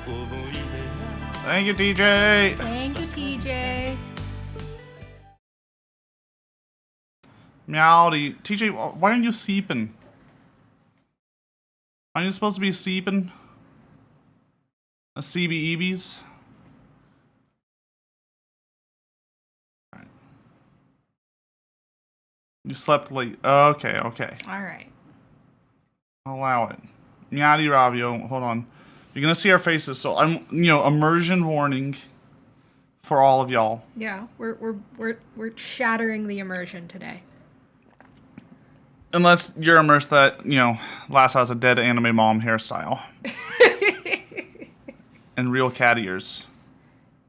Thank you, TJ. Thank you, TJ. Meowdy. TJ, why aren't you seeping? Aren't you supposed to be seeping? A CBEBs? Right. You slept late. Okay, okay. Alright. I'll allow it. Meowdy Rabio, hold on. You're gonna see our faces, so I'm, immersion warning for all of y'all. Yeah, we're shattering the immersion today. Unless you're immersed that, Lasso has a dead anime mom hairstyle. And real cat ears.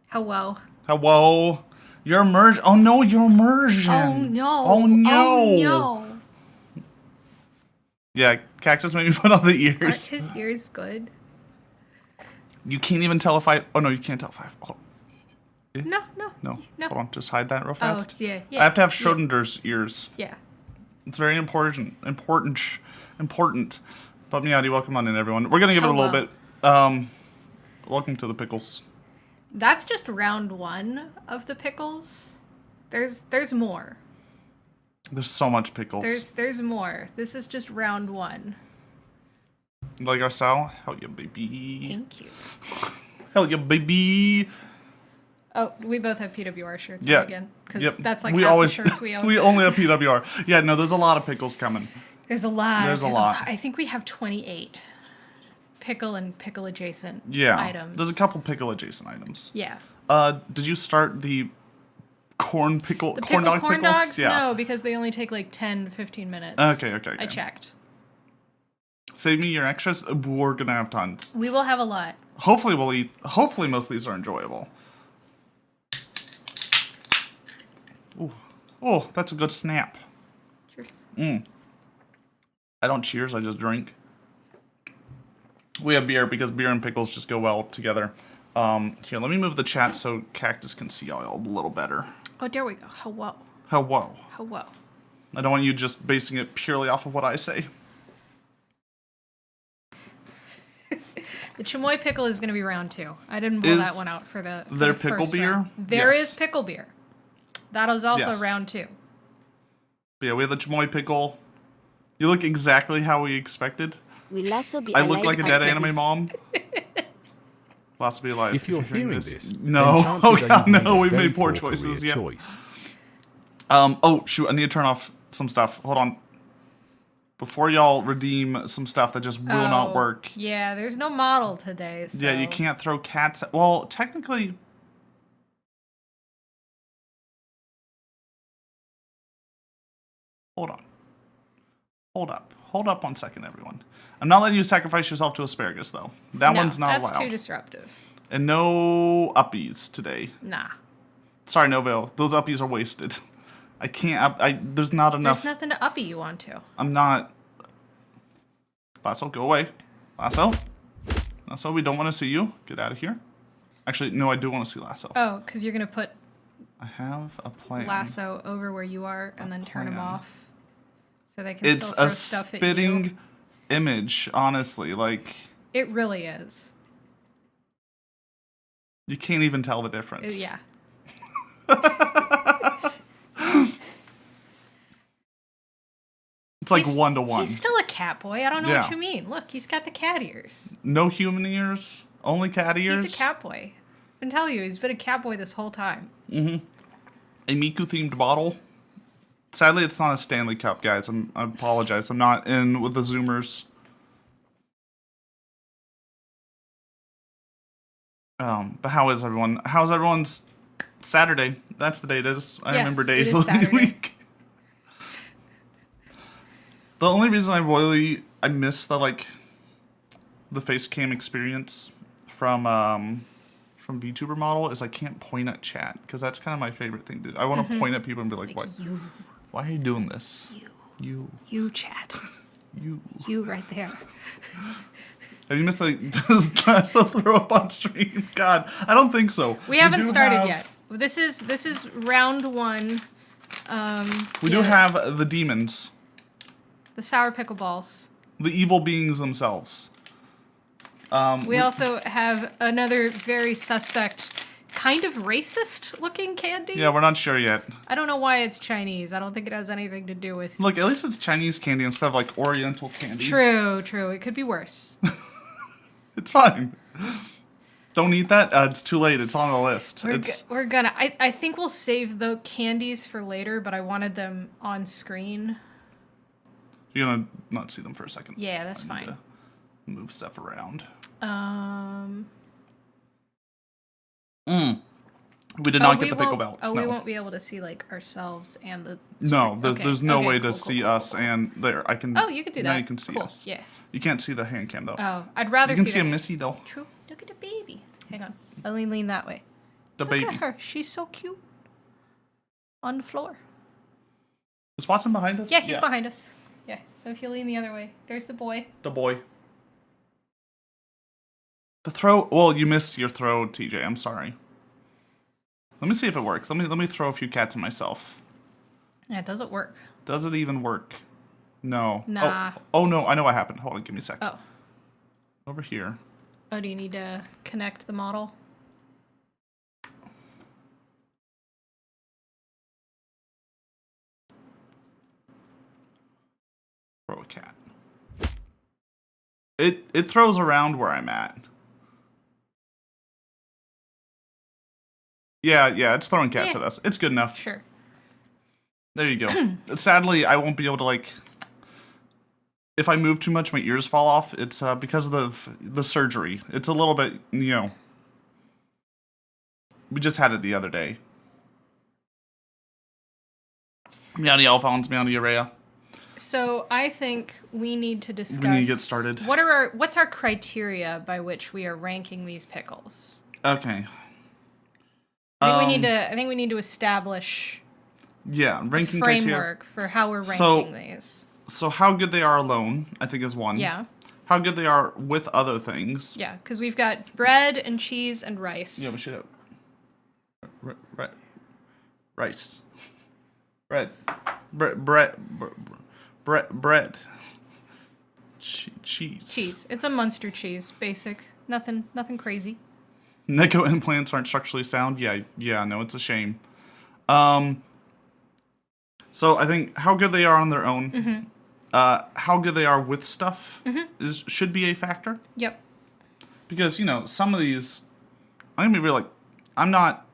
Hello. Hello. You're immersion. Oh no, you're immersion. Oh no. Oh no. Oh no. Yeah, Cactus made me put on the ears. Aren't his ears good? You can't even tell if I... Oh no, you can't tell if I... Oh. No. No. Hold on, just hide that real fast. Oh, yeah. I have to have Schrodinger's ears. Yeah. It's very important. But Meowdy, welcome on in, everyone. We're gonna give it a little bit. Welcome to the pickles. That's just round 1 of the pickles. There's more. There's so much pickles. There's more. This is just round 1. Like our style? Hell yeah, baby. Thank you. Hell yeah, baby. Oh, we both have PWR shirts Yeah. on again. Because that's like we half always, the shirts we own. We only have PWR. Yeah, no, there's a lot of pickles coming. There's a lot. There's of a pickles. lot. I think we have 28 pickle and pickle adjacent items. There's a couple pickle adjacent items. Yeah. Did you start the corn The corn corn pickles? dogs? Yeah. No, because they only take like 10, 15 minutes. Okay. I checked. Save me your extras. We're gonna have tons. We will have a lot. Hopefully we'll eat. Hopefully most of these are enjoyable. Ooh. Oh, that's a good snap. Cheers. I don't cheers, I just drink. We have beer because beer and pickles just go well together. Here, let me move the chat so Cactus can see y'all a little better. Oh, there we go. Hello. Hello. Hello. I don't want you just basing it purely off of what I say. The chamoy pickle is going to be round 2. I didn't pull that one out for the their the pickle first beer? round. There Yes. is pickle beer. That is also Yes. round 2. But yeah, we have the chamoy pickle. You look exactly how we expected. Will Lasso be I look alive like a dead after anime this? mom. Lasso be alive. If you're hearing this, no. then Oh chances are god, you've no, we've very made poor career choices. Yeah. choice. Oh shoot, I need to turn off some stuff. Hold on. Before y'all redeem some stuff that just will not work. Yeah, there's no model today. So. Yeah, you can't throw cats. Well, technically. Hold on. Hold up 1 second, everyone. I'm not letting you sacrifice yourself to asparagus, though. That one's not allowed. That's too disruptive. And no uppies today. Nah. Sorry, Noville. Those uppies are wasted. I can't. There's not enough. There's nothing to uppy you want to. I'm not. Lasso, go away. Lasso, we don't want to see you. Get out of here. Actually, no, I do want to see Lasso. Oh, because you're going to put I have a plan. Lasso over where you are and then turn him plan. off. So they can It's still throw a stuff at you. spitting image, honestly. Like, It really is. you can't even tell the difference. Yeah. It's like He's- 1-to-1. He's still a cat boy. I don't know Yeah. what you mean. Look, he's got the cat ears. No human ears, only cat ears. He's a cat boy. I can tell you, he's been a cat boy this whole time. A Miku-themed bottle. Sadly, it's not a Stanley Cup, guys. I apologize. I'm not in with the Zoomers. But how is everyone? How's everyone's Saturday? That's the day it is. I Yes, remember it days is of the Saturday. week. The only reason I miss the face cam experience from VTuber model is I can't point at chat because that's kind of my favorite thing to do. I want to point at people and be like, "What? Why are you doing this? You chat. You." You right there. Have you missed does Lasso throw up on stream? God, I don't think so. We haven't do started have- yet. This is round 1. We do have the demons, the sour pickle balls. the evil beings themselves. We also have another very suspect, kind of racist-looking candy. Yeah, we're not sure yet. I don't know why it's Chinese. I don't think it has anything to do with... Look, at least it's Chinese candy instead of like Oriental candy. True. It could be worse. It's fine. Don't eat that. It's too late. It's on the list. We're gonna... I think we'll save the candies for later, but I wanted them on screen. You're gonna not see them for a second. Yeah, that's fine. Move stuff around. We did not get the pickle belts. Oh, no. we won't be able to see like ourselves and the. No, there's no way to cool, see cool, us, cool. and there I can. Oh, you can do that. Now you can see cool. us. Yeah. You can't see the hand cam though. Oh, I'd rather. You can see a the Missy though. True. Look at the baby. Hang on. Let me lean that way. The baby. Look at her. She's so cute. On the floor. Is Watson behind us? Yeah, he's behind us. Yeah. So if you lean the other way, there's the boy. The boy. The throw. Well, you missed your throw, TJ. I'm sorry. Let me see if it works. Let me throw a few cats at myself. Yeah, it doesn't work. Does it even work? No. Nah. Oh no, I know what happened. Hold on, give me a second. Oh. Over here. Oh, do you need to connect the model? Throw a cat. It throws around where I'm at. Yeah, it's throwing cats at us. It's good enough. Sure. There you go. Sadly, I won't be able to, like... If I move too much, my ears fall off. It's because of the surgery. It's a little bit, you know... We just had it the other day. Meowdy Alphonse, Meowdy Araya. So I think we need to discuss... We need to get started. What's our criteria by which we are ranking these pickles? Okay. I think we need to establish ranking a framework criteria. for how we're ranking these. So how good they are alone, I think, is one. Yeah. How good they are with other things. Yeah, because we've got bread and cheese and rice. Yeah, we should have rice, bread, cheese. Cheese. It's a Munster cheese, basic. Nothing crazy. Neko implants aren't structurally sound. Yeah, no, it's a shame. So I think how good they are on their own, how good they are with stuff should be a factor. Yep. Because, some of these, I'm gonna be real, I'm not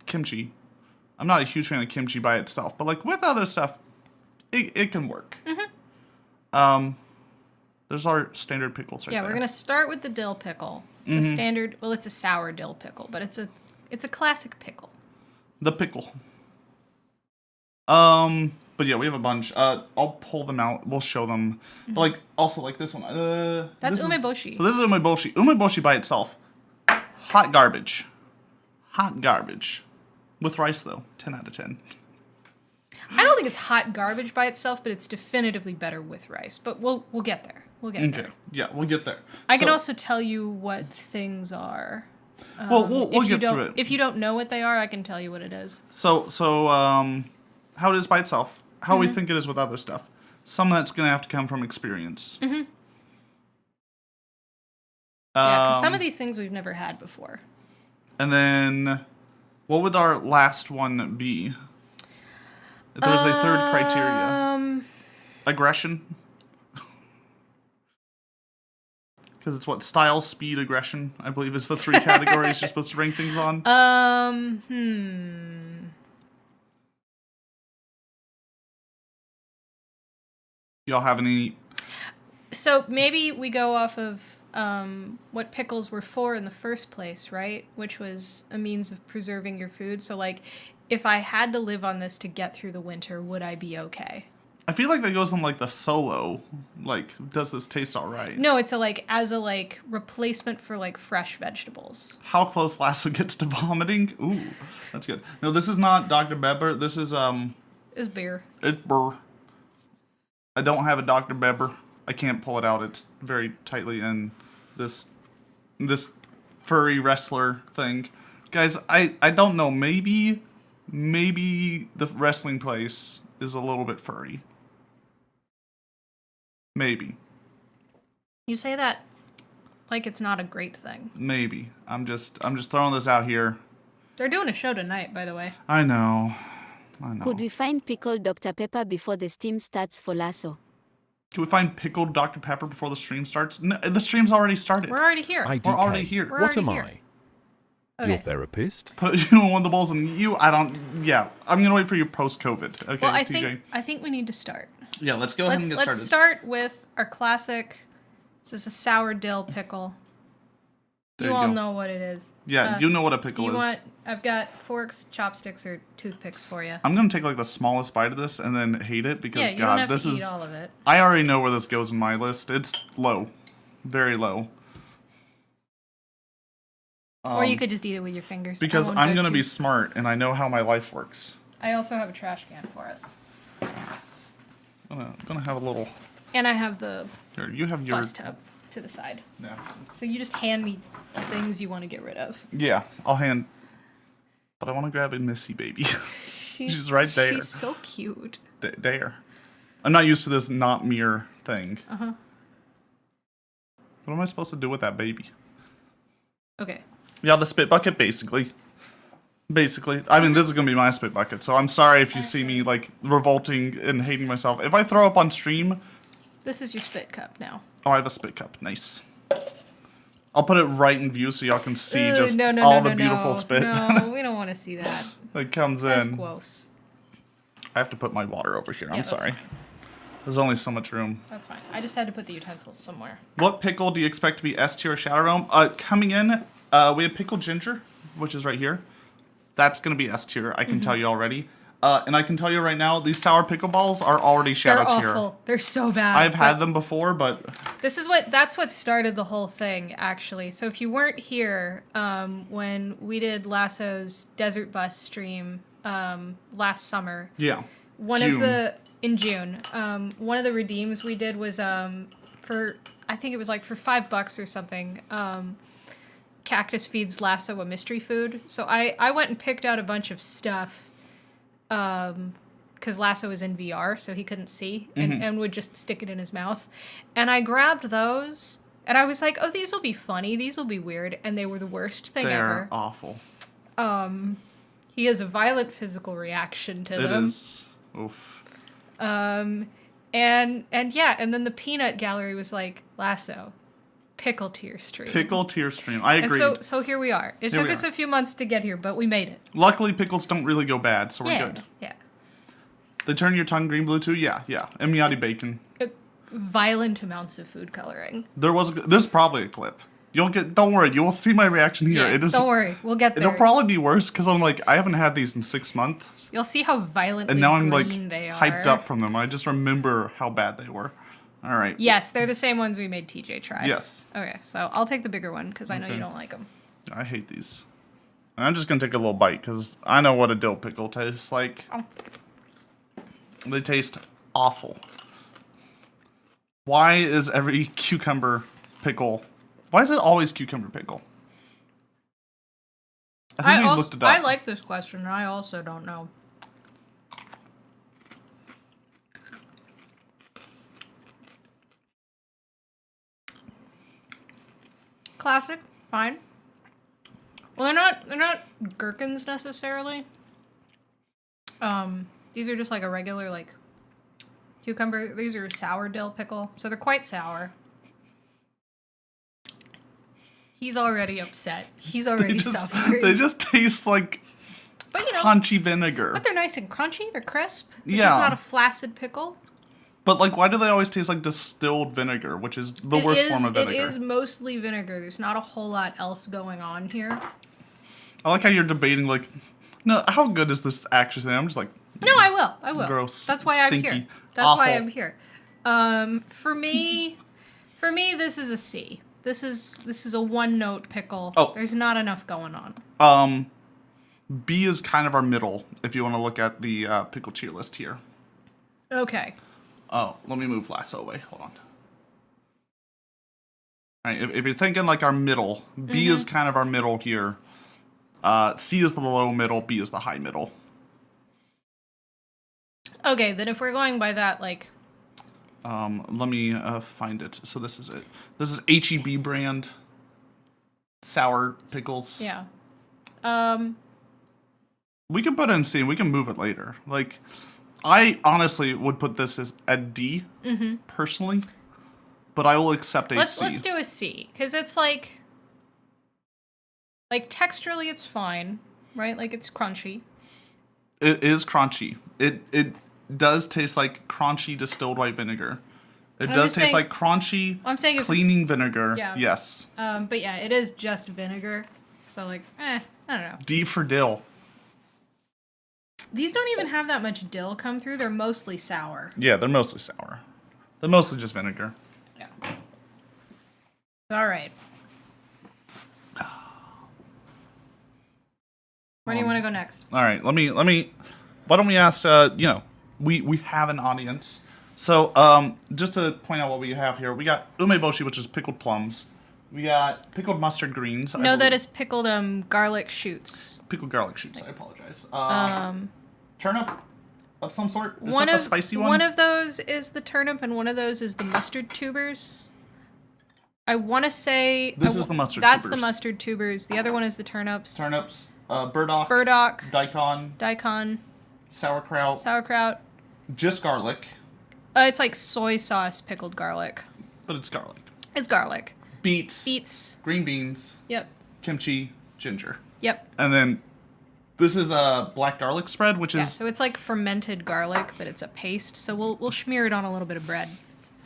kimchi. I'm not a huge fan of kimchi by itself, but with other stuff, it can work. There's our standard pickles right there. Yeah, we're gonna start with the dill pickle. The standard, well, it's a sour dill pickle, but it's a classic pickle. The pickle. But yeah, we have a bunch. I'll pull them out. We'll show them. But also this one. That's umeboshi. So this is umeboshi. Umeboshi by itself, hot garbage. Hot garbage. With rice though, 10 out of 10. I don't think it's hot garbage by itself, but it's definitively better with rice. But we'll get there. We'll get there. Yeah, we'll get there. I can also tell you what things are. We'll get through it. If you don't know what they are, I can tell you what it is. So how it is by itself, how we think it is with other stuff. Some of that's gonna have to come from experience. Yeah, because some of these things we've never had before. And then, what would our last one be? If there was a third criteria. Aggression. Because it's what? Style, speed, aggression, I believe is the three categories you're supposed to rank things on. Y'all have any... So maybe we go off of what pickles were for in the first place, right? Which was a means of preserving your food. So if I had to live on this to get through the winter, would I be okay? I feel like that goes on the solo. Does this taste all right? No, it's as a replacement for fresh vegetables. How close Lasso gets to vomiting? Ooh, that's good. No, this is not Dr. Pepper. This is It's beer. It's burr. I don't have a Dr. Pepper. I can't pull it out. It's very tightly in this furry wrestler thing. Guys, I don't know. Maybe the wrestling place is a little bit furry. Maybe. You say that. Like it's not a great thing. Maybe. I'm just throwing this out here. They're doing a show tonight, by the way. I know. Could we find pickled Dr. Pepper before the steam starts for Lasso? Can we find pickled Dr. Pepper before the stream starts? No, the stream's already started. We're already here. We're already here. We're What already am here. I? Okay. Your therapist? Put you in one of the bowls and you, I don't, yeah. I'm going to wait for you post-COVID. Okay, Well, TJ? I think we need to start. Yeah, let's go ahead and get Let's started. start with our classic. This is a sour dill pickle. There You you all go. know what it is. Yeah, you know what a pickle you is. want? I've got forks, chopsticks, or toothpicks for you. I'm going to take like the smallest bite of this and then hate it because, Yeah, you God, don't have this to is... eat all of it. I already know where this goes in my list. It's low. Very low. Or you could just eat it with your fingers. Because I won't I'm judge going to be you. smart and I know how my life works. I also have a trash can for us. I'm gonna have a little... And I have the Here, you have your... bus tub to the side. napkins. So you just hand me things you want to get rid of. Yeah, I'll hand... But I want to grab a Missy baby. She's right there. She's so cute. There. I'm not used to this not mirror thing. Uh-huh. What am I supposed to do with that baby? Okay. Yeah, the spit bucket, basically. Basically. I mean, this is going to be my spit bucket, so I'm sorry if you see me, like, revolting and hating myself. If I throw up on stream... This is your spit cup now. Oh, I have a spit cup. Nice. I'll put it right in view so y'all can see just no, all the beautiful spit No, we don't want to see that. that comes That's in. gross. I have to put my water over here. I'm that's sorry. fine. There's only so much room. That's fine. I just had to put the utensils somewhere. What pickle do you expect to be S tier or Shadow Realm? Coming in, we have pickled ginger, which is right here. That's going to be S tier, I can tell you already. And I can tell you right now, these sour pickle balls are already Shadow They're tier. awful. They're so bad. I've had but them before, but that's what started the whole thing, actually. So if you weren't here when we did Lasso's Desert Bus stream last summer, yeah. in June, one of the redeems we did was for I think it was like for $5 or something. Cactus feeds Lasso a mystery food. So I went and picked out a bunch of stuff. Because Lasso is in VR, so he couldn't see, and would just stick it in his mouth. And I grabbed those, and I was like, oh, these will be funny, these will be weird, and they were the worst thing They're ever. awful. He has a violent physical reaction to them. It is. Oof. And yeah, and then the peanut gallery was like, Lasso, pickle tier stream. Pickle tier stream. I And agree. so here we are. It Here took we us are. a few months to get here, but we made it. Luckily, pickles don't really go bad, so we're Yeah, good. yeah. They turn your tongue green blue too? Yeah. And Meowdy bacon. Violent amounts of food coloring. There's probably a clip. Don't worry, you will see my reaction here. Yeah, It is. don't worry, we'll get there. It'll probably be worse because I'm like, I haven't had these in 6 months. You'll see how violently And now I'm like green they are. hyped up from them. I just remember how bad they were. All right. Yes, they're the same ones we made TJ try. Yes. Okay, so I'll take the bigger one because I know Okay. you don't like them. I hate these. And I'm just going to take a little bite because I know what a dill pickle tastes like. Oh. They taste awful. Why is every cucumber pickle... Why is it always cucumber pickle? I think we looked it up. I like this question, and I also don't know. Classic, fine. Well, they're not gherkins necessarily. These are just like a regular like cucumber. These are sour dill pickle, so they're quite sour. He's already upset. He's already suffering. They just taste like but you know, crunchy vinegar. but they're nice and crunchy. They're crisp. This Yeah. is not a flaccid pickle. But like, why do they always taste like distilled vinegar, which is the worst form of vinegar? It is mostly vinegar. There's not a whole lot else going on here. I like how you're debating like, no, how good is this actually? I'm just like, No, I will. I will. Gross. That's why I'm here. Stinky. That's why Awful. I'm here. For me, this is a C. This is a one-note pickle. Oh. There's not enough going on. B is kind of our middle if you want to look at the pickle tier list here. Okay. Oh, let me move Lasso away. Hold on. All right, if you're thinking like our middle, B is kind of our middle here. C is the low middle, B is the high middle. Okay, then if we're going by that, like, Let me find it. So this is it. This is HEB brand sour pickles. Yeah. We can put it in C. We can move it later. Like, I honestly would put this as a D personally, but I will accept a C. Let's do a C because it's like texturally it's fine, right? Like it's crunchy. It is crunchy. It does taste like crunchy distilled white vinegar. It does taste like crunchy cleaning vinegar. Yeah. Yes. But yeah, it is just vinegar. So like, I don't know. D for dill. These don't even have that much dill come through. They're mostly sour. Yeah, they're mostly sour. They're mostly just vinegar. Yeah. All right. Where do you want to go next? All right, let me. Why don't we ask? We have an audience, so just to point out what we have here, we got umeboshi, which is pickled plums. We got pickled mustard greens. No, that is pickled garlic shoots. Pickled garlic shoots. I apologize. Turnip of some sort. Is One that of the spicy one? One of those is the turnip, and one of those is the mustard tubers. I want to say this is the mustard. That's tubers. the mustard tubers. The other one is the turnips. Turnips. Burdock. Daikon. Sauerkraut. Just garlic. It's like soy sauce pickled garlic. But it's garlic. It's garlic. Beets. Green beans. Yep. Kimchi. Ginger. Yep. And then this is a black garlic spread, which is... so it's like fermented garlic, but it's a paste. So we'll smear it on a little bit of bread.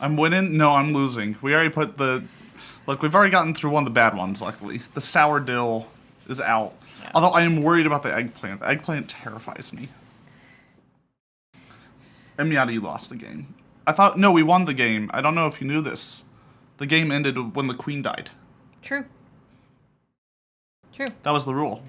I'm winning? No, I'm losing. We already put the... Look, we've already gotten through one of the bad ones, luckily. The sour dill is out. Yeah. Although I am worried about the eggplant. The eggplant terrifies me. And Meowdy lost the game. No, we won the game. I don't know if you knew this. The game ended when the queen died. True. That was the rule.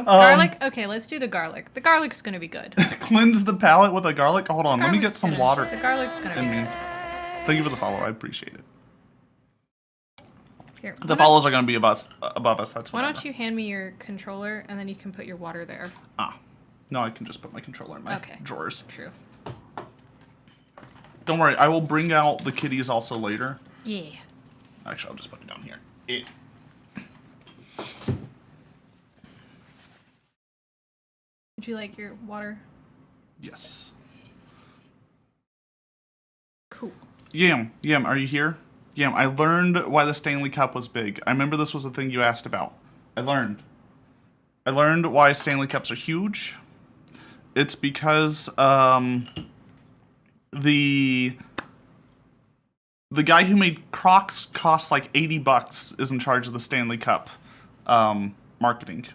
Garlic? Okay, let's do the garlic. The garlic's gonna be good. Cleanse the palate with a garlic? Hold on, let me get some water. The garlic's gonna be good. Thank you for the follow, I appreciate it. Here, the follows are gonna be above us, that's why don't you hand me your controller, and then you can put your water there. No, I can just put my controller in my drawers. True. Don't worry, I will bring out the kitties also later. Yeah. Actually, I'll just put it down here. Would you like your water? Yes. Cool. Yam, are you here? Yam, I learned why the Stanley Cup was big. I remember this was a thing you asked about. I learned why Stanley Cups are huge. It's because the guy who made Crocs cost like $80 is in charge of the Stanley Cup marketing.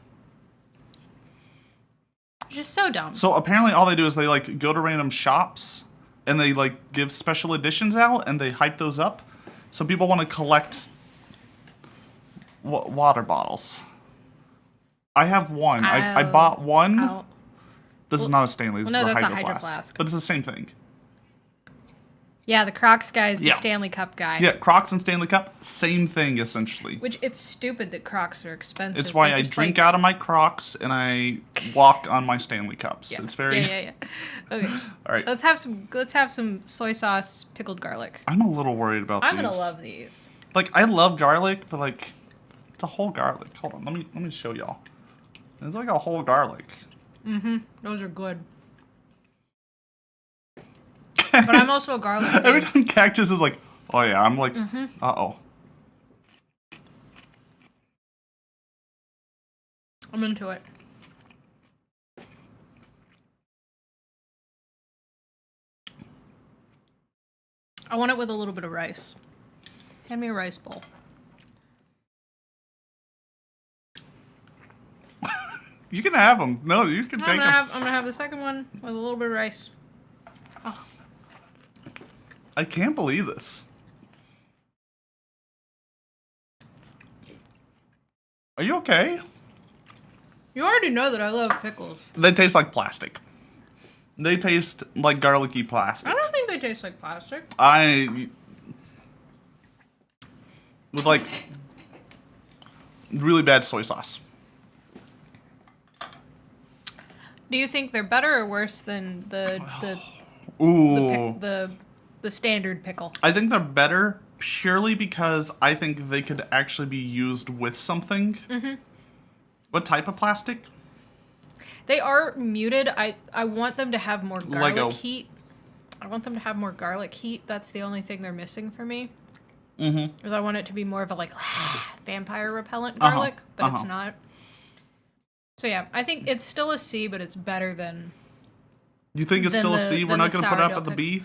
Just so dumb. So apparently all they do is they like go to random shops and they like give special editions out and they hype those up. So people want to collect water bottles. I have one. I bought one. This is not a Stanley. This is a Hydro Flask. But it's the same thing. Yeah, the Crocs guy is the Stanley Cup guy. Yeah, Crocs and Stanley Cup, same thing essentially. Which it's stupid that Crocs are expensive. It's why I drink out of my Crocs and I walk on my Stanley Cups. Yeah. It's very Yeah. Okay. All right. Let's have some soy sauce pickled garlic. I'm a little worried about these. I'm gonna love these. Like I love garlic, but like it's a whole garlic. Hold on, let me show y'all. It's like a whole garlic. Those are good. But I'm also a garlic fan. Every time Cactus is like, oh yeah, I'm like, uh-oh. I'm into it. I want it with a little bit of rice. Hand me a rice bowl. You can have them. No, you can take them. I'm gonna have the second one with a little bit of rice. Oh. I can't believe this. Are you okay? You already know that I love pickles. They taste like plastic. They taste like garlicky plastic. I don't think they taste like plastic. With like really bad soy sauce. Do you think they're better or worse than Ooh. the standard pickle? I think they're better purely because I think they could actually be used with something. Mm-hmm. What type of plastic? They are muted. I want them to have more garlic Lego. heat. I want them to have more garlic heat. That's the only thing they're missing for me. Mm-hmm. Because I want it to be more of a like vampire repellent garlic, but it's not. So yeah, I think it's still a C, but it's better than. You think it's still a C? We're not going to put it up at the B?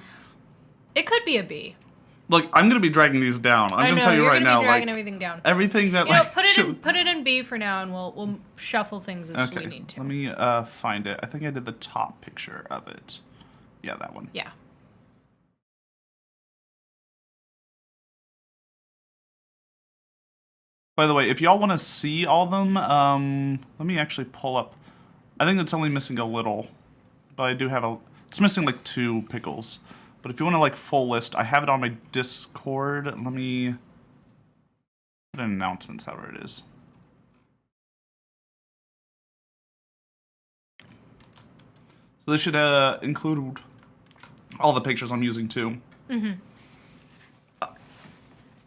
It could be a B. Look, I'm going to be dragging these down. I'm going to tell you right now, dragging everything down. Everything that put it in B for now, and we'll shuffle things as we need to. Let me find it. I think I did the top picture of it. Yeah, that one. Yeah. By the way, if y'all want to see all of them, let me actually pull up. I think it's only missing a little, but I do have it's missing like 2 pickles. But if you want to like full list, I have it on my Discord. Let me put in announcements, however it is. So this should include all the pictures I'm using too. Mm-hmm.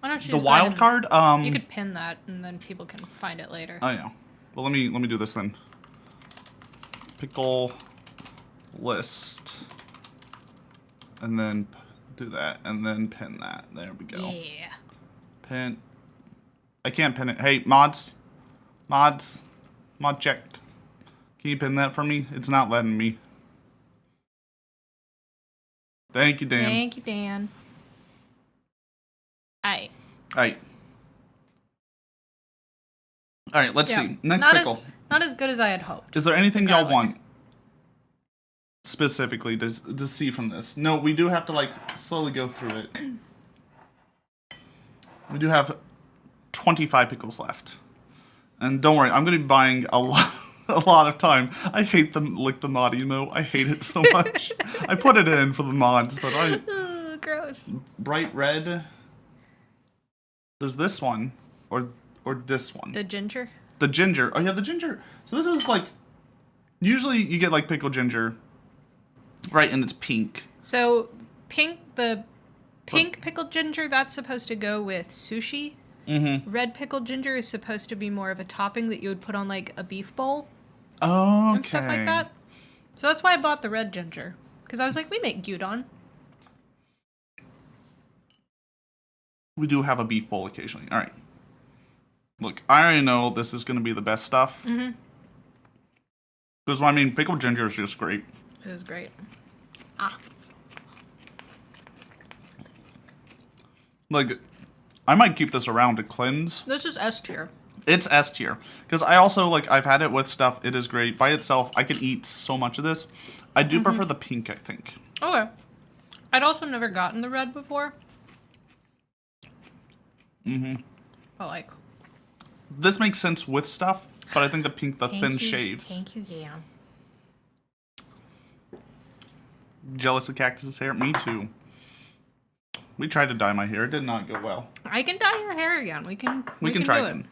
Why don't you the wild card? You could pin that, and then people can find it later. Oh yeah. Well, let me do this then. Pickle list, and then do that, and then pin that. There we go. Yeah. Pin. I can't pin it. Hey, mod check. Can you pin that for me? It's not letting me. Thank you, Dan. Thank you, Dan. Aight. All right, let's see. Next pickle. Not as good as I had hoped. Is there anything y'all want specifically to see from this? No, we do have to like slowly go through it. We do have 25 pickles left. And don't worry, I'm going to be buying a lot of time. I hate the mod emote. I hate it so much. I put it in for the mods, but Ugh, gross. Bright red. There's this one or this one. The ginger? The ginger. Oh yeah, the ginger. So this is like usually you get like pickled ginger. Right, and it's pink. So the pink pickled ginger, that's supposed to go with sushi. Mm-hmm. Red pickled ginger is supposed to be more of a topping that you would put on like a beef bowl. Oh, okay. And stuff like that. So that's why I bought the red ginger. Because I was like, we make gyudon. We do have a beef bowl occasionally. All right. Look, I already know this is going to be the best stuff. Mm-hmm. Because, I mean, pickled ginger is just great. It is great. Ah. Like, I might keep this around to cleanse. This is S tier. It's S tier. Because I also, like, I've had it with stuff. It is great. By itself, I could eat so much of this. I do prefer the pink, I think. Okay. I'd also never gotten the red before. Mm-hmm. But, like... This makes sense with stuff, but I think the pink, the thin shaves. Thank you, yeah. Jealous of Cactus's hair? Me too. We tried to dye my hair. It did not go well. I can dye your hair again. We can try do again. It.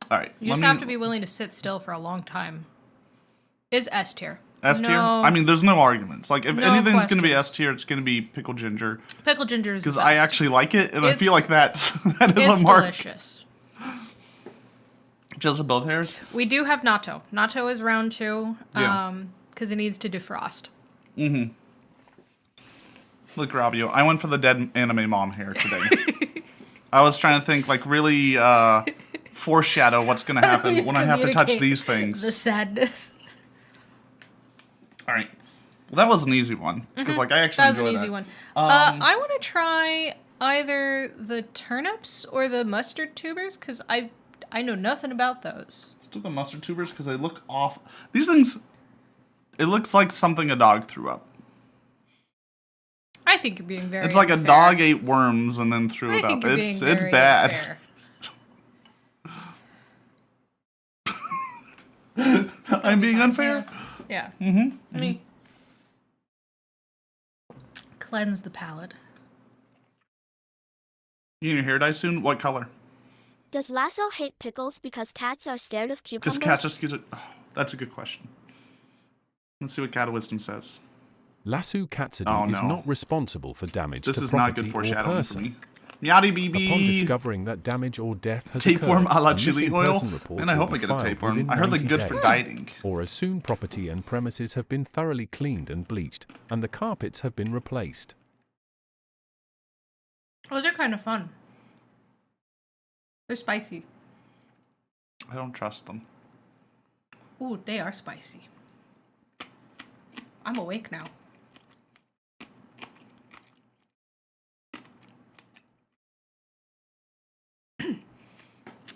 All right. You just have to be willing to sit still for a long time. Is S tier. S tier? No. I mean, there's no arguments. Like, if No anything's going to be questions. S tier, it's going to be pickled ginger. Pickled ginger is Because the I best. actually like it, and I feel like that is it's a mark. Delicious. Just both hairs? We do have natto. Natto is round 2. Yeah. Because it needs to defrost. Mm-hmm. Look, Rabio, I went for the dead anime mom hair today. I was trying to think, like, really foreshadow what's going to happen when I have to touch these things. The sadness. All right. Well, that was an easy one. Because, like, I actually enjoyed that. That was an easy one. I want to try either the turnips or the mustard tubers, because I know nothing about those. Let's do the mustard tubers, because they look off. These things, it looks like something a dog threw up. I think you're being very It's like unfair. a dog ate worms and then threw it up. It's bad. I'm being unfair? Yeah. Mm-hmm. Let me cleanse the palate. You need your hair dye soon? What color? Does Lasso hate pickles because cats are scared of cucumbers? Because cats are scared. Oh, that's a good question. Let's see what God of Wisdom says. Lasso Catsidy Oh, is no. not responsible for damage This to is not property good or foreshadowing for person. me. Meowdy BB. Upon discovering that damage or death has Tapeworm occurred, a la a missing chili oil. person report Man, I will hope be I get a filed tapeworm. within I heard they're 90 good for days, dieting. or as soon property and premises have been thoroughly cleaned and bleached, and the carpets have been replaced. Those are kind of fun. They're spicy. I don't trust them. Ooh, they are spicy. I'm awake now.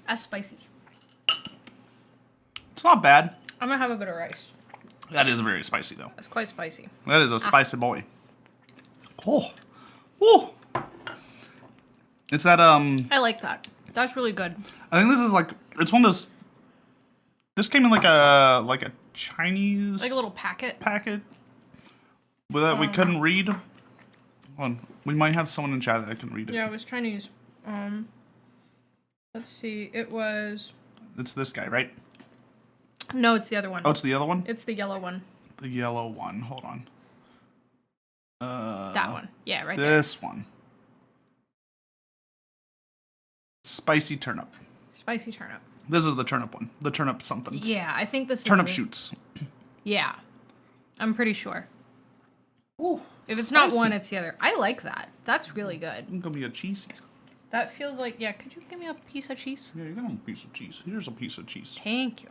That's spicy. It's not bad. I'm gonna have a bit of rice. That is very spicy, though. That's quite spicy. That is a spicy boy. Oh. Oh. It's that, I like that. That's really good. I think this is like, it's one of those, this came in like a Chinese. Like a little packet. packet. With that we couldn't read. Hold on. We might have someone in chat that can read it. Yeah, it was Chinese. Let's see. It was. It's this guy, right? No, it's the other one. Oh, it's the other one? It's the yellow one. The yellow one. Hold on. That one. Yeah, right there. This one. Spicy turnip. Spicy turnip. This is the turnip one. The turnip somethings. Yeah, I think this is Turnip the- shoots. Yeah, I'm pretty sure. Ooh, If it's not spicy. one, it's the other. I like that. That's really good. It's gonna be a cheesy. That feels like, yeah, could you give me a piece of cheese? Yeah, you got a piece of cheese. Here's a piece of cheese. Thank you.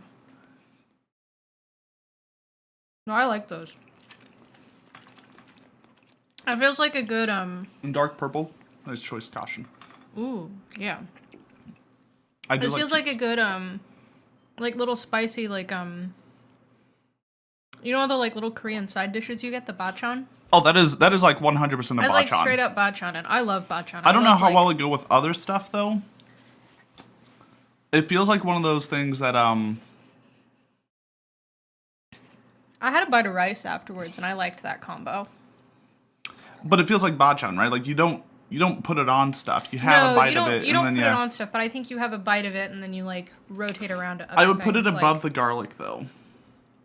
No, I like those. It feels like a good, And dark purple. Nice choice, caution. ooh, yeah. I do This feels like a cheese. good, like little spicy, like, you know all the, like, little Korean side dishes you get, the bachon? Oh, that is like 100% a That's like bachon. straight up bachon, and I love bachon. I don't know love, how like- well it go with other stuff though. It feels like one of those things that I had a bite of rice afterwards, and I liked that combo. but it feels like bachon, right? Like you don't put it on stuff. You have a bite you don't, of it you and don't then put yeah. it on stuff, but I think you have a bite of it, and then you, like, rotate around to other I would put it things, above like- the garlic though.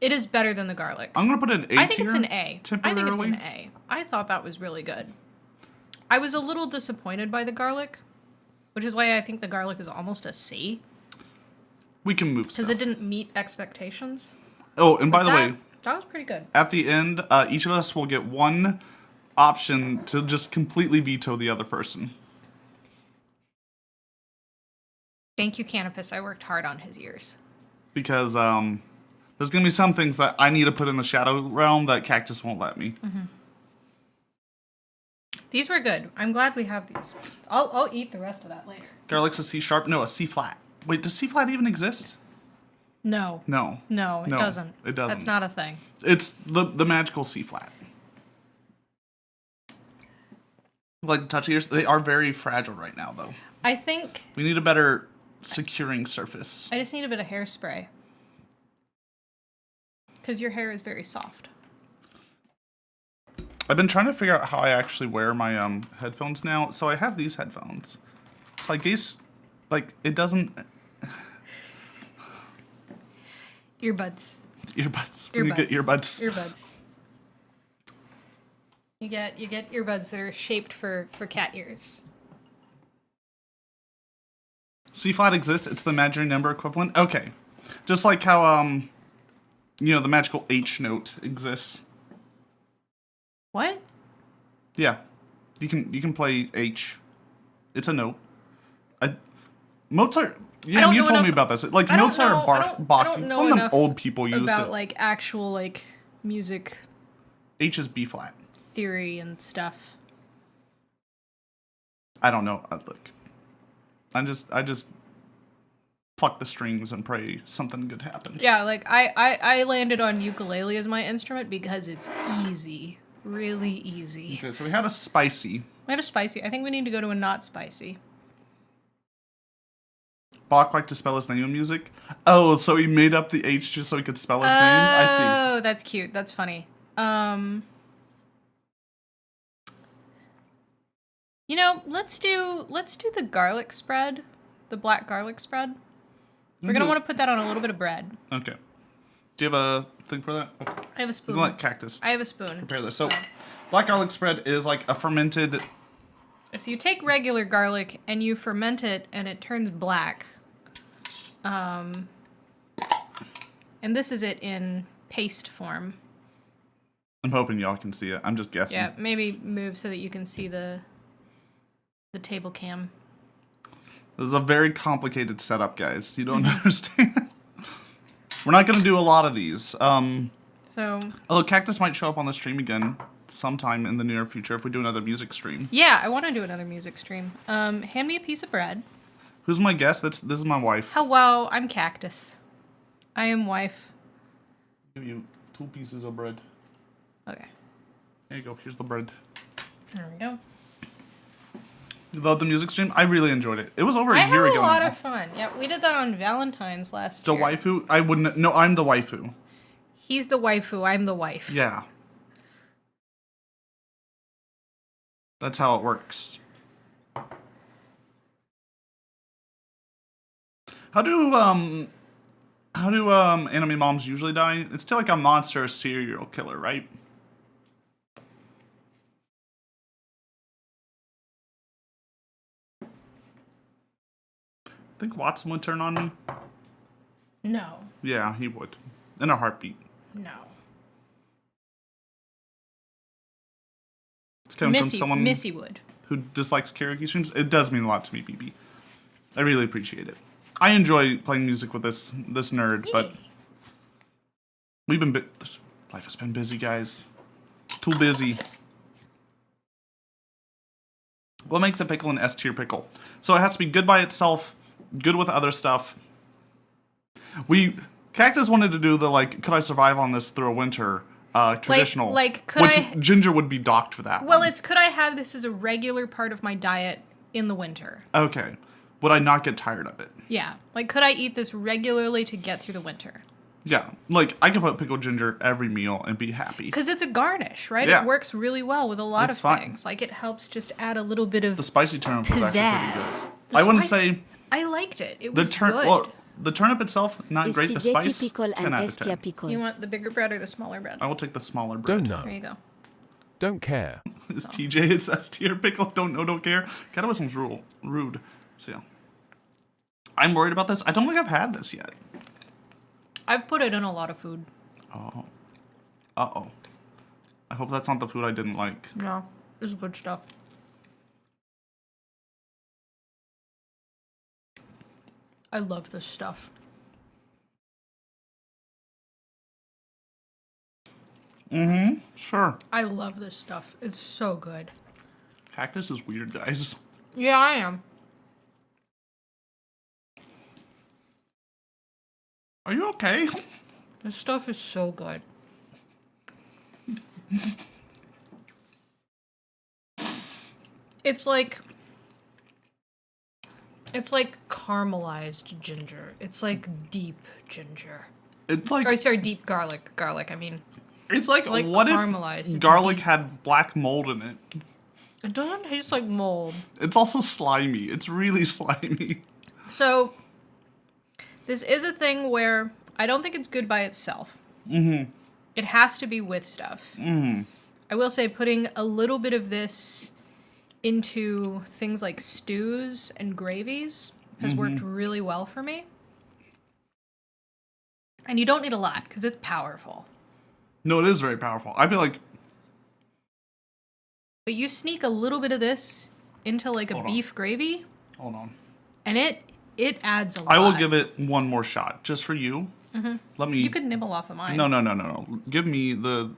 It is better than the garlic. I'm gonna put it an A I think tier. it's an A. Temporarily. I think it's an A. I thought that was really good. I was a little disappointed by the garlic, which is why I think the garlic is almost a C, We can move because stuff. it didn't meet expectations. Oh, and by But the way, that was pretty good. at the end, each of us will get one option to just completely veto the other person. Thank you, Canopus. I worked hard on his ears. Because there's gonna be some things that I need to put in the shadow realm that Cactus won't let me. These were good. I'm glad we have these. I'll eat the rest of that later. Garlic's a C sharp? No, a C flat. Wait, does C flat even exist? No. No. No, it No, doesn't. it doesn't. That's not a thing. It's the magical C flat. Like the touch ears, they are very fragile right now though. I think We need a better securing surface. I just need a bit of hairspray. Because your hair is very soft. I've been trying to figure out how I actually wear my headphones now. So I have these headphones. So I guess like it doesn't Earbuds. earbuds. When you get earbuds. Earbuds. You get earbuds that are shaped for cat ears. C flat exists. It's the imaginary number equivalent. Okay, just like how the magical H note exists. What? Yeah, you can play H. It's a note. Mozart. Yeah, don't you know told me enough- about this. Like I don't Mozart know- or I Bach. don't know One of them enough old people used about it. like actual like music H is B flat. theory and stuff. I don't know. Look, I just pluck the strings and pray something good happens. Yeah, like I landed on ukulele as my instrument because it's easy. Really easy. Okay, so we had a spicy. We had a spicy. I think we need to go to a not spicy. Bach liked to spell his name in music. Oh, so he made up the H just so he could spell his name? I see. Oh, that's cute. That's funny. You know, let's do the garlic spread, the black garlic spread. We're gonna want to put that on a little bit of bread. Okay. Do you have a thing for that? Okay. I have a You spoon. can let Cactus I have a spoon. prepare this. So, black garlic spread is like a fermented. So you take regular garlic and you ferment it, and it turns black. And this is it in paste form. I'm hoping y'all can see it. I'm just guessing. Yeah, maybe move so that you can see the table cam. This is a very complicated setup, guys. You don't understand. We're not going to do a lot of these. So Although Cactus might show up on the stream again sometime in the near future if we do another music stream. yeah, I want to do another music stream. Hand me a piece of bread. Who's my guest? This is my wife. Hello, I'm Cactus. I am wife. I'll give you 2 pieces of bread. Okay. There you go. Here's the bread. There we go. You loved the music stream? I really enjoyed it. It was over I a year had ago a lot now. of fun. Yeah, we did that on Valentine's last The year. waifu? I wouldn't. No, I'm the waifu. He's the waifu. I'm the wife. Yeah. That's how it works. How do anime moms usually die? It's still like a monster serial killer, right? Think Watson would turn on me? No. Yeah, he would. In a heartbeat. No. It's coming from someone Missy would. who dislikes karaoke streams. It does mean a lot to me, BB. I really appreciate it. I enjoy playing music with this nerd, but we've been life has been busy, guys. Too busy. What makes a pickle an S tier pickle? So it has to be good by itself, good with other stuff. Cactus wanted to do the could I survive on this through a winter traditional, could Ginger would be docked for that. Well, one. it's could I have this as a regular part of my diet in the winter? Okay. Would I not get tired of it? Yeah. Could I eat this regularly to get through the winter? Yeah. I could put pickled ginger every meal and be happy. Because it's a garnish, right? Yeah. It works really well with a lot It's of fine. things. It helps just add a little bit of The spicy turnip was actually pretty pizzazz. good. I wouldn't say I liked it. It the was good. Well, the turnip itself not great. The Esti spice pickle 10 and out of Estia 10. pickle. You want the bigger bread or the smaller bread? I will take the smaller bread. Don't know. There you go. Don't care. Is TJ it's S tier pickle? Don't know, don't care. Cannibalism's rude. So yeah. I'm worried about this. I don't think I've had this yet. I've put it in a lot of food. Oh. Uh-oh. I hope that's not the food I didn't like. No, it's good stuff. I love this stuff. Mm-hmm. Sure. I love this stuff. It's so good. Cactus is weird, guys. Yeah, I am. Are you okay? This stuff is so good. It's like caramelized ginger. It's like deep ginger. It's like Or sorry, deep garlic. Garlic, I mean. it's like like what caramelized. if It's garlic deep. had black mold in it? It doesn't taste like mold. It's also slimy. It's really slimy. So, this is a thing where I don't think it's good by itself. Mm-hmm. It has to be with stuff. Mm-hmm. I will say putting a little bit of this into things like stews and gravies has worked really well for me. And you don't need a lot because it's powerful. No, it is very powerful. I feel like But you sneak a little bit of this into a Hold on. beef gravy, hold on. and it adds a lot. I will give it one more shot just for you. Mm-hmm. Let me. You could nibble off of mine. No. Give me the.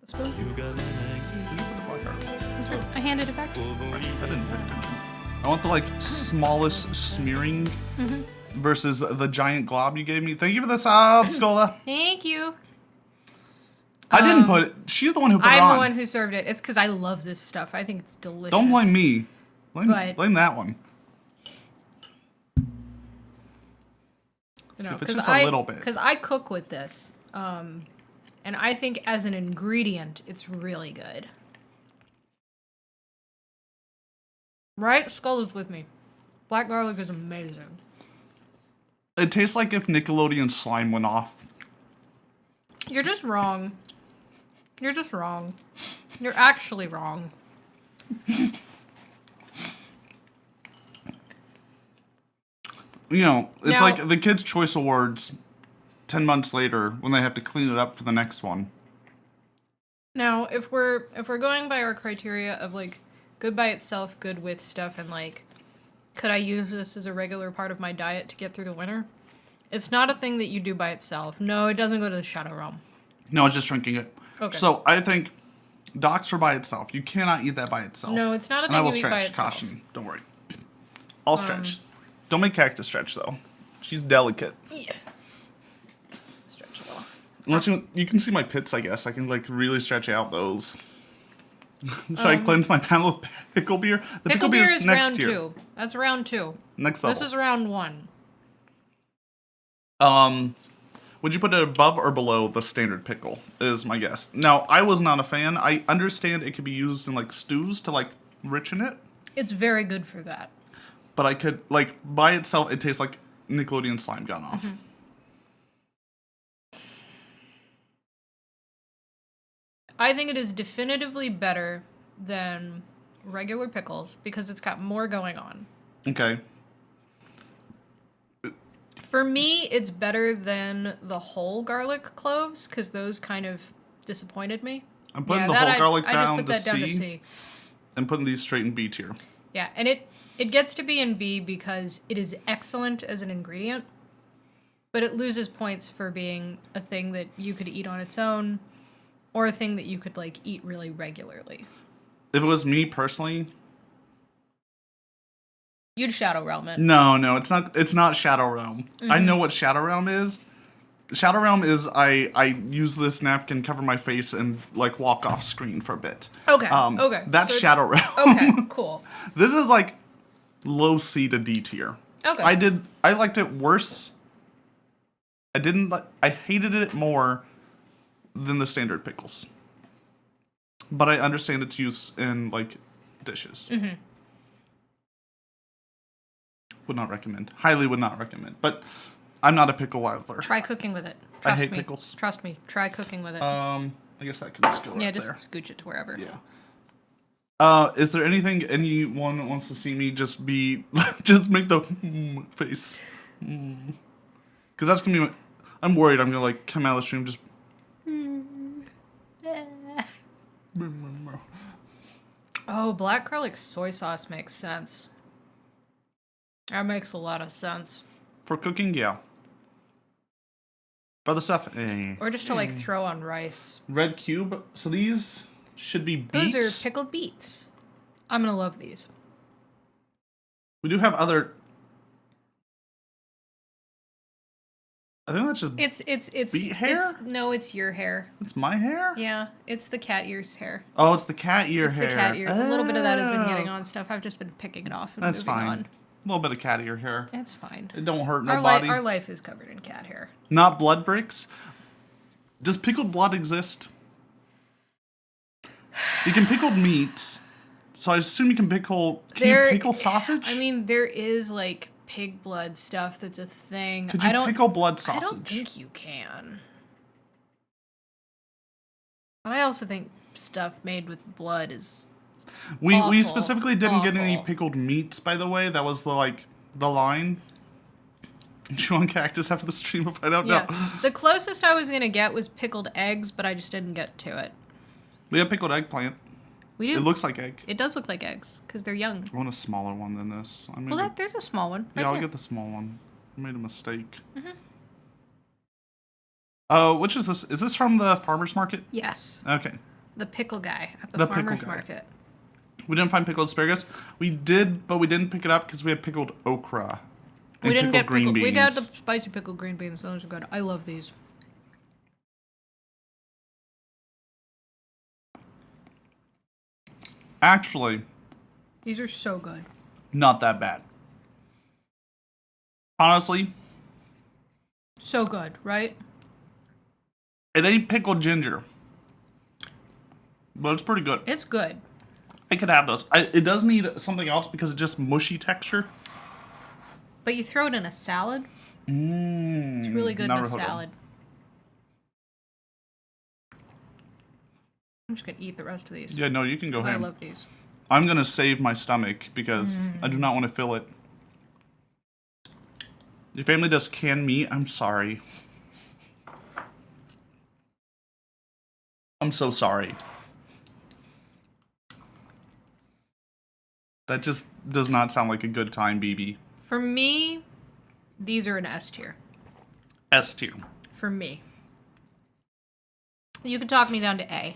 Spoon? Can you put the black garlic? That's right. I handed it back to you. I didn't pay attention. I want the smallest smearing versus the giant glob you gave me. Thank you for the sub, Scola. Thank you. I didn't put it. She's the one who put it on. I'm the one who served it. It's because I love this stuff. I think it's delicious. Don't blame me. But- Blame that one. No, if it's just a little bit. Because I cook with this. And I think as an ingredient, it's really good. Right? Skull is with me. Black garlic is amazing. It tastes like if Nickelodeon slime went off. You're just wrong. You're just wrong. You're actually wrong. You know, it's Now- like the Kids' Choice Awards 10 months later when they have to clean it up for the next one. Now, if we're going by our criteria of like good by itself, good with stuff, and like, could I use this as a regular part of my diet to get through the winter? It's not a thing that you do by itself. No, it doesn't go to the Shadow Realm. No, it's just drinking it. Okay. So I think Docs are by itself. You cannot eat that by itself. No, it's not a And I thing will you eat by stretch. itself. Caution. Don't worry. I'll stretch. Don't make Cactus stretch, though. She's delicate. Yeah. Stretch a little. Unless you can see my pits, I guess. I can, like, really stretch out those. Should I cleanse my panel with pickle beer? The Pickle beer beer's is next round tier. 2. That's round 2. Next level. This is round 1. Would you put it above or below the standard pickle, is my guess. Now, I was not a fan. I understand it could be used in, like, stews to, like, richen it. It's very good for that. But I could, like, by itself, it tastes like Nickelodeon slime gone off. Mm-hmm. I think it is definitively better than regular pickles because it's got more going on. Okay. For me, it's better than the whole garlic cloves because those kind of disappointed me. I'm putting Yeah, the that whole garlic I just down, put to that down to C, C. and putting these straight in B tier. Yeah, and it gets to be in B because it is excellent as an ingredient, but it loses points for being a thing that you could eat on its own or a thing that you could like eat really regularly. If it was me personally, You'd Shadow Realm it. no, it's not Shadow Realm. I know what Shadow Realm is. Shadow Realm is I use this napkin, cover my face, and like walk off screen for a bit. Okay. Okay. That's So it's- Shadow Realm. Okay, cool. This is like low C to D tier. Okay. I liked it worse. I hated it more than the standard pickles. But I understand its use in like dishes. Mm-hmm. Would not recommend. Highly would not recommend. But I'm not a pickle lover. Try cooking with it. I Trust hate me. pickles. Trust me. Try cooking with it. I guess that could just go right yeah, there. just scooch it to wherever. Yeah. Is there anything anyone that wants to see me just be just make the face? Because that's gonna be. I'm worried. I'm gonna like come out of the stream just. Oh, black garlic soy sauce makes sense. That makes a lot of sense. For cooking, yeah. For the stuff, Or just to like throw on rice. Red cube. So these should be beets. Those are pickled beets. I'm gonna love these. We do have other. I think that's just. It's beet hair? No, it's your hair. It's my hair. Yeah, it's the cat ears hair. Oh, it's the cat ear It's hair. the cat ears. A little bit of that has been getting Oh. on stuff. I've just been picking it off and That's moving fine. on. A little bit of cat ear hair. It's fine. It don't hurt Our, nobody. our life is covered in cat hair. Not blood breaks. Does pickled blood exist? You can pickle meats, so I assume you can pickle. Can you pickle sausage? I mean, there is like pig blood stuff that's a thing. Could you pickle blood sausage? I don't think you can. But I also think stuff made with blood is. We awful, specifically didn't get any awful. pickled meats, by the way. That was the line. Chew on cactus after the stream if I don't know. Yeah. The closest I was gonna get was pickled eggs, but I just didn't get to it. We have pickled eggplant. We do. It looks like egg. It does look like eggs because they're young. I want a smaller one than this. I Well, there's a small one. Right yeah, I'll there. get the small one. I made a mistake. Mhm. Which is this? Is this from the farmer's market? Yes. Okay. The pickle guy at the The pickle farmer's guy. market. We didn't find pickled asparagus. We did, but we didn't pick it up because we had pickled okra. And We didn't get green pickled. beans. We got the spicy pickled green beans. Those are good. I love these. Actually, These are so good. not that bad. Honestly, So good, right? it ain't pickled ginger, but it's pretty good. It's good. I could have those. It does need something else because it's just mushy texture. But you throw it in a salad. Mmm. It's really good in a salad. I'm just gonna eat the rest of these. Yeah, no, you can go 'Cause I ham. love these. I'm gonna save my stomach because I do not want to fill it. Your family does canned meat? I'm sorry. I'm so sorry. That just does not sound like a good time, BB. For me, these are an S tier. S tier. For me. You could talk me down to A.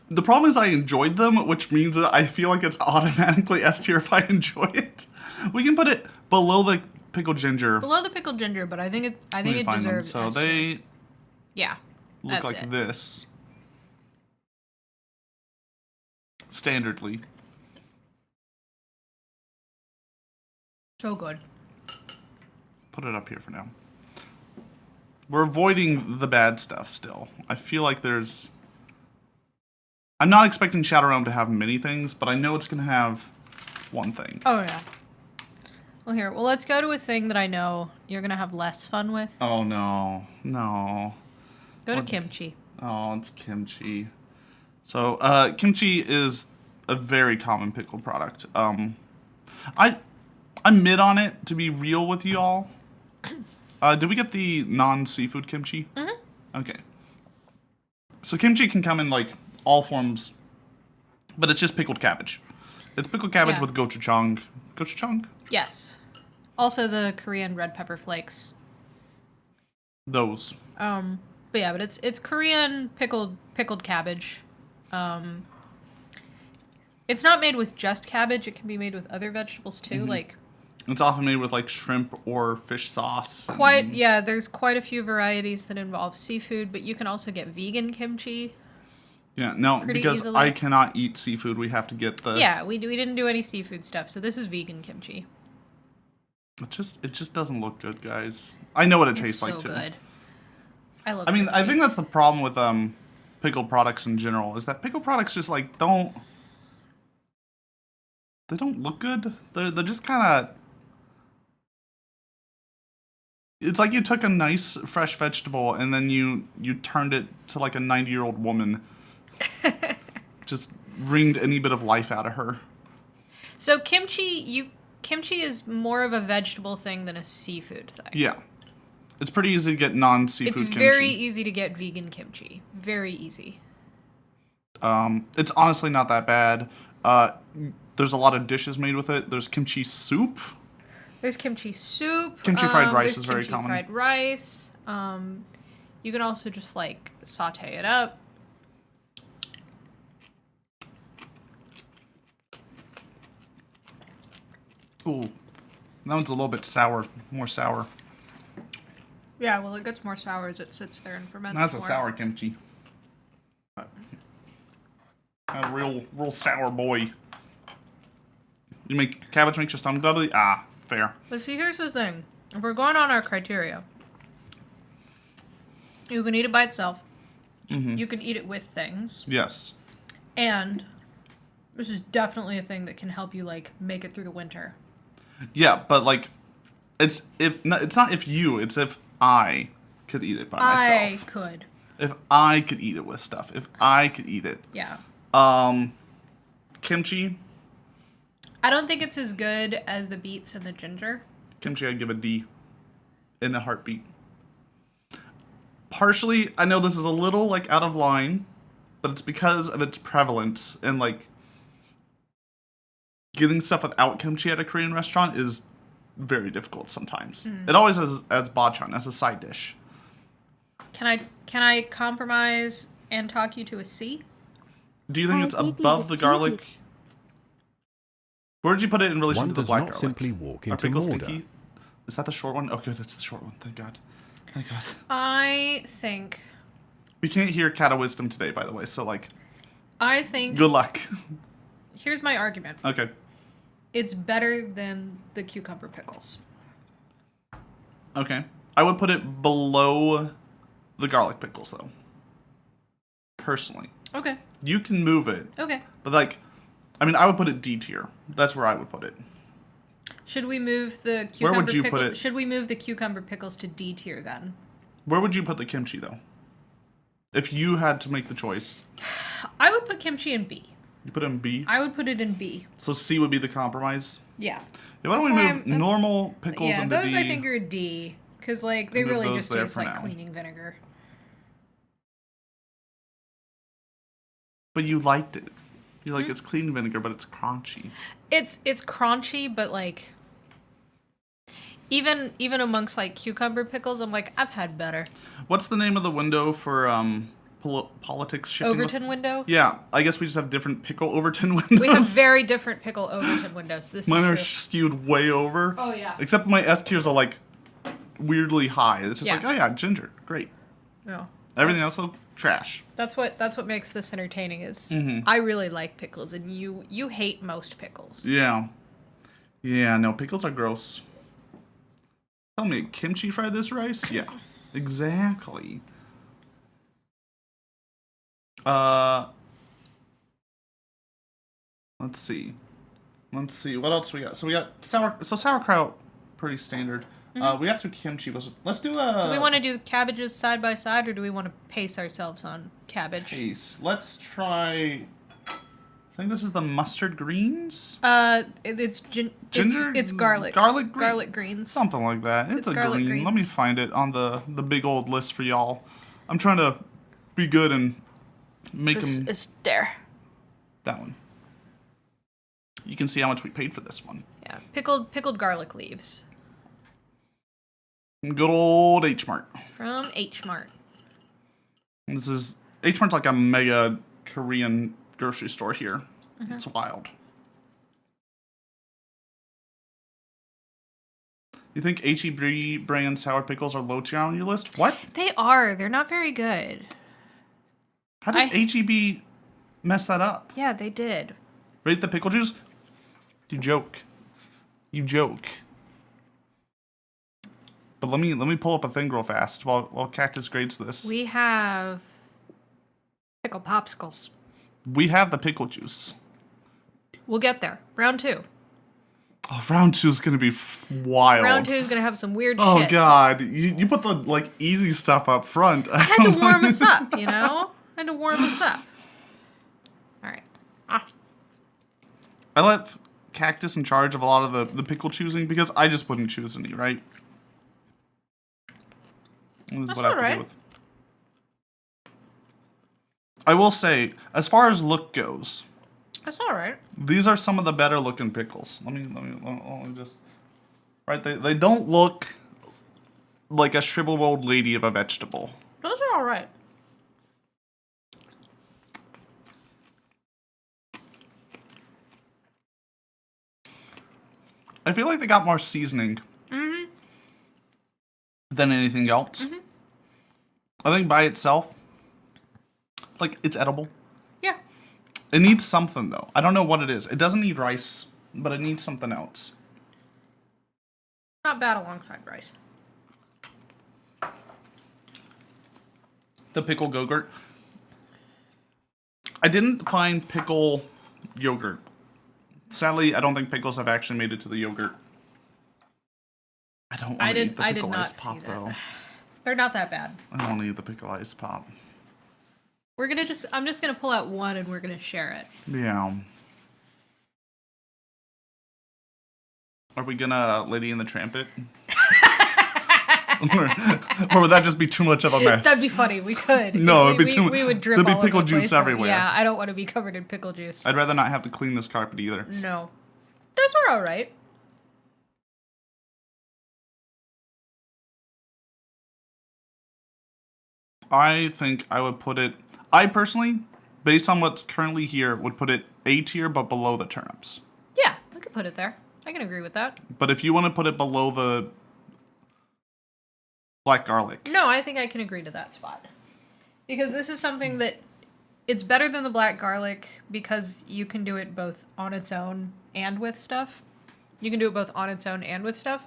The problem is I enjoyed them, which means that I feel like it's automatically S tier if I enjoy it. We can put it below the pickled ginger. Below the pickled ginger, but I think it Let me find them. deserves So S tier. they Yeah. look That's like it. this. Standardly. So good. Put it up here for now. We're avoiding the bad stuff still. I feel like there's... I'm not expecting Shadow Realm to have many things, but I know it's going to have one thing. Oh, yeah. Well, here. Well, let's go to a thing that I know you're going to have less fun with. Oh, no. No. Go to What- kimchi. Oh, it's kimchi. So, kimchi is a very common pickled product. I'm mid on it, to be real with you all. Did we get the non-seafood kimchi? Mm-hmm. Okay. So kimchi can come in, like, all forms, but it's just pickled cabbage. It's pickled cabbage Yeah. with gochujang. Gochujang? Yes. Also the Korean red pepper flakes. Those. But yeah, but it's Korean pickled cabbage. It's not made with just cabbage. It can be made with other vegetables too. Mm-hmm. Like It's often made with, like, shrimp or fish sauce. yeah, there's quite a few varieties that involve seafood, but you can also get vegan kimchi. Yeah, no, pretty because easily. I cannot eat seafood. We have to get the... Yeah, we didn't do any seafood stuff, so this is vegan kimchi. It just doesn't look good, guys. I know what it It's tastes so like too. good. I love. I mean, I kimchi. think that's the problem with pickled products in general, is that pickled products just like don't look good. They're just kind of... It's like you took a nice fresh vegetable and then you turned it to like a 90-year-old woman. Just wringed any bit of life out of her. So kimchi is more of a vegetable thing than a seafood thing. Yeah. It's pretty easy to get non-seafood It's kimchi. very easy to get vegan kimchi. Very easy. It's honestly not that bad. There's a lot of dishes made with it. There's kimchi soup. There's kimchi soup. Kimchi fried rice there's is very kimchi common. Fried rice. You can also just like saute it up. Ooh, that one's a little bit sour, more sour. Yeah, well, it gets more sour as it sits there and ferments. That's a more. sour kimchi. A real sour boy. You make cabbage makes your stomach bubbly? Ah, fair. But see, here's the thing: if we're going on our criteria, you can eat it by itself. Mm-hmm. You can eat it with things, Yes. and this is definitely a thing that can help you like make it through the winter. Yeah, but like, it's not if you, it's if I could eat it by myself. I could. If I could eat it with stuff. If I could eat it. Yeah. Kimchi. I don't think it's as good as the beets and the ginger. Kimchi, I'd give a D. In a heartbeat. Partially, I know this is a little, like, out of line, but it's because of its prevalence, and, like, getting stuff without kimchi at a Korean restaurant is very difficult sometimes. It always has as bachan, as a side dish. Can I compromise and talk you to a C? Do you think Hi, it's Pickles, above the it's garlic? Judy. Where did you put it in relation One to the does black not garlic? simply walk Are into pickles order. stinky? Is that the short one? Oh, good, it's the short one. Thank God. Thank God. I think We can't hear Cat of Wisdom today, by the way, so, like, good luck. here's my argument. Okay. It's better than the cucumber pickles. Okay. I would put it below the garlic pickles, though. Personally. Okay. You can move it, Okay. but, like, I mean, I would put it D tier. That's where I would put it. Should we move the cucumber Where would you put pickle- it? Should we move the cucumber pickles to D tier then? Where would you put the kimchi, though? If you had to make the choice, I would put kimchi in B. you put it in B. I would put it in B. So C would be the compromise. Yeah. Yeah, why don't we move normal pickles Yeah, into those D? I think are a D. Because, like, they Move really those just there taste for like now. cleaning vinegar. But you liked it. You're like, it's clean vinegar, but it's crunchy. It's crunchy, but, like, even amongst, like, cucumber pickles, I'm like, I've had better. What's the name of the window for politics shipping? Overton window? Yeah, I guess we just have different pickle Overton windows. We have very different pickle Overton windows. This Mine are is true. skewed way over. Oh, yeah. Except my S tiers are like weirdly high. It's just Yeah. like, oh yeah, ginger, great. No. Everything else though, trash. That's what makes this entertaining is Mm-hmm. I really like pickles and you hate most pickles. Yeah. Yeah, no, pickles are gross. Tell me, kimchi fried this rice? Yeah, exactly. Let's see. What else we got? So we got sauerkraut, pretty standard. We got through kimchi. Let's do a. Do we want to do cabbages side by side or do we want to pace ourselves on cabbage? Pace. Let's try. I think this is the mustard greens. It's Ginger. it's garlic. Garlic. Green? Garlic greens. Something like that. It's a garlic green. Let me greens. find it on the big old list for y'all. I'm trying to be good and make them. It's there. That one. You can see how much we paid for this one. Yeah, pickled garlic leaves Good old H Mart. from H Mart. This is H Mart's like a mega Korean grocery store here. Mm-hmm. It's wild. You think HEB brand sour pickles are low tier on your list? What? They are. They're not very good. How did HEB mess that up? Yeah, they did. Rate the pickle juice? You joke. You joke. But let me pull up a thing real fast while Cactus grades this. We have pickle popsicles. We have the pickle juice. We'll get there. Round 2. Oh, round 2 is gonna be wild. Round 2 is gonna have some weird Oh shit. god, you put the like easy stuff up front. I had to warm us up, you know? I had to warm us up. Alright. I let Cactus in charge of a lot of the pickle choosing because I just wouldn't choose any, right? This is That's what I have to alright. deal with. I will say, as far as look goes, That's alright. these are some of the better looking pickles. Let me just. Right, they don't look like a shriveled old lady of a vegetable. Those are alright. I feel like they got more seasoning than anything else. I think by itself, like, it's edible. Yeah. It needs something, though. I don't know what it is. It doesn't need rice, but it needs something else. Not bad alongside rice. The pickle Go-Gurt. I didn't find pickle yogurt. Sadly, I don't think pickles have actually made it to the yogurt. I don't want to eat the I did pickle not ice see pop, that. though. They're not that bad. I don't want to eat the pickle ice pop. I'm just gonna pull out one and we're gonna share it. Yeah. Are we gonna Lady and the Tramp it? or would that just be too much of a mess? That'd be funny. We could. No, it'd be too. We would drip There'd be all over pickle the juice place. everywhere. Yeah, I don't want to be covered in pickle juice. I'd rather not have to clean this carpet either. No. Those are all right. I think I would put it. I personally, based on what's currently here, would put it A tier, but below the turnips. Yeah, I could put it there. I can agree with that. But if you want to put it below the black garlic, No, I think I can agree to that spot. Because this is something that it's better than the black garlic because you can do it both on its own and with stuff. You can do it both on its own and with stuff.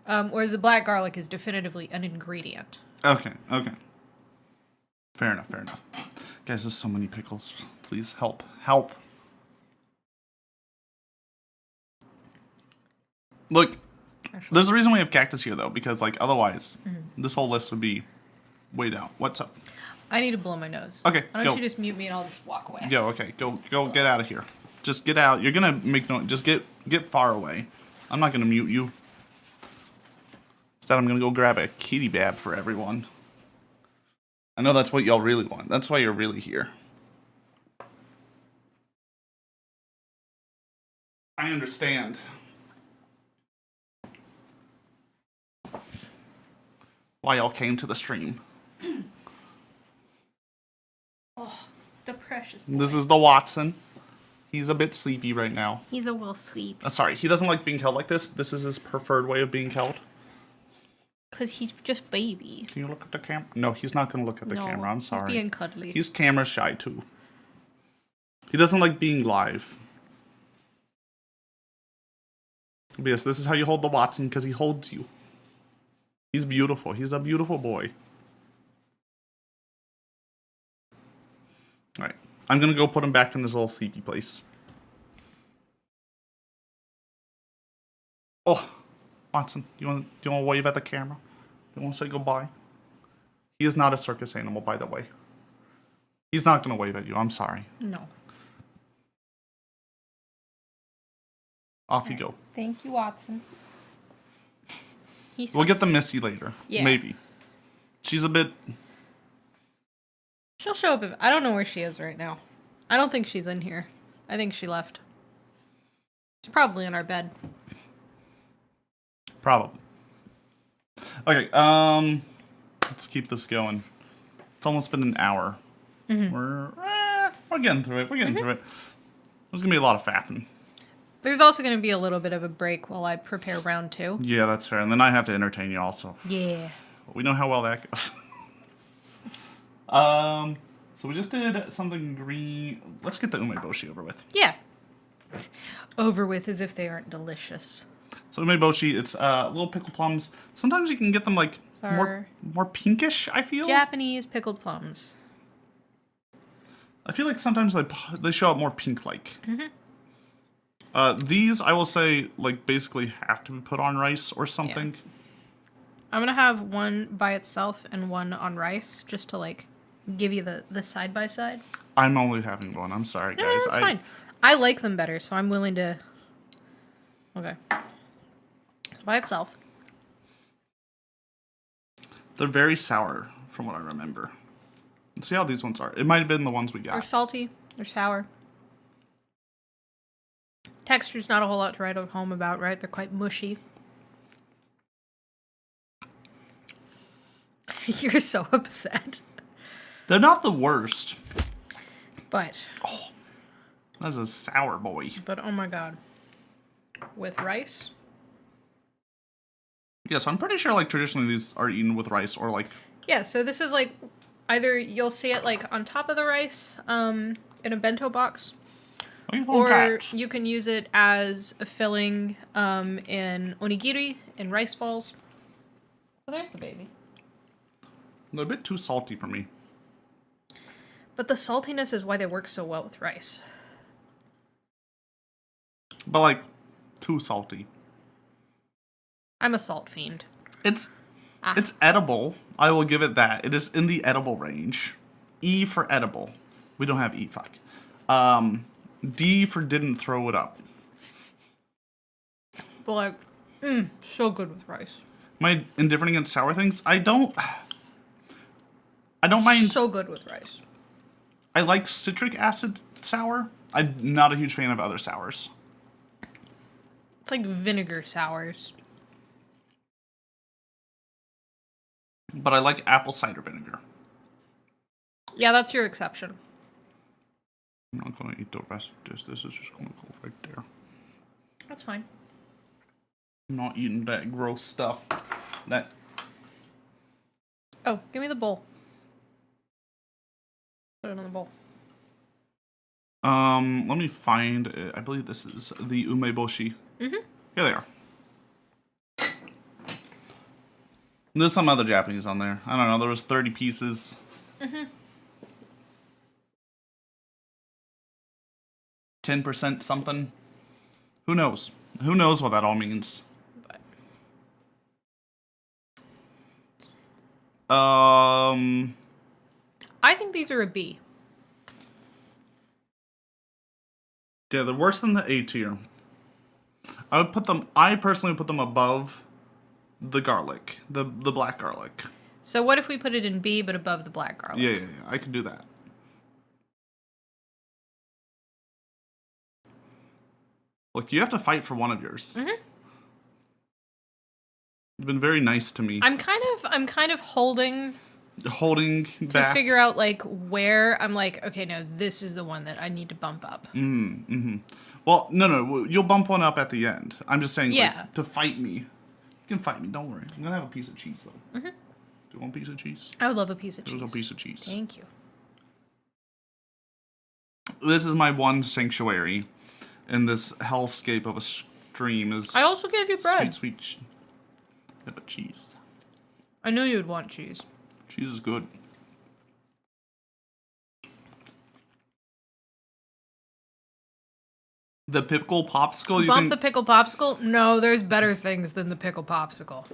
Whereas the black garlic is definitively an ingredient. okay. Fair enough. Guys, there's so many pickles. Please help. Look, there's a reason we have Cactus here, though, because, like, otherwise, this whole list would be way down. What's up? I need to blow my nose. Okay, Why go. don't you just mute me and I'll just walk away? Go, okay. Go, get out of here. Just get out. You're gonna make noise. Just get far away. I'm not gonna mute you. Instead, I'm gonna go grab a kitty bab for everyone. I know that's what y'all really want. That's why you're really here. I understand. Why y'all came to the stream. Oh, the precious boy. This is the Watson. He's a bit sleepy right now. He's a will sleep. Sorry, he doesn't like being held like this. This is his preferred way of being held. Because he's just baby. Can you look at the camera? No, he's not going to look at the camera. I'm sorry. He's being cuddly. He's camera shy too. He doesn't like being live. Yes, this is how you hold the Watson, because he holds you. He's beautiful. He's a beautiful boy. Alright. I'm going to go put him back in his little sleepy place. Oh, Watson, do you want to wave at the camera? You want to say goodbye? He is not a circus animal, by the way. He's not going to wave at you. I'm sorry. No. Off you go. Thank you, Watson. We'll get the Missy later. Yeah. Maybe. She's a bit... She'll show up if... I don't know where she is right now. I don't think she's in here. I think she left. She's probably in our bed. Probably. Okay, let's keep this going. It's almost been an hour. We're getting through it. We're getting through it. There's gonna be a lot of fapping. There's also going to be a little bit of a break while I prepare round 2. Yeah, that's fair. And then I have to entertain you also. Yeah. We know how well that goes. So we just did something green. Let's get the umeboshi over with. Yeah. Over with as if they aren't delicious. So umeboshi, it's little pickle plums. Sometimes you can get them like more pinkish, I feel. Japanese pickled plums. I feel like sometimes they show up more pink-like. These, I will say, like, basically have to be put on rice or something. Yeah. I'm going to have one by itself and one on rice, just to, like, give you the side-by-side. I'm only having one. I'm sorry, guys. No, that's fine. I like them better, so I'm willing to... Okay. By itself. They're very sour, from what I remember. Let's see how these ones are. It might have been the ones we got. They're salty. They're sour. Texture's not a whole lot to write home about, right? They're quite mushy. You're so upset. They're not the worst. But... Oh, that's a sour boy. But, oh my god. With rice? Yeah, so I'm pretty sure, like, traditionally these are eaten with rice or, like... Yeah, so this is, like, either you'll see it, like, on top of the rice, in a bento box. Or you can use it as a filling in onigiri, in rice balls. Oh, there's the baby. They're a bit too salty for me. But the saltiness is why they work so well with rice. But, like, too salty. I'm a salt fiend. It's edible. I will give it that. It is in the edible range. E for edible. We don't have E, fuck. D for didn't throw it up. But like, so good with rice. Am I indifferent against sour things? I don't mind. So good with rice. I like citric acid sour. I'm not a huge fan of other sours. It's like vinegar sours. But I like apple cider vinegar. Yeah, that's your exception. I'm not going to eat the rest of this. This is just going to go right there. That's fine. I'm not eating that gross stuff. Oh, give me the bowl. Put it on the bowl. Let me find it. I believe this is the umeboshi. Here they are. There's some other Japanese on there. I don't know. There was 30 pieces. 10% something. Who knows? Who knows what that all means? But I think these are a B. Yeah, they're worse than the A tier. I personally would put them above the garlic, the black garlic. So what if we put it in B but above the black garlic? Yeah, I could do that. Look, you have to fight for one of yours. Mm-hmm. You've been very nice to me. I'm kind of holding Holding back. to figure out like where I'm like, okay, no, this is the one that I need to bump up. Well, no, you'll bump one up at the end. I'm just saying, Yeah. like, to fight me. You can fight me, don't worry. I'm gonna have a piece of cheese, though. Do you want a piece of cheese? I would love a piece of cheese. There's a piece of cheese. Thank you. This is my one sanctuary in this hellscape of a stream. Is I also gave you bread. Sweet. Yeah, but cheese. I knew you would want cheese. Cheese is good. The pickle popsicle. You Bump think the pickle popsicle? No, there's better things than the pickle popsicle.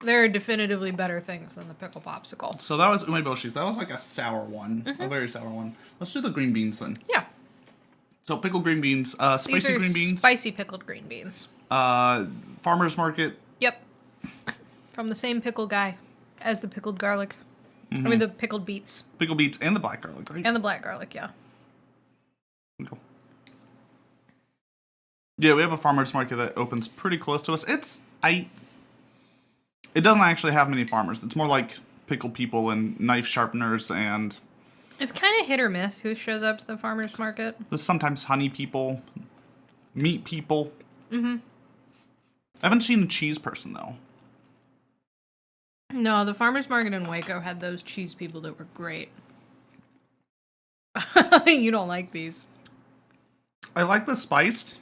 There are definitively better things than the pickle popsicle. so? That was umeboshi's. That was like a sour one, a very sour one. Let's do the green beans then. Yeah. So pickle green beans, These spicy are green beans, spicy pickled green beans. farmer's market. Yep. From the same pickle guy as the pickled garlic. I mean, the pickled beets. Pickle beets and the black garlic, right? And the black garlic, yeah. Go. Yeah, we have a farmer's market that opens pretty close to us. It doesn't actually have many farmers. It's more like pickle people and knife sharpeners, and It's kind of hit or miss who shows up to the farmer's market. there's sometimes honey people, meat people. I haven't seen a cheese person, though. No, the farmer's market in Waco had those cheese people that were great. You don't like these. I like the spiced.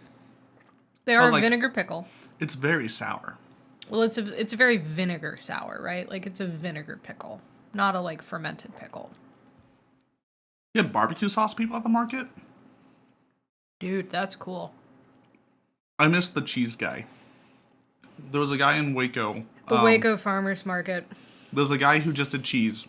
They are like- vinegar pickle. It's very sour. Well, it's a very vinegar sour, right? Like it's a vinegar pickle, not a like fermented pickle. You had barbecue sauce people at the market? Dude, that's cool. I missed the cheese guy. There was a guy in Waco. The Waco farmer's market. There's a guy who just did cheese.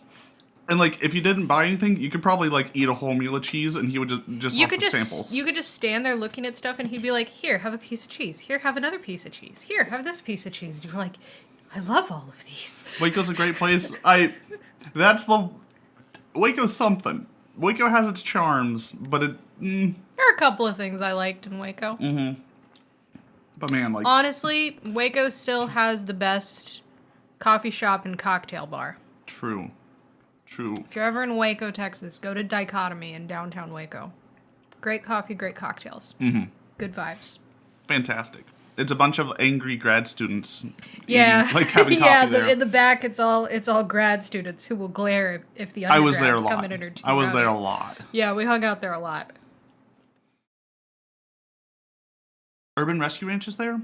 And, like, if you didn't buy anything, you could probably, like, eat a whole meal of cheese, and he would just You offer could just samples. you could just stand there looking at stuff, and he'd be like, "Here, have a piece of cheese. Here, have another piece of cheese. Here, have this piece of cheese." And you're like, "I love all of these." Waco's a great place. Waco's something. Waco has its charms, but There are a couple of things I liked in Waco. but man, like, Honestly, Waco still has the best coffee shop and cocktail bar. true. If you're ever in Waco, Texas, go to Dichotomy in downtown Waco. Great coffee, great cocktails. Good vibes. Fantastic. It's a bunch of angry grad students. Yeah, eating, like having yeah. coffee there. In the back, it's all grad students who will glare if the I was there a undergrads come lot. in and are too I was rowdy. there a lot. Yeah, we hung out there a lot. Urban Rescue Ranch is there?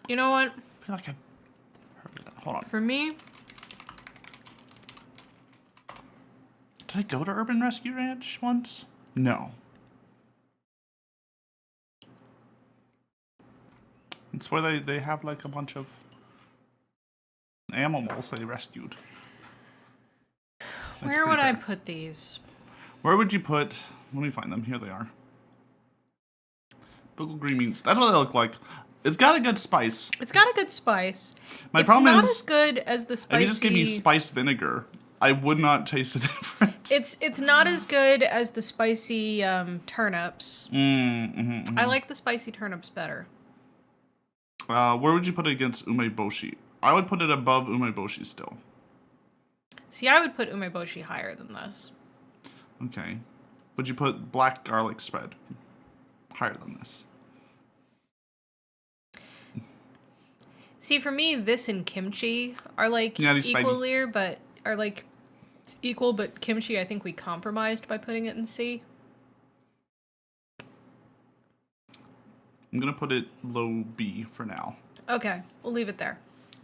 You know what? I feel like I've heard of that. Hold on. For me, Did I go to Urban Rescue Ranch once? No. It's where they have like a bunch of animals they rescued. That's where would pretty I fair. put these? Where would you put... Let me find them. Here they are. Pickle green beans. That's what they look like. It's got a good spice. It's got a good spice. My It's problem not is... as good as the If spicy. you just give me spiced vinegar, I would not taste the difference. It's not as good as the spicy turnips. I like the spicy turnips better. Where would you put it against umeboshi? I would put it above umeboshi still. See, I would put umeboshi higher than this. Okay. Would you put black garlic spread higher than this? See, for me, this and kimchi are like Yeah, these equal, but are like equal. But kimchi, I think we compromised by putting it in C. I'm gonna put it low B for now. Okay, we'll leave it there.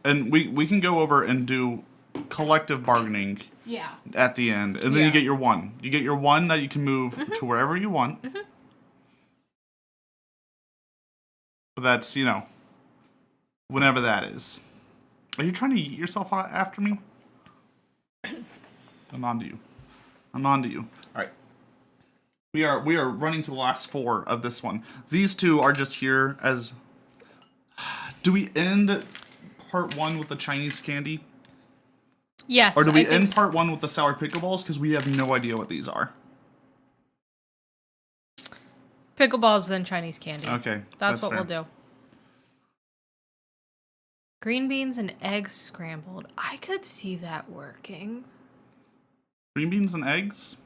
And we can go over and do collective bargaining Yeah. at the end. And then Yeah. you get your one. You get your one that you can move to wherever you want. But that's, whenever that is. Are you trying to eat yourself after me? I'm on to you. I'm on to you. All right. We are running to the last 4 of this one. These 2 are just here as... Do we end part 1 with the Chinese candy? Yes. Or do we I think end part 1 with the sour pickleballs? Because we have no idea what these are. Pickleballs, then Chinese candy. Okay. That's what fair. we'll do. Green beans and eggs scrambled. I could see that working. Green beans and eggs?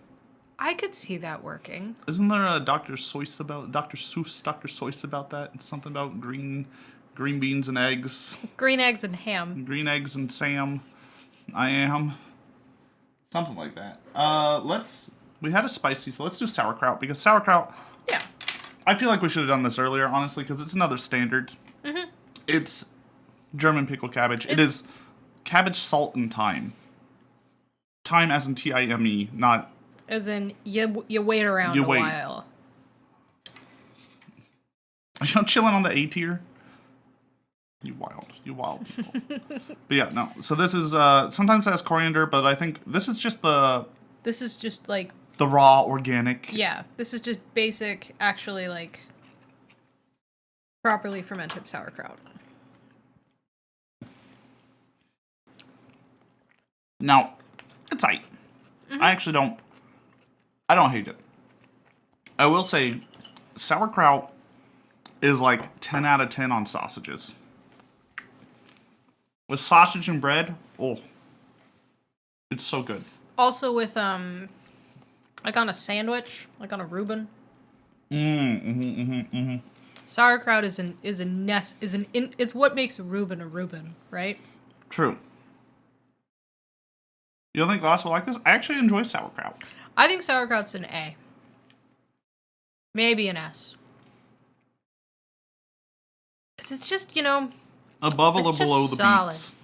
I could see that working. Isn't there a Dr. Seuss about that? It's something about green beans and eggs. Green eggs and ham. Green eggs and Sam. I am. Something like that. We had a spicy, so let's do sauerkraut, because sauerkraut, Yeah. I feel like we should have done this earlier, honestly, because it's another standard. Mm-hmm. It's German pickle cabbage. It is cabbage, salt, and thyme. Thyme as in T-I-M-E, not... As in, you wait around a while. Are you chilling on the A tier? You wild people. But yeah, no. So this is, sometimes it has coriander, but I think this is just This is just like... the raw, organic. Yeah, this is just basic, actually, like, properly fermented sauerkraut. Now, it's aight. I actually don't hate it. I will say, sauerkraut is like 10 out of 10 on sausages. With sausage and bread, oh, it's so good. Also with, like on a sandwich, like on a Reuben. Sauerkraut it's what makes a Reuben, right? True. You don't think Glass will like this? I actually enjoy sauerkraut. I think sauerkraut's an A. Maybe an S. Because it's just, Above a it's little just below the solid. beets.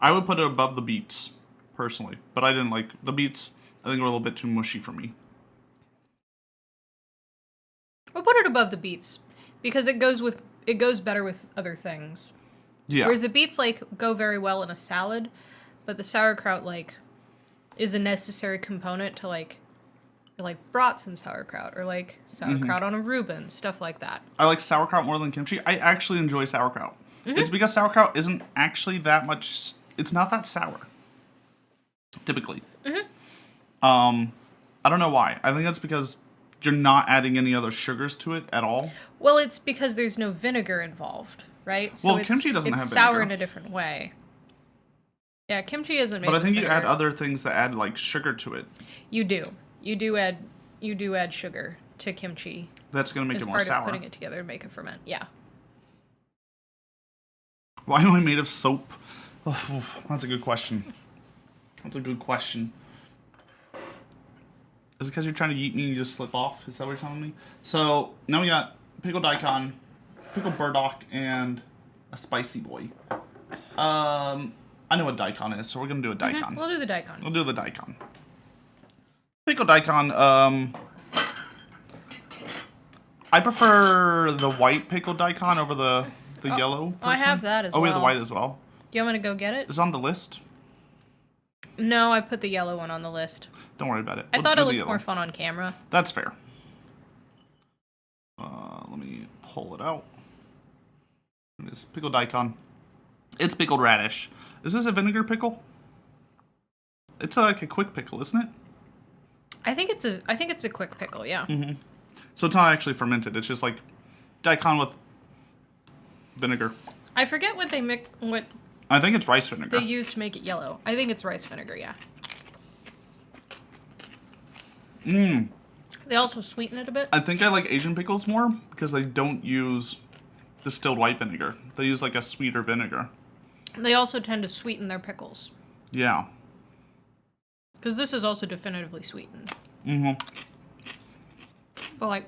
I would put it above the beets, personally. But I didn't like the beets. I think were a little bit too mushy for me. We'll put it above the beets. Because it goes better with other things. Yeah. Whereas the beets, go very well in a salad. But the sauerkraut, is a necessary component to, or brats and sauerkraut. Or, sauerkraut on a Reuben. Stuff like that. I like sauerkraut more than kimchi. I actually enjoy sauerkraut. It's because sauerkraut isn't actually that much... It's not that sour. Typically. I don't know why. I think that's because you're not adding any other sugars to it at all. Well, it's because there's no vinegar involved, right? So Well, kimchi doesn't have it's sour vinegar. in a different way. Yeah, kimchi isn't made But I with think you vinegar. add other things that add, sugar to it. You do. You do add sugar to kimchi. That's going to make as it more part sour. of putting it together to make it ferment. Yeah. Why am I made of soap? Oh, that's a good question. Is it because you're trying to yeet me and you just slip off? Is that what you're telling me? So, now we got pickled daikon, pickled burdock, and a spicy boy. I know what daikon is, so we're going to do a daikon. We'll do the daikon. We'll do the daikon. Pickled daikon, I prefer the white pickled daikon over the yellow. I have personally. that as Oh, we have the well. white as well. Do you want me to go get it? It's on the list. No, I put the yellow one on the list. Don't worry about it. I We'll thought do it the looked yellow. more fun on camera. That's fair. Let me pull it out. It is pickled daikon. It's pickled radish. Is this a vinegar pickle? It's like a quick pickle, isn't it? I think it's a quick pickle, yeah. So it's not actually fermented. It's just like daikon with vinegar. I forget what I think it's rice vinegar. they use to make it yellow. I think it's rice vinegar, yeah. They also sweeten it a bit. I think I like Asian pickles more because they don't use distilled white vinegar. They use like a sweeter vinegar. They also tend to sweeten their pickles. Yeah. Because this is also definitively sweetened. But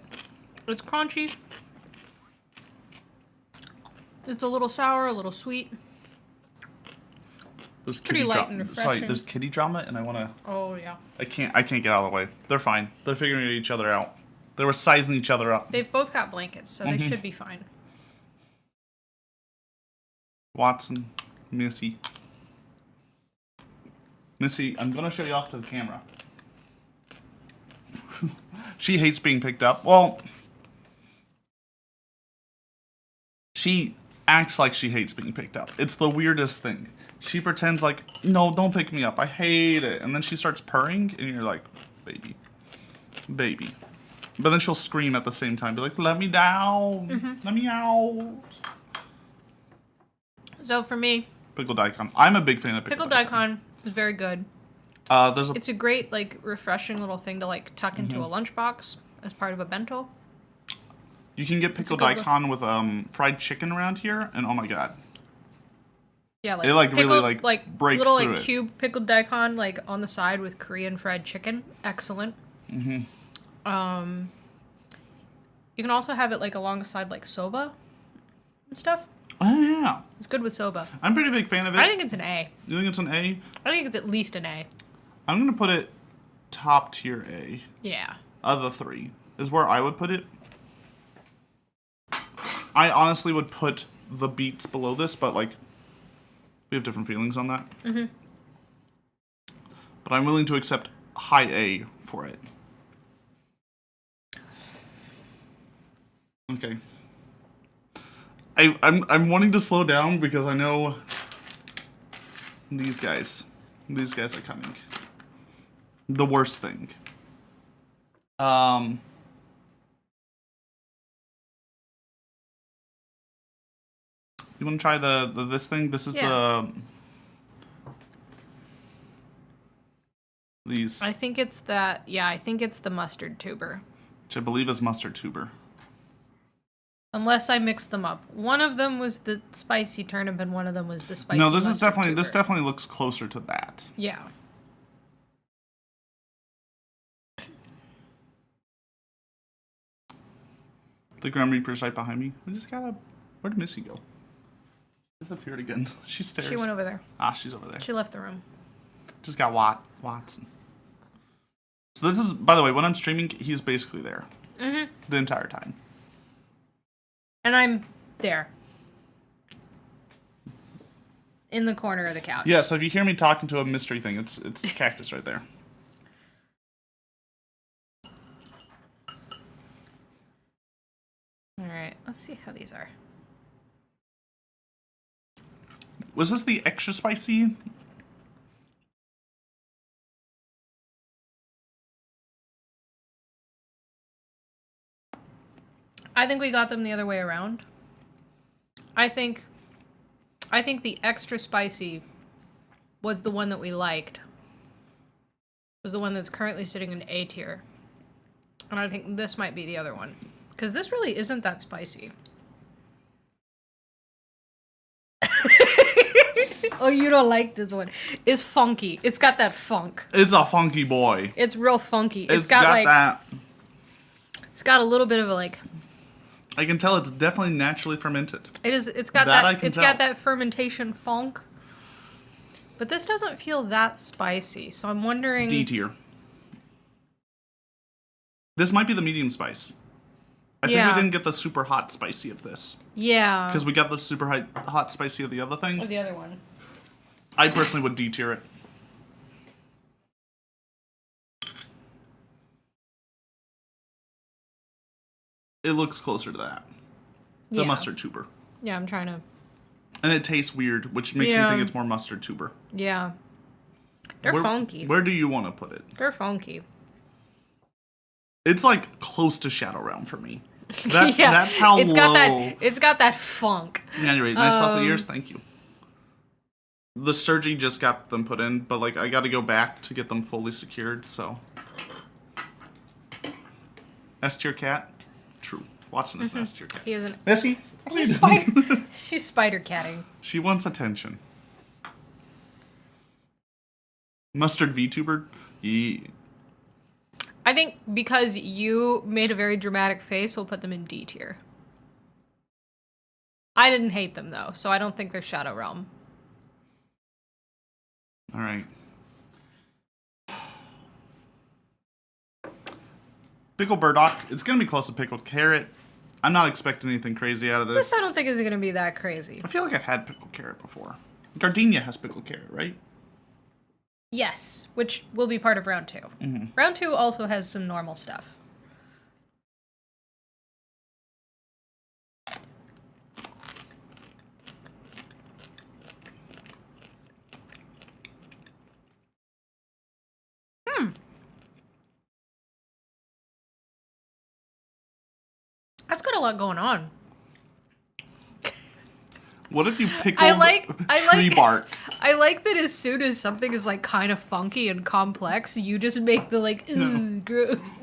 it's crunchy. It's a little sour, a little sweet. There's Pretty kitty light and drama. refreshing. Sorry, there's kitty drama, and I want to. Oh yeah. I can't get out of the way. They're fine. They're figuring each other out. They were sizing each other up. They've both got blankets, so they should be fine. Watson, Missy. Missy, I'm gonna show you off to the camera. She hates being picked up. Well, she acts like she hates being picked up. It's the weirdest thing. She pretends like, no, don't pick me up. I hate it. And then she starts purring, and you're like, baby. Baby. But then she'll scream at the same time. Be like, let me down. Let me out. So for me, Pickled icon. I'm a big fan of pickled icon is very good. It's a great, like, refreshing little thing to, like, tuck into a lunchbox as part of a bento. You can get pickled icon with fried chicken around here, and oh my god. Yeah, like, It, like, pickled, really, like, breaks little, through like, it. cube pickled daikon, like, on the side with Korean fried chicken. Excellent. You can also have it, like, alongside, like, soba and stuff. Oh, yeah. It's good with soba. I'm a pretty big fan of it. I think it's an A. You think it's an A? I think it's at least an A. I'm going to put it top tier A. Yeah. Of the three. Is where I would put it. I honestly would put the beets below this, but, like, we have different feelings on that. But I'm willing to accept high A for it. Okay. I'm wanting to slow down because I know these guys are coming. The worst thing. You want to try this thing? This is these. I think it's that. Yeah, I think it's the mustard tuber. Which I believe is mustard tuber. Unless I mixed them up. One of them was the spicy turnip, and one of them was the spicy. No, this is mustard definitely tuber. this definitely looks closer to that. Yeah. The Grim Reaper's right behind me. We just gotta. Where did Missy go? Disappeared again. She stares. She went over there. Ah, she's over there. She left the room. Just got Watson. So this is, by the way, when I'm streaming, he's basically there. The entire time. And I'm there. In the corner of the couch. Yeah, so if you hear me talking to a mystery thing, it's the cactus right there. Alright, let's see how these are. Was this the extra spicy? I think we got them the other way around. I think the extra spicy was the one that we liked. Was the one that's currently sitting in A tier. And I think this might be the other one. Because this really isn't that spicy. Oh, you don't like this one. It's funky. It's got that funk. It's a funky boy. It's real funky. It's got like that. It's got a little bit of a like. I can tell it's definitely naturally fermented. It is. It's got That that. I can It's tell. got that fermentation funk. But this doesn't feel that spicy, so I'm wondering. D tier. This might be the medium spice. I think Yeah. we didn't get the super hot spicy of this. Yeah. Because we got the super hot spicy of the other Or thing. the other one. I personally would D tier it. It looks closer to that. The Yeah. mustard tuber. Yeah, I'm trying to. And it tastes weird, which makes me Yeah. think it's more mustard tuber. Yeah. They're funky. Where do you want to put it? They're funky. It's like close to Shadow Realm for me. That's Yeah, that's how it's low. got that. It's got that funk. Yeah, you're right. Nice fluffy ears. Thank you. The Surgy just got them put in, but like I got to go back to get them fully secured. So S tier cat. True. Watson is an S tier cat. He isn't. Missy. She's spider. She's spider catting. She wants attention. Mustard VTuber. I think because you made a very dramatic face, we'll put them in D tier. I didn't hate them though, so I don't think they're Shadow Realm. All right. Pickle burdock. It's gonna be close to pickled carrot. I'm not expecting anything crazy out of this. This I don't think is gonna be that crazy. I feel like I've had pickled carrot before. Gardenia has pickled carrot, right? Yes, which will be part of round 2. Round 2 also has some normal stuff. That's got a lot going on. What if you pickled tree bark? I like that as soon as something is like kind of funky and complex, you just make the like, gross.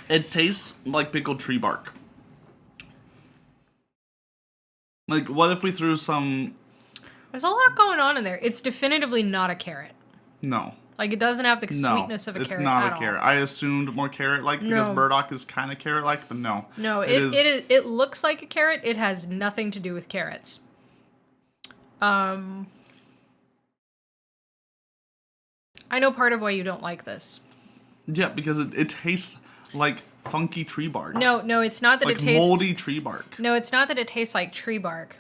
It tastes like pickled tree bark. Like, what if we threw some... There's a lot going on in there. It's definitively not a carrot. No. Like, it doesn't have the sweetness of a carrot. It's not at a carrot. all. I assumed more carrot-like because burdock is kind of carrot-like, but no. No, it looks like a carrot. It has nothing to do with carrots. I know part of why you don't like this. Yeah, because it tastes like funky tree bark. No, it's not that like it tastes... moldy tree bark. No, it's not that it tastes like tree bark.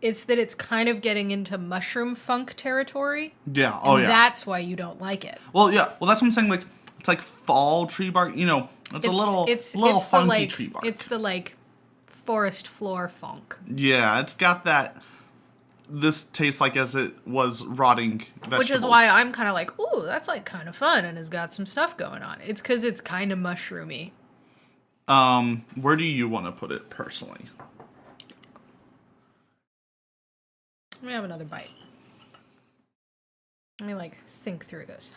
It's that it's kind of getting into mushroom funk territory. Yeah, That's why you don't like it. Well, yeah, well, that's what I'm saying. Like, it's like fall tree bark. You know, it's a little funky tree bark. It's the, like, forest floor funk. Yeah, it's got that... This tastes like as it was rotting vegetables. Which is why I'm kind of like, ooh, that's, like, kind of fun and has got some stuff going on. It's because it's kind of mushroomy. Where do you want to put it, personally? Let me have another bite. Let me, like, think through this.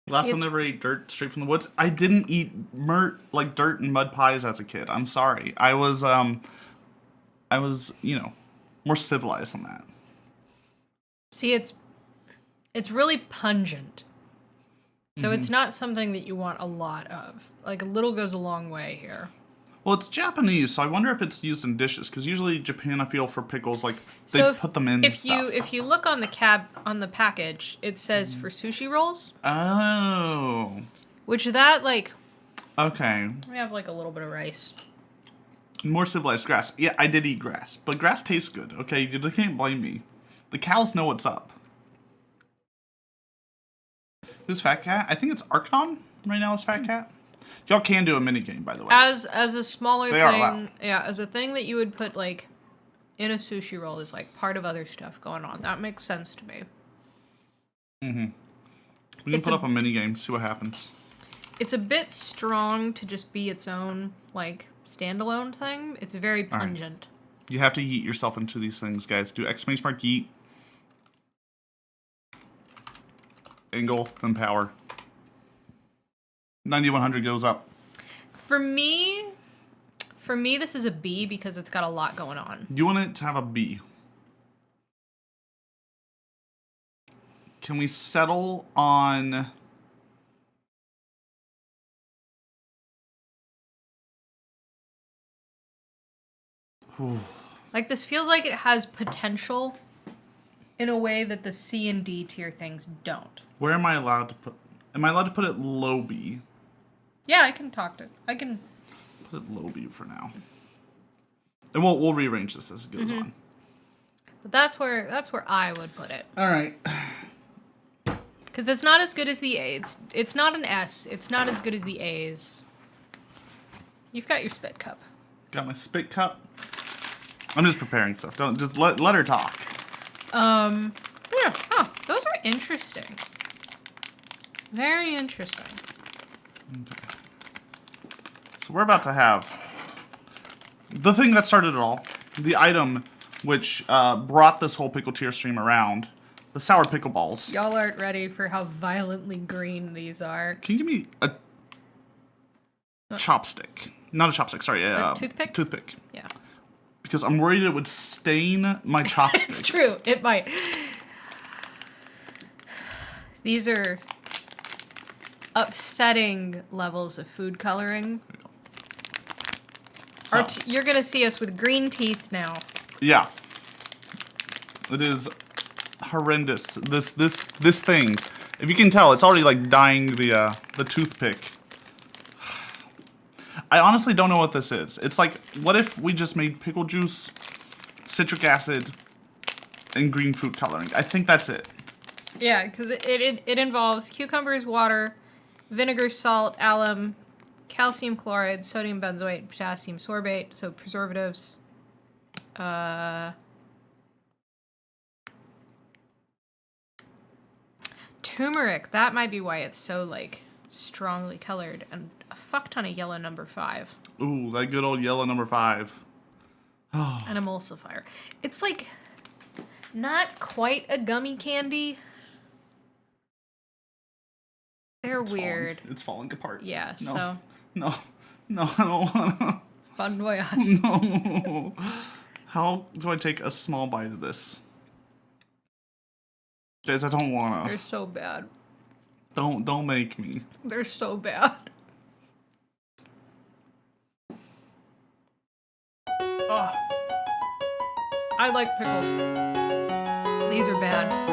Last time I never ate dirt straight from the woods. I didn't eat like dirt and mud pies as a kid. I'm sorry. I was, you know, more civilized than that. See, it's really pungent. So it's not something that you want a lot of. Like, a little goes a long way here. Well, it's Japanese, so I wonder if it's used in dishes. Because usually Japan, I feel, for pickles, like, they put them in stuff. If you look on the package, it says for sushi rolls. Oh. Which that, like... Okay. We have, like, a little bit of rice. More civilized grass. Yeah, I did eat grass. But grass tastes good, okay? You can't blame me. The cows know what's up. Who's Fat Cat? I think it's Archon right now is Fat Cat. Y'all can do a mini game, by the way. As a smaller They are thing, allowed. yeah, as a thing that you would put like in a sushi roll is like part of other stuff going on. That makes sense to me. We can put up a mini game, see what happens. It's a bit strong to just be its own like standalone thing. It's very pungent. Right. You have to yeet yourself into these things, guys. Do exclamation mark yeet. Angle, then power. 9100 goes up. For me, this is a B because it's got a lot going on. You want it to have a B. Can we settle on... Like, this feels like it has potential in a way that the C and D tier things don't. Where am I allowed to put... Am I allowed to put it low B? Yeah, I can talk to... I can... Put it low B for now. And we'll rearrange this as it goes on. But that's where I would put it. All right. Because it's not as good as the A. It's not an S. It's not as good as the A's. You've got your spit cup. Got my spit cup. I'm just preparing stuff. Don't just let her talk. Yeah. Oh, those are interesting. Very interesting. Okay. So we're about to have the thing that started it all, the item which brought this whole Pickle Tier stream around, the sour pickle balls. Y'all aren't ready for how violently green these are. Can you give me a chopstick? Not a chopstick, sorry. A toothpick? Toothpick. Yeah. Because I'm worried it would stain my chopsticks. It's true. It might. These are upsetting levels of food coloring. So, You're gonna see us with green teeth now. yeah. It is horrendous. This thing. If you can tell, it's already like dyeing the toothpick I honestly don't know what this is. It's like, what if we just made pickle juice, citric acid, and green food coloring? I think that's it. Yeah, because it involves cucumbers, water, vinegar, salt, alum, calcium chloride, sodium benzoate, potassium sorbate, so preservatives. Turmeric, that might be why it's so, like, strongly colored, and a fuck ton of yellow number 5. Ooh, that good old yellow number 5. An emulsifier. It's, like, not quite a gummy candy. They're weird. It's falling apart. Yeah, No. so... No. No, I don't wanna. Bon voyage. No. How do I take a small bite of this? Guys, I don't wanna. They're so bad. Don't make me. They're so bad. Ugh. I like pickles. These are bad.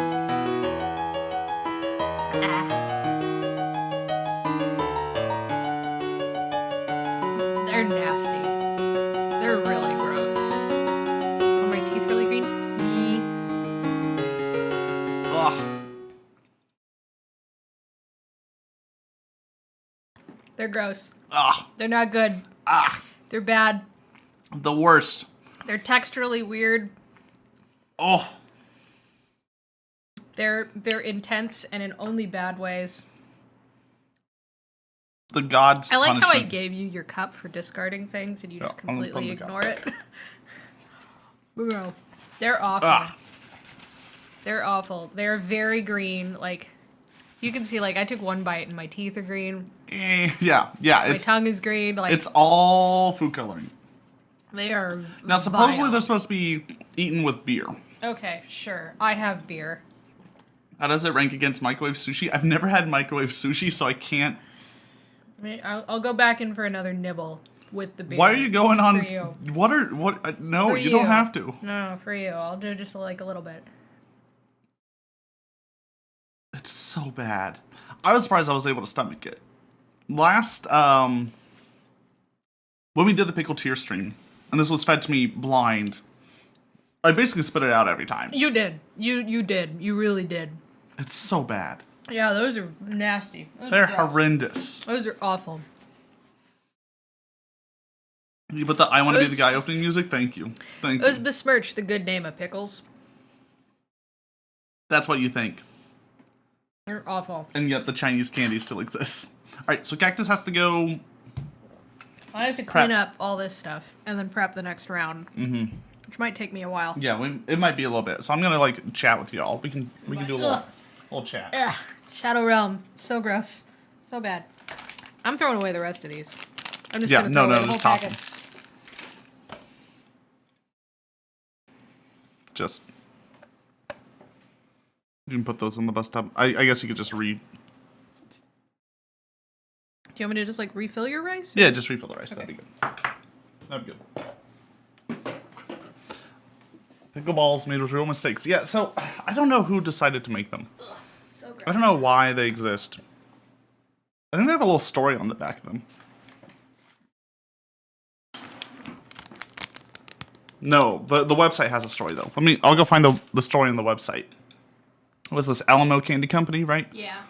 They're nasty. They're really gross. Are my teeth really green? Ugh. They're gross. Ah. They're not good. Ah. They're bad. The worst. They're texturally weird. Oh. They're intense and in only bad ways. The gods. I like how I punishment. gave you your cup for discarding things and you just Yeah, I'm gonna completely put the ignore it. No, they're awful. Ah. They're awful. They're very green. Like, you can see, like, I took one bite and my teeth are green. Yeah. My It's tongue is green. Like, it's all food coloring. they are Now, supposedly vile. they're supposed to be eaten with beer. Okay, sure. I have beer. How does it rank against microwave sushi? I've never had microwave sushi, so I can't. I'll go back in for another nibble with the beer. Why are you going on? For you. What? No, For you don't have to. No, for you. I'll do just like a little bit. It's so bad. I was surprised I was able to stomach it. Last, when we did the Pickle Tier stream, and this was fed to me blind, I basically spit it out every time. You did. You did. You really did. It's so bad. Yeah, those are nasty. They're horrendous. Those are awful. You put the I want to be Those- the guy opening music? Thank you. Thank Those you. besmirch the good name of pickles. That's what you think. They're awful. And yet the Chinese candy still exists. Alright, so Cactus has to go. I have to Prep. clean up all this stuff and then prep the next round. Mm-hmm. Which might take me a while. Yeah, it might be a little bit. So I'm gonna like chat with y'all. We can do a little chat. Ugh. Shadow Realm. So gross. So bad. I'm throwing away the rest of these. I'm just gonna throw away the whole just toss packet. them. Just you can put those in the bus tub. I guess you could just Do you want me to just like refill your rice? Yeah, just refill the rice. Okay. That'd be good. That'd be good. Pickleballs made with real mistakes. Yeah, so I don't know who decided to make them. So gross. I don't know why they exist. I think they have a little story on the back of them. No, the website has a story though. I'll go find the story on the website. What's this, Alamo Candy Company, right? Yeah.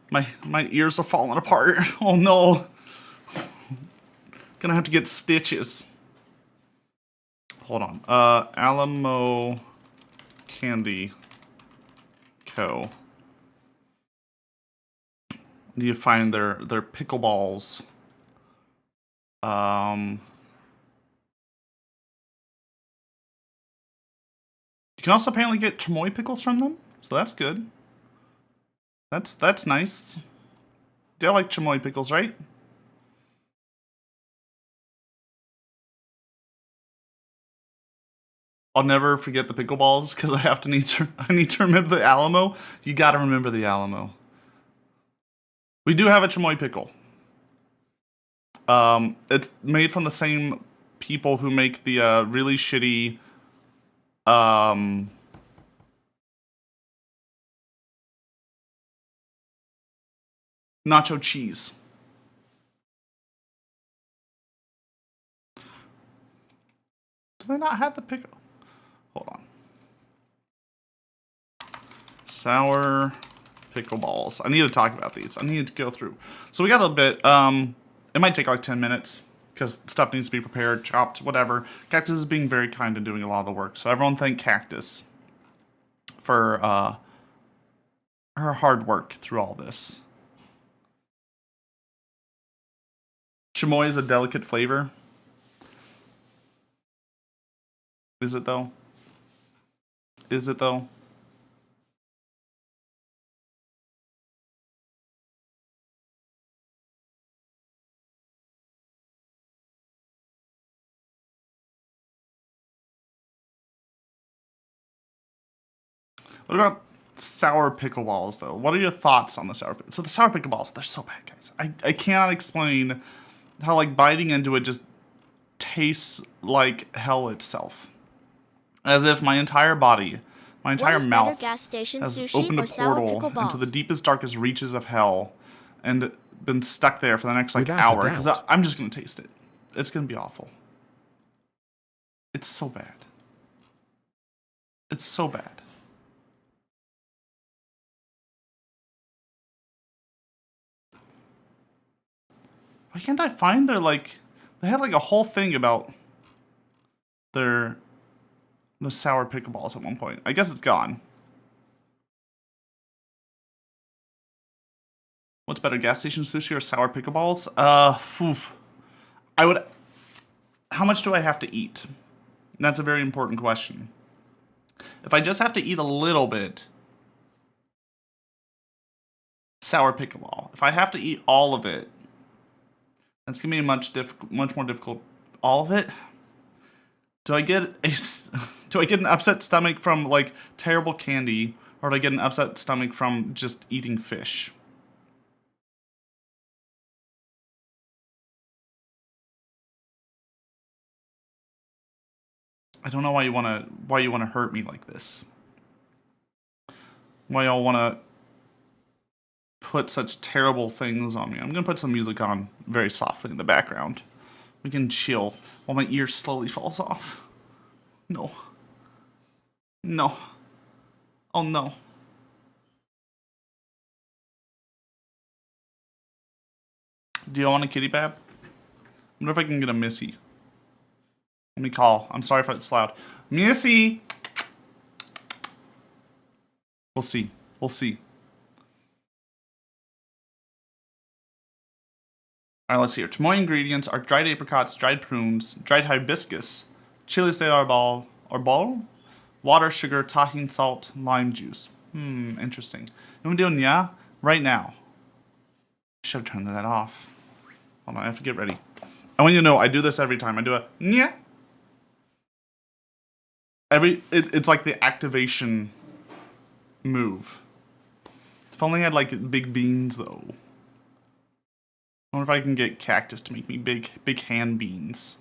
My ears are falling apart. Oh no. Gonna have to get stitches. Hold on. Alamo Candy Co. Need to find their pickleballs. You can also apparently get chamoy pickles from them, so that's good. That's nice. They like chamoy pickles, right? I'll never forget the pickleballs because I need to remember the Alamo. You got to remember the Alamo. We do have a chamoy pickle. It's made from the same people who make the really shitty nacho cheese. Do they not have the pickle? Hold on. Sour pickle balls. I need to talk about these. I need to go through. So we got a bit. It might take like 10 minutes because stuff needs to be prepared, chopped, whatever. Cactus is being very kind and doing a lot of the work. So everyone thank Cactus for her hard work through all this. Chamoy is a delicate flavor. Is it though? Is it though? What about sour pickle balls, though? What are your thoughts on the sour pickle? So the sour pickle balls, they're so bad, guys. I cannot explain how, like, biting into it just tastes like hell itself. As if my entire body, my entire mouth gas station has sushi opened or a sour portal pickle balls? into the deepest, darkest reaches of hell and been stuck there for the next, like, Without a hour. Because doubt. I'm just going to taste it. It's going to be awful. It's so bad. It's so bad. Why can't I find their, like... They had, like, a whole thing about the sour pickle balls at one point. I guess it's gone. What's better, gas station sushi or sour pickle balls? Foof. I would... How much do I have to eat? That's a very important question. If I just have to eat a little bit... Sour pickle ball. If I have to eat all of it... That's gonna be much more difficult. All of it? Do I get an upset stomach from like terrible candy, or do I get an upset stomach from just eating fish? I don't know why you wanna hurt me like this. Why y'all wanna put such terrible things on me. I'm gonna put some music on very softly in the background. We can chill while my ear slowly falls off. No. No. Oh no. Do you want a kitty bab? I wonder if I can get a Missy. Let me call. I'm sorry if it's loud. Missy! We'll see. We'll see. Alright, let's see here. Chamoy ingredients are dried apricots, dried prunes, dried hibiscus, chili de arbol, water, sugar, tahine salt, lime juice. Interesting. You want to do nya? Right now. I should have turned that off. Hold on, I have to get ready. I want you to know, I do this every time. I do a nya. It's like the activation move. If only I had like big beans though. I wonder if I can get Cactus to make me big hand beans.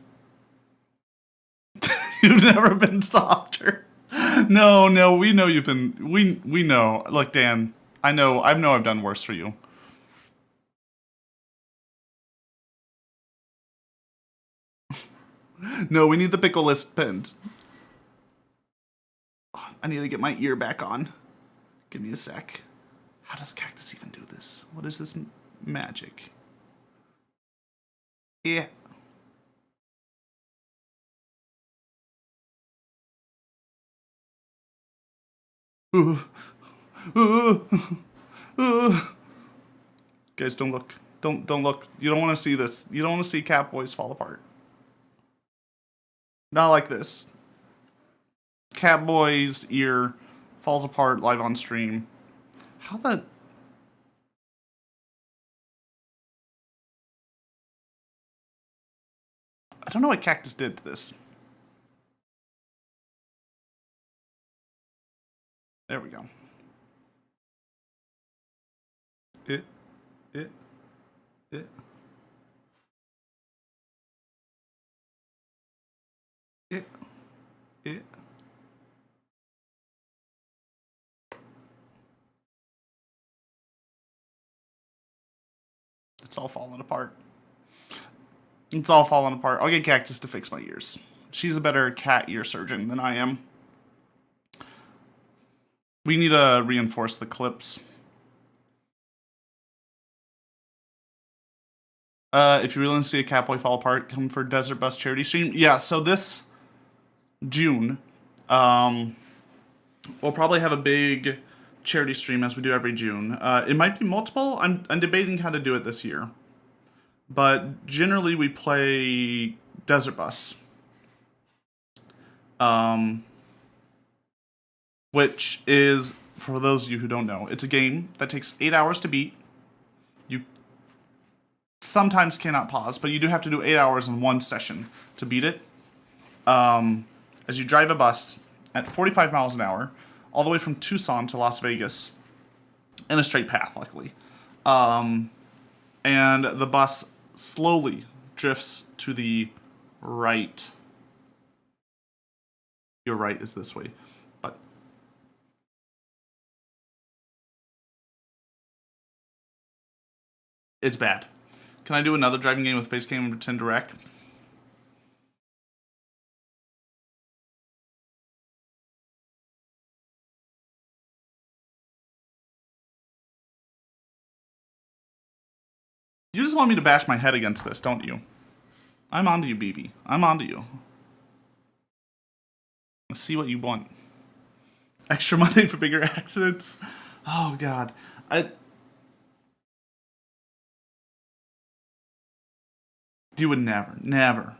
You've never been softer. No, we know you've been. We know. Look, Dan, I know I've done worse for you. No, we need the pickle list pinned. I need to get my ear back on. Give me a sec. How does Cactus even do this? What is this magic? Yeah. Guys, don't look. Don't look. You don't want to see this. You don't want to see Catboys fall apart. Not like this. Catboy's ear falls apart live on stream. How the... I don't know what Cactus did to this. There we go. It. It's all falling apart. It's all falling apart. I'll get Cactus to fix my ears. She's a better cat ear surgeon than I am. We need to reinforce the clips. If you really want to see a Catboy fall apart, come for Desert Bus charity stream. Yeah, so this June, we'll probably have a big charity stream as we do every June. It might be multiple. I'm debating how to do it this year. But generally we play Desert Bus. Which is, for those of you who don't know, it's a game that takes 8 hours to beat. You sometimes cannot pause, but you do have to do 8 hours in one session to beat it. As you drive a bus at 45 miles an hour, all the way from Tucson to Las Vegas, in a straight path, luckily. And the bus slowly drifts to the right. Your right is this way, but it's bad. Can I do another driving game with face cam and pretend to wreck? You just want me to bash my head against this, don't you? I'm onto you, BB. I'm onto you. Let's see what you want. Extra money for bigger accidents? Oh, God. You would never.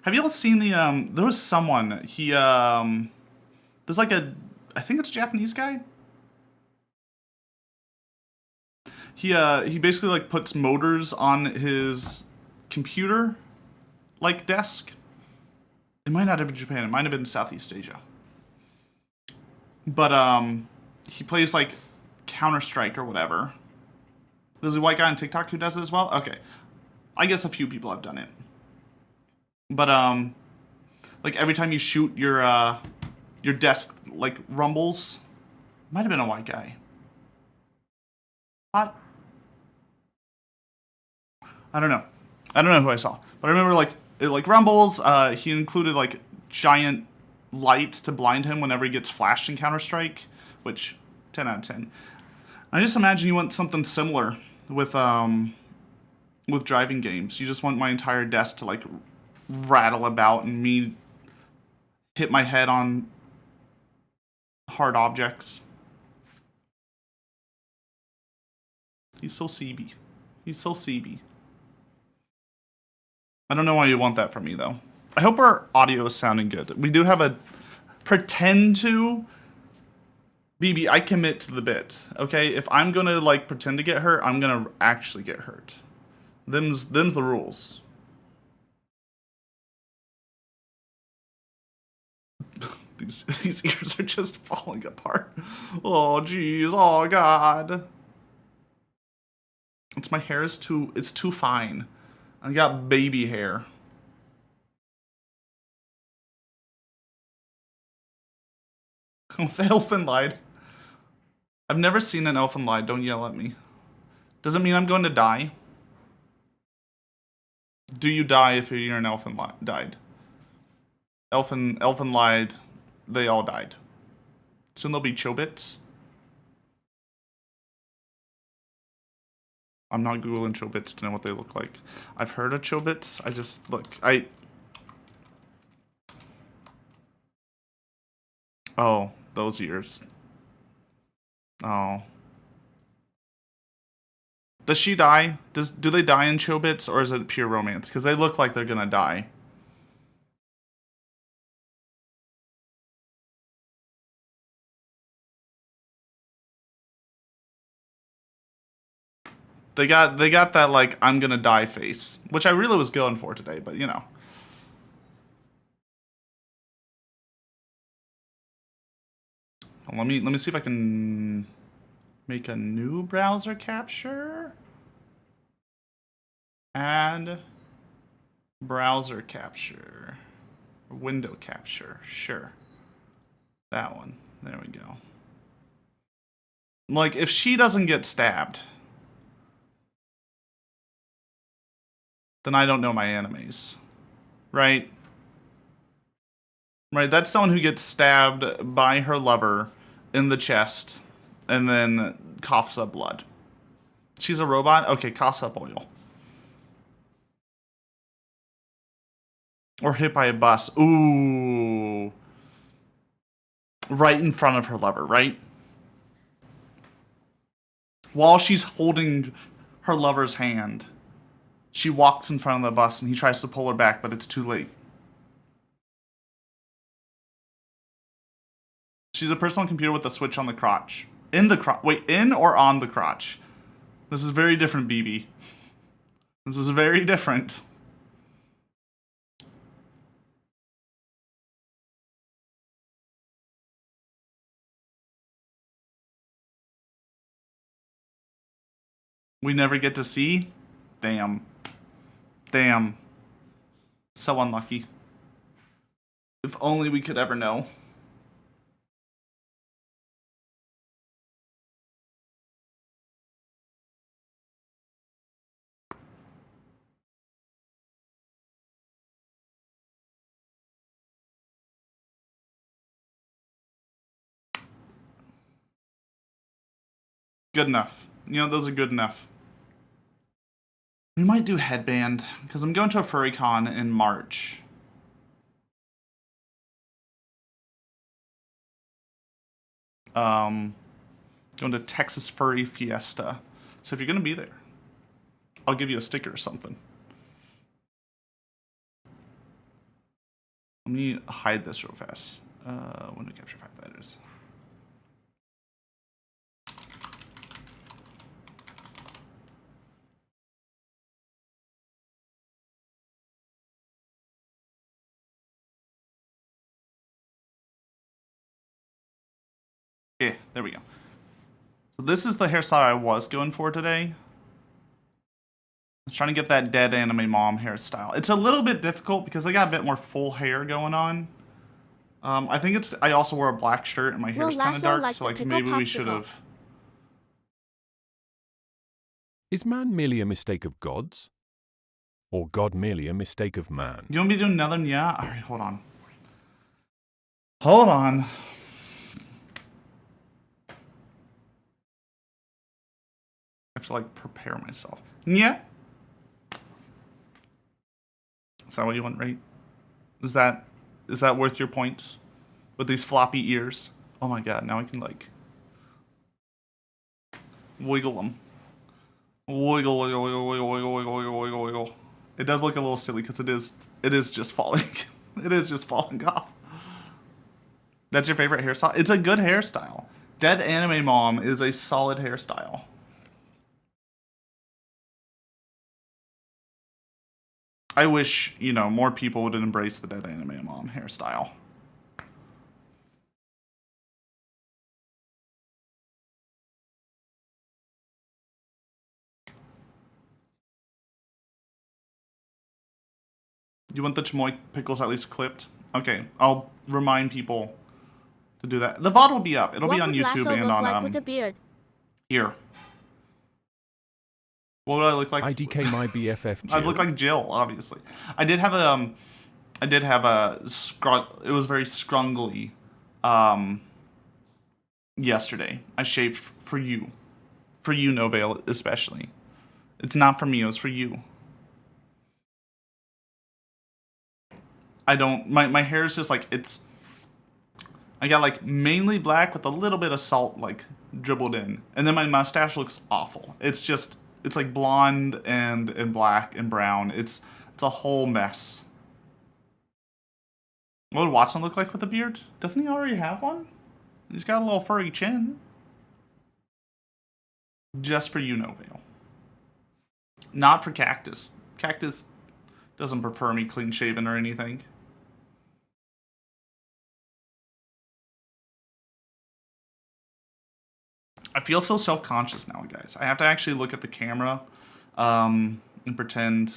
Have you ever seen the, there was someone, there's like I think it's a Japanese guy? He basically like puts motors on his computer, like desk. It might not have been Japan, it might have been Southeast Asia. But, he plays like Counter-Strike or whatever. There's a white guy on TikTok who does it as well? Okay. I guess a few people have done it. But, like every time you shoot your desk, like, rumbles. Might have been a white guy. What? I don't know. I don't know who I saw. But I remember, like, it, like, rumbles. He included, like, giant lights to blind him whenever he gets flashed in Counter-Strike. Which, 10 out of 10. I just imagine you want something similar with driving games. You just want my entire desk to, like, rattle about and me hit my head on hard objects. He's so CB. He's so CB. I don't know why you want that from me, though. I hope our audio is sounding good. We do have a pretend to. BB, I commit to the bit, okay? If I'm gonna, like, pretend to get hurt, I'm gonna actually get hurt. Them's the rules. These ears are just falling apart. Oh, jeez. Oh, God. My hair is it's too fine. I got baby hair. The elfin lied. I've never seen an elfin lie. Don't yell at me. Does it mean I'm going to die? Do you die if you're an elfin died? Elfin lied. They all died. Soon there'll be chobits. I'm not Googling chobits to know what they look like. I've heard of chobits. I just, look, oh, those ears. Oh. Does she die? Do they die in chobits, or is it pure romance? Because they look like they're gonna die. They got that, like, I'm gonna die face, which I really was going for today, but you know. Let me see if I can make a new browser capture. Add browser capture. Window capture. Sure. That one. There we go. Like, if she doesn't get stabbed, then I don't know my animes. Right? Right, that's someone who gets stabbed by her lover in the chest and then coughs up blood. She's a robot? Okay, coughs up oil. Or hit by a bus. Ooh. Right in front of her lover, right? While she's holding her lover's hand, she walks in front of the bus and he tries to pull her back, but it's too late. She's a personal computer with a switch on the crotch. In the crotch. Wait, in or on the crotch? This is very different, BB. This is very different. We never get to see? Damn. Damn. So unlucky. If only we could ever know. Good enough. You know, those are good enough. We might do headband, because I'm going to a Furry Con in March. Going to Texas Furry Fiesta. So if you're going to be there, I'll give you a sticker or something. Let me hide this real fast. When to capture 5 letters. Okay, there we go. So this is the hairstyle I was going for today. I was trying to get that dead anime mom hairstyle. It's a little bit difficult because they got a bit more full hair going on. I think it's. I also wore a black shirt and my hair's kind of dark, so like maybe we should have. Is man merely a mistake of gods? Or God merely a mistake of man? You want me to do another? Yeah. All right, hold on. Hold on. I have to like prepare myself. Yeah. Is that what you want, right? Is that worth your points? With these floppy ears? Oh my god, now I can like wiggle them. Wiggle, wiggle, wiggle, wiggle, wiggle, wiggle, wiggle, wiggle, wiggle. It does look a little silly because it is just falling. It is just falling off. That's your favorite hairstyle? It's a good hairstyle. Dead anime mom is a solid hairstyle. I wish, you know, more people would embrace the dead anime mom hairstyle. You want the chamoy pickles at least clipped? Okay, I'll remind people to do that. The VOD will be up. It'll be on YouTube and on like with a beard? Here. What would I look like? IDK my BFF Jill. I'd look like Jill, obviously. I did have a it was very scrungly yesterday. I shaved for you. For you, No Veil, especially. It's not for me, it was for you. I don't, my hair is just like, I got like mainly black with a little bit of salt like dribbled in. And then my mustache looks awful. It's like blonde and black and brown. It's a whole mess. What would Watson look like with a beard? Doesn't he already have one? He's got a little furry chin. Just for you, No Veil. Not for Cactus. Cactus doesn't prefer me clean shaven or anything. I feel so self-conscious now, guys. I have to actually look at the camera and pretend.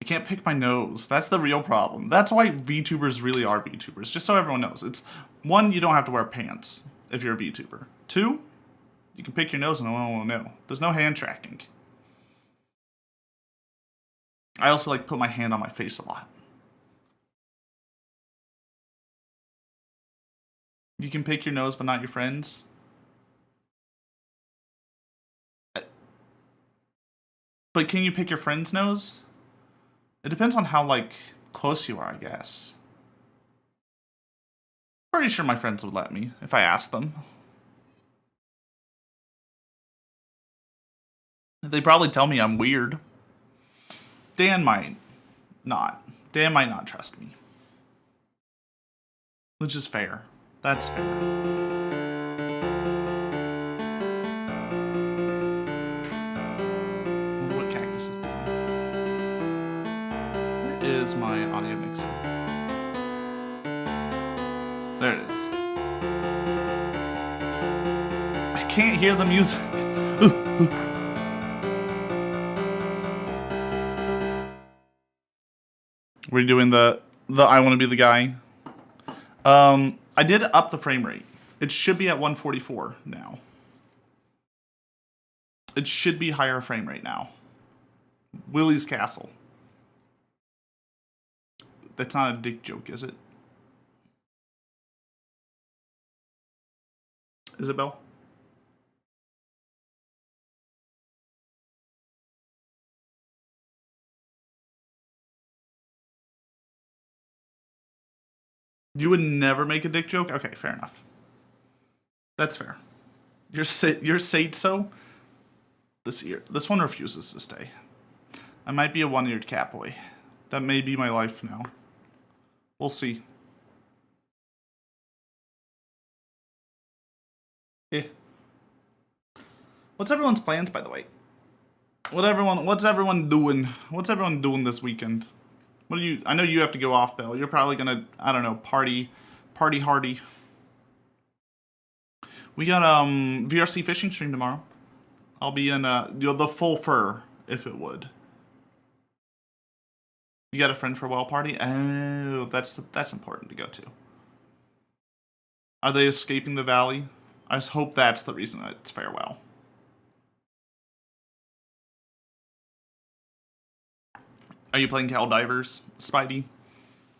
I can't pick my nose. That's the real problem. That's why VTubers really are VTubers. Just so everyone knows. It's 1, you don't have to wear pants if you're a VTuber. 2, you can pick your nose and no one will know. There's no hand tracking. I also like put my hand on my face a lot. You can pick your nose, but not your friends. But can you pick your friend's nose? It depends on how, like, close you are, I guess. Pretty sure my friends would let me if I asked them. They probably tell me I'm weird. Dan might not. Dan might not trust me. Which is fair. That's fair. Wonder what Cactus is doing. Where is my audio mixer? There it is. I can't hear the music. We're doing the I want to be the guy. I did up the frame rate. It should be at 144 now. It should be higher frame rate now. Willie's Castle. That's not a dick joke, is it? Isabel? You would never make a dick joke? Okay, fair enough. That's fair. You're said so? This one refuses to stay. I might be a one-eared catboy. That may be my life now. We'll see. Eh. What's everyone's plans, by the way? What's everyone doing? What's everyone doing this weekend? What do you? I know you have to go off, Bill. You're probably gonna, I don't know, party hardy. We got VRC fishing stream tomorrow. I'll be in the full fur, if it would. You got a friend for a wild party? Oh, that's important to go to. Are they escaping the valley? I just hope that's the reason it's farewell. Are you playing Helldivers, Spidey?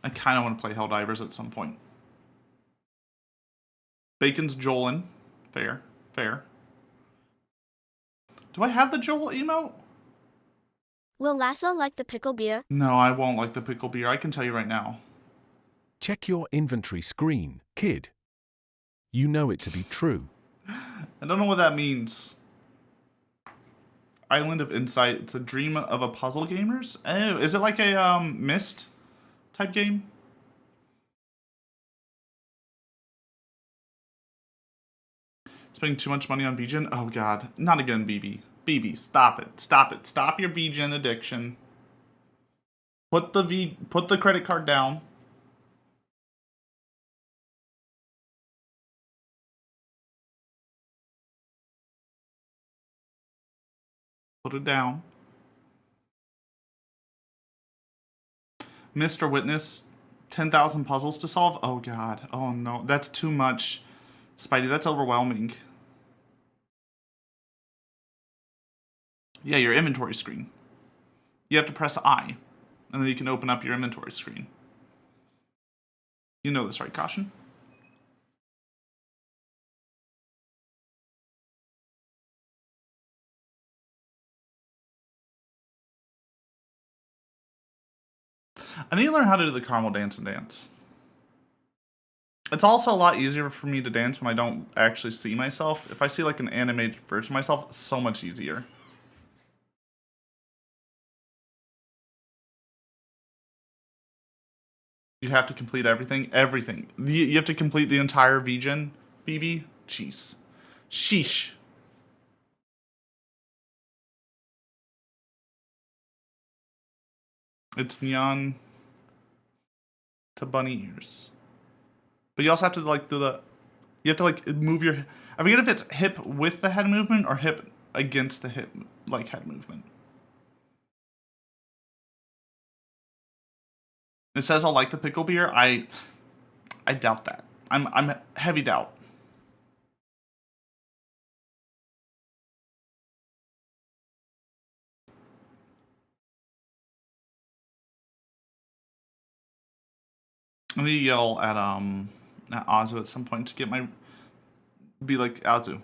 I kind of want to play Helldivers at some point. Bacon's Jolin. Fair. Do I have the Joel emote? Will Lasso like the pickle beer? No, I won't like the pickle beer. I can tell you right now. Check your inventory screen, kid. You know it to be true. I don't know what that means. Island of Insight. It's a dream of a puzzle gamers. Oh, is it like a Myst type game? Spending too much money on VGen? Oh god, not again, BB. BB, stop it. Stop your VGen addiction. Put the credit card down. Put it down. Mr. Witness, 10,000 puzzles to solve? Oh god. Oh no, that's too much. Spidey, that's overwhelming. Yeah, your inventory screen. You have to press I, and then you can open up your inventory screen. You know this, right, Caution? I need to learn how to do the caramel dance and dance. It's also a lot easier for me to dance when I don't actually see myself. If I see like an animated version of myself, it's so much easier. You have to complete everything? Everything. You have to complete the entire VGen, BB? Jeez. Sheesh. It's neon to bunny ears. But you also have to like do the... You have to like move your... I forget if it's hip with the head movement or hip against the hip, like head movement. It says I'll like the pickle beer. I doubt that. I'm heavy doubt. I need to yell at Azu at some point to get my... Be like, Azu,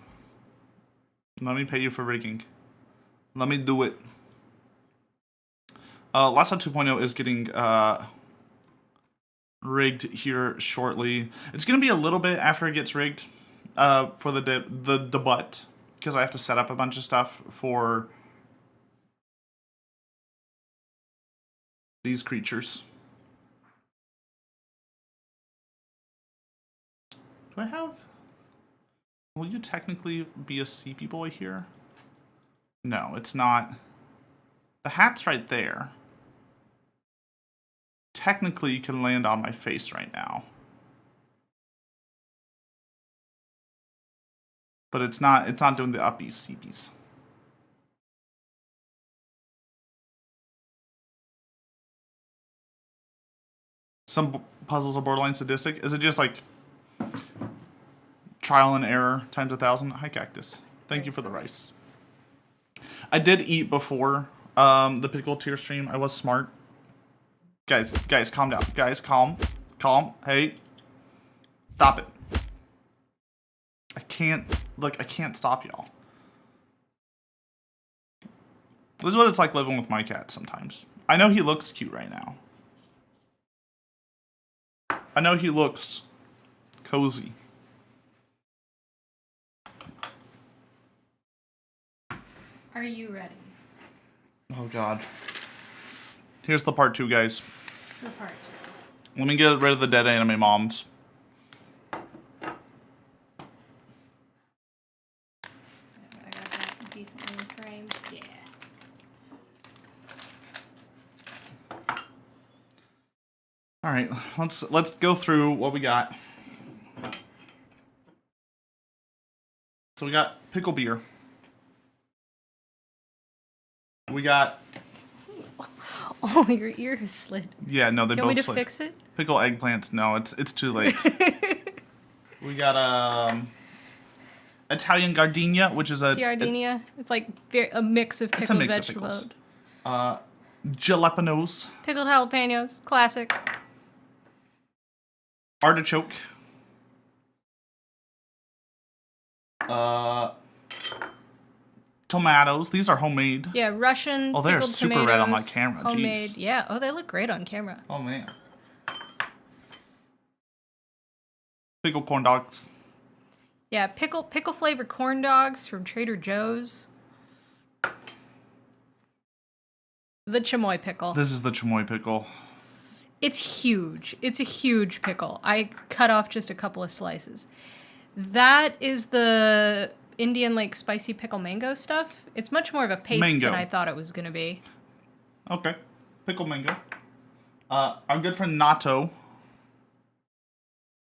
let me pay you for rigging. Let me do it. Lasso 2.0 is getting rigged here shortly. It's going to be a little bit after it gets rigged for the debut, because I have to set up a bunch of stuff for these creatures. Do I have... Will you technically be a CP boy here? No, it's not. The hat's right there. Technically, you can land on my face right now. But it's not doing the uppies, CPs. Some puzzles are borderline sadistic. Is it just like trial and error times 1,000? Hi, Cactus. Thank you for the rice. I did eat before the Pickle Tier stream. I was smart. Guys, calm down. Guys, calm. Hey. Stop it. I can't stop y'all. This is what it's like living with my cat sometimes. I know he looks cute right now. I know he looks cozy. Are you ready? Oh god. Here's the part 2, guys. The part 2. Let me get rid of the dead anime moms. I got that decently framed. Yeah. All right, let's go through what we got. So we got pickle beer. We got... Oh, your ear is slid. Yeah, no, they Can both we just slid. fix it? Pickle eggplants. No, it's too late. We got Italian gardenia, which is a Giardenia. It's like a mix of pickled vegetables. Jalapenos. Pickled jalapenos. Classic. Artichoke. Tomatoes. These are homemade. Yeah, Russian. Oh, they're pickled super tomatoes, red on my camera. Homemade. Jeez. Yeah. Oh, they look great on camera. Oh man. Pickle corn dogs. Yeah, pickle flavored corn dogs from Trader Joe's. The chamoy pickle. This is the chamoy pickle. It's huge. It's a huge pickle. I cut off just a couple of slices. That is the Indian like spicy pickle mango stuff. It's much more of a paste than I thought it was gonna be. Okay. Pickle mango. Our good friend Natto.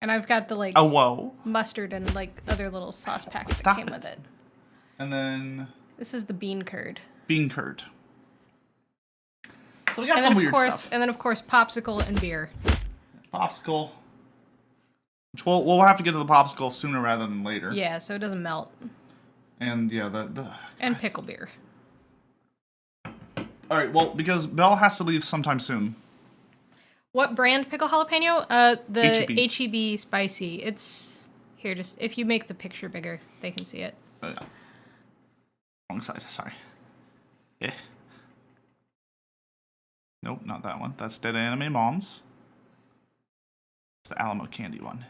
And I've got the like whoa. mustard and like other little sauce packs Stop that came it. with it. And then This is the bean curd. bean curd. So we got And some then weird stuff. and then of course popsicle and beer. Popsicle. Which we'll have to get to the popsicle sooner rather than later. Yeah, so it doesn't melt. And yeah, the And pickle beer. all right. Well, because Belle has to leave sometime soon. What brand pickle jalapeno? The H-E-B. H-E-B spicy. It's here. Just if you make the picture bigger, they can see it. Oh, yeah. Wrong side. Sorry. Yeah. Nope, not that one. That's Dead Anime Moms. It's the Alamo Candy one.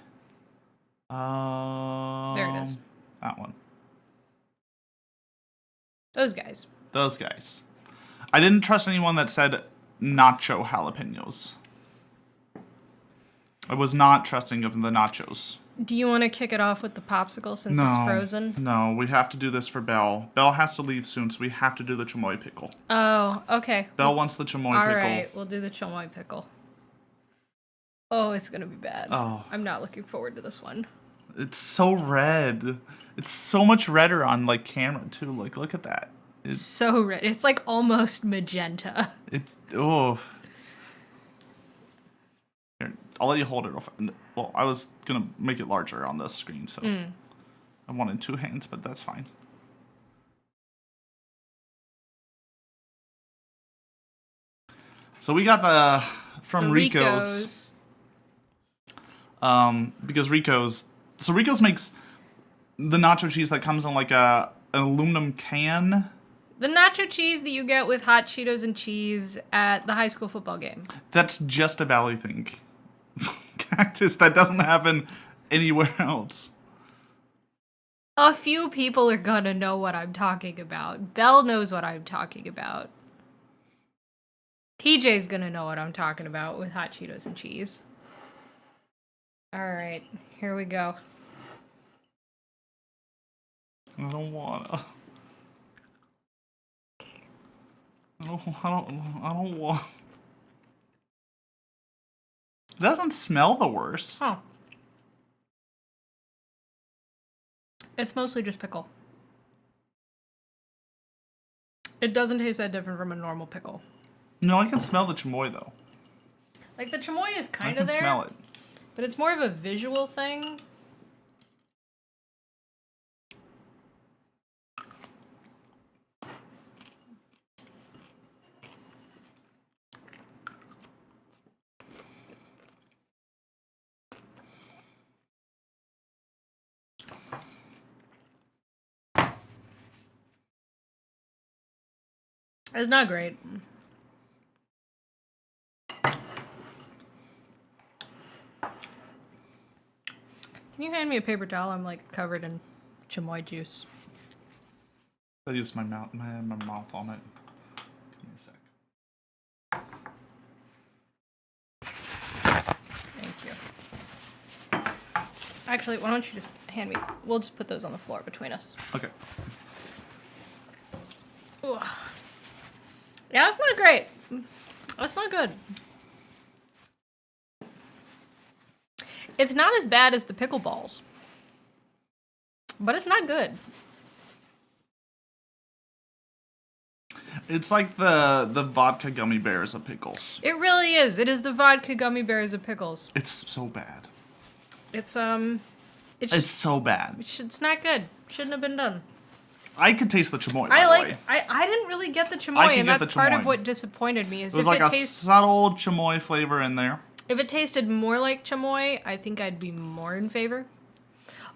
There it is. That one. Those guys. Those guys. I didn't trust anyone that said nacho jalapenos. I was not trusting of the nachos. Do you want to kick it off with the popsicle since it's frozen? No, we have to do this for Belle. Belle has to leave soon, so we have to do the chamoy pickle. Oh, okay. Belle wants the chamoy All pickle. right, we'll do the chamoy pickle. Oh, it's gonna be bad. Oh. I'm not looking forward to this one. It's so red. It's so much redder on like camera too. Like, look at that. So red. It's like almost magenta. Oh. Here, I'll let you hold it. Well, I was gonna make it larger on the screen, so I wanted 2 hands, but that's fine. So we got the from The Rico's Because Rico's makes the nacho cheese that comes in like an aluminum can. The nacho cheese that you get with hot Cheetos and cheese at the high school football game. That's just a Valley thing. Cactus, that doesn't happen anywhere else. A few people are gonna know what I'm talking about. Belle knows what I'm talking about. TJ's gonna know what I'm talking about with hot Cheetos and cheese. Alright, here we go. I don't wanna. I don't want. It doesn't smell the worst. Oh. It's mostly just pickle. It doesn't taste that different from a normal pickle. No, I can smell the chamoy though. Like the chamoy is I kind can of there, smell it. but it's more of a visual thing. It's not great. Can you hand me a paper towel? I'm like covered in chamoy juice. I used my mouth. I had my mouth on it. Give me a sec. Thank you. Actually, why don't you just hand me? We'll just put those on the floor between us. Okay. Ugh. Yeah, that's not great. That's not good. It's not as bad as the pickle balls, but it's not good. It's like the vodka gummy bears of pickles. It really is. It is the vodka gummy bears of pickles. It's so bad. It's It's so bad. it's not good. Shouldn't have been done. I could taste the chamoy. By the way. I didn't really get the chamoy, I can and get that's the part chamoy. of what disappointed me. Is It was if like it a tastes subtle chamoy flavor in there. if it tasted more like chamoy, I think I'd be more in favor.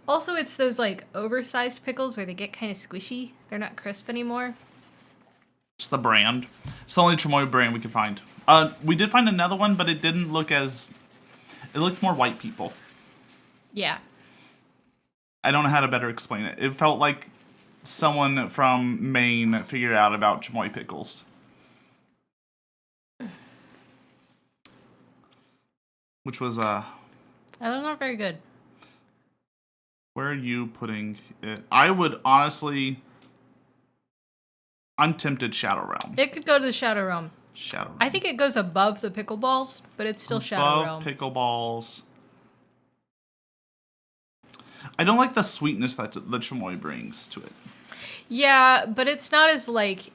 Also, it's those like oversized pickles where they get kind of squishy. They're not crisp anymore. It's the brand. It's the only chamoy brand we could find. We did find another one, but it didn't look as. It looked more white people. Yeah. I don't know how to better explain it. It felt like someone from Maine figured out about chamoy pickles. Which was, That's not very good. where are you putting it? I would honestly, I'm tempted Shadow Realm. It could go to the Shadow Realm. Shadow Realm. I think it goes above the pickle balls, but it's still Shadow Realm. Pickleballs. I don't like the sweetness that the chamoy brings to it. Yeah, but it's not as like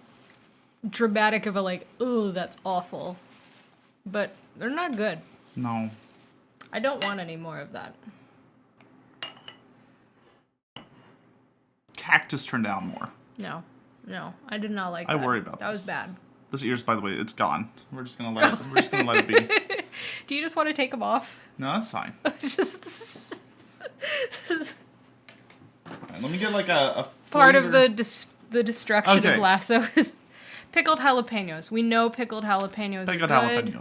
dramatic of a like, ooh, that's awful. But they're not good. No. I don't want any more of that. Cactus turned down more. No, I did not like I that. worry about that. this. Was bad. This ear's, by the way, it's gone. We're just gonna let it. We're just gonna let it be. Do you just want to take them off? No, that's fine. Just Alright, let me get like a part of flavor. the destruction Okay. of Lasso is pickled jalapenos. We know pickled jalapenos Pickled are good.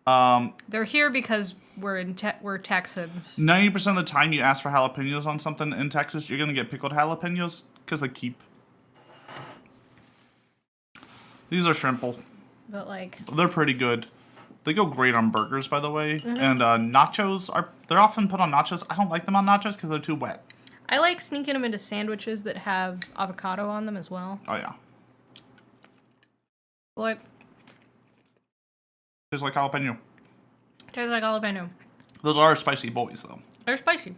jalapenos. They're here because we're we're Texans. 90% of the time you ask for jalapenos on something in Texas, you're gonna get pickled jalapenos because they keep. These are shrimple. But like, They're pretty good. They go great on burgers, by the way. Mm-hmm. And nachos they're often put on nachos. I don't like them on nachos because they're too wet. I like sneaking them into sandwiches that have avocado on them as well. Oh yeah. Like, Tastes like jalapeno. tastes like jalapeno. Those are spicy boys though. They're spicy.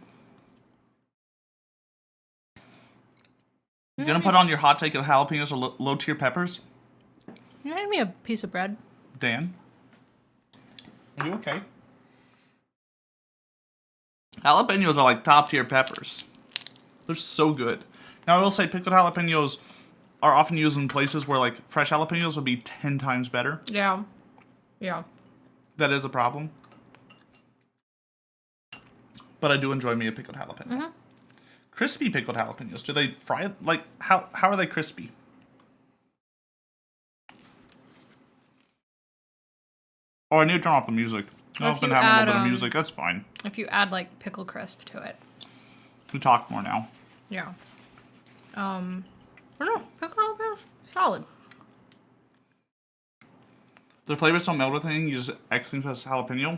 You gonna put on your hot take of jalapenos or low tier peppers? Can you hand me a piece of bread? Dan? Are you okay? Jalapenos are like top tier peppers. They're so good. Now I will say pickled jalapenos are often used in places where like fresh jalapenos would be 10 times better. Yeah. Yeah. That is a problem. But I do enjoy me a pickled jalapeno. Mm-hmm. Crispy pickled jalapenos. Do they fry it? Like, how are they crispy? Oh, I need to turn off the music. I've been having a little bit of music. That's fine. If you add like pickle crisp to it. We talk more now. Yeah. I don't know. Pickled jalapenos, solid. The flavors don't meld with anything. You just Xing plus jalapeno.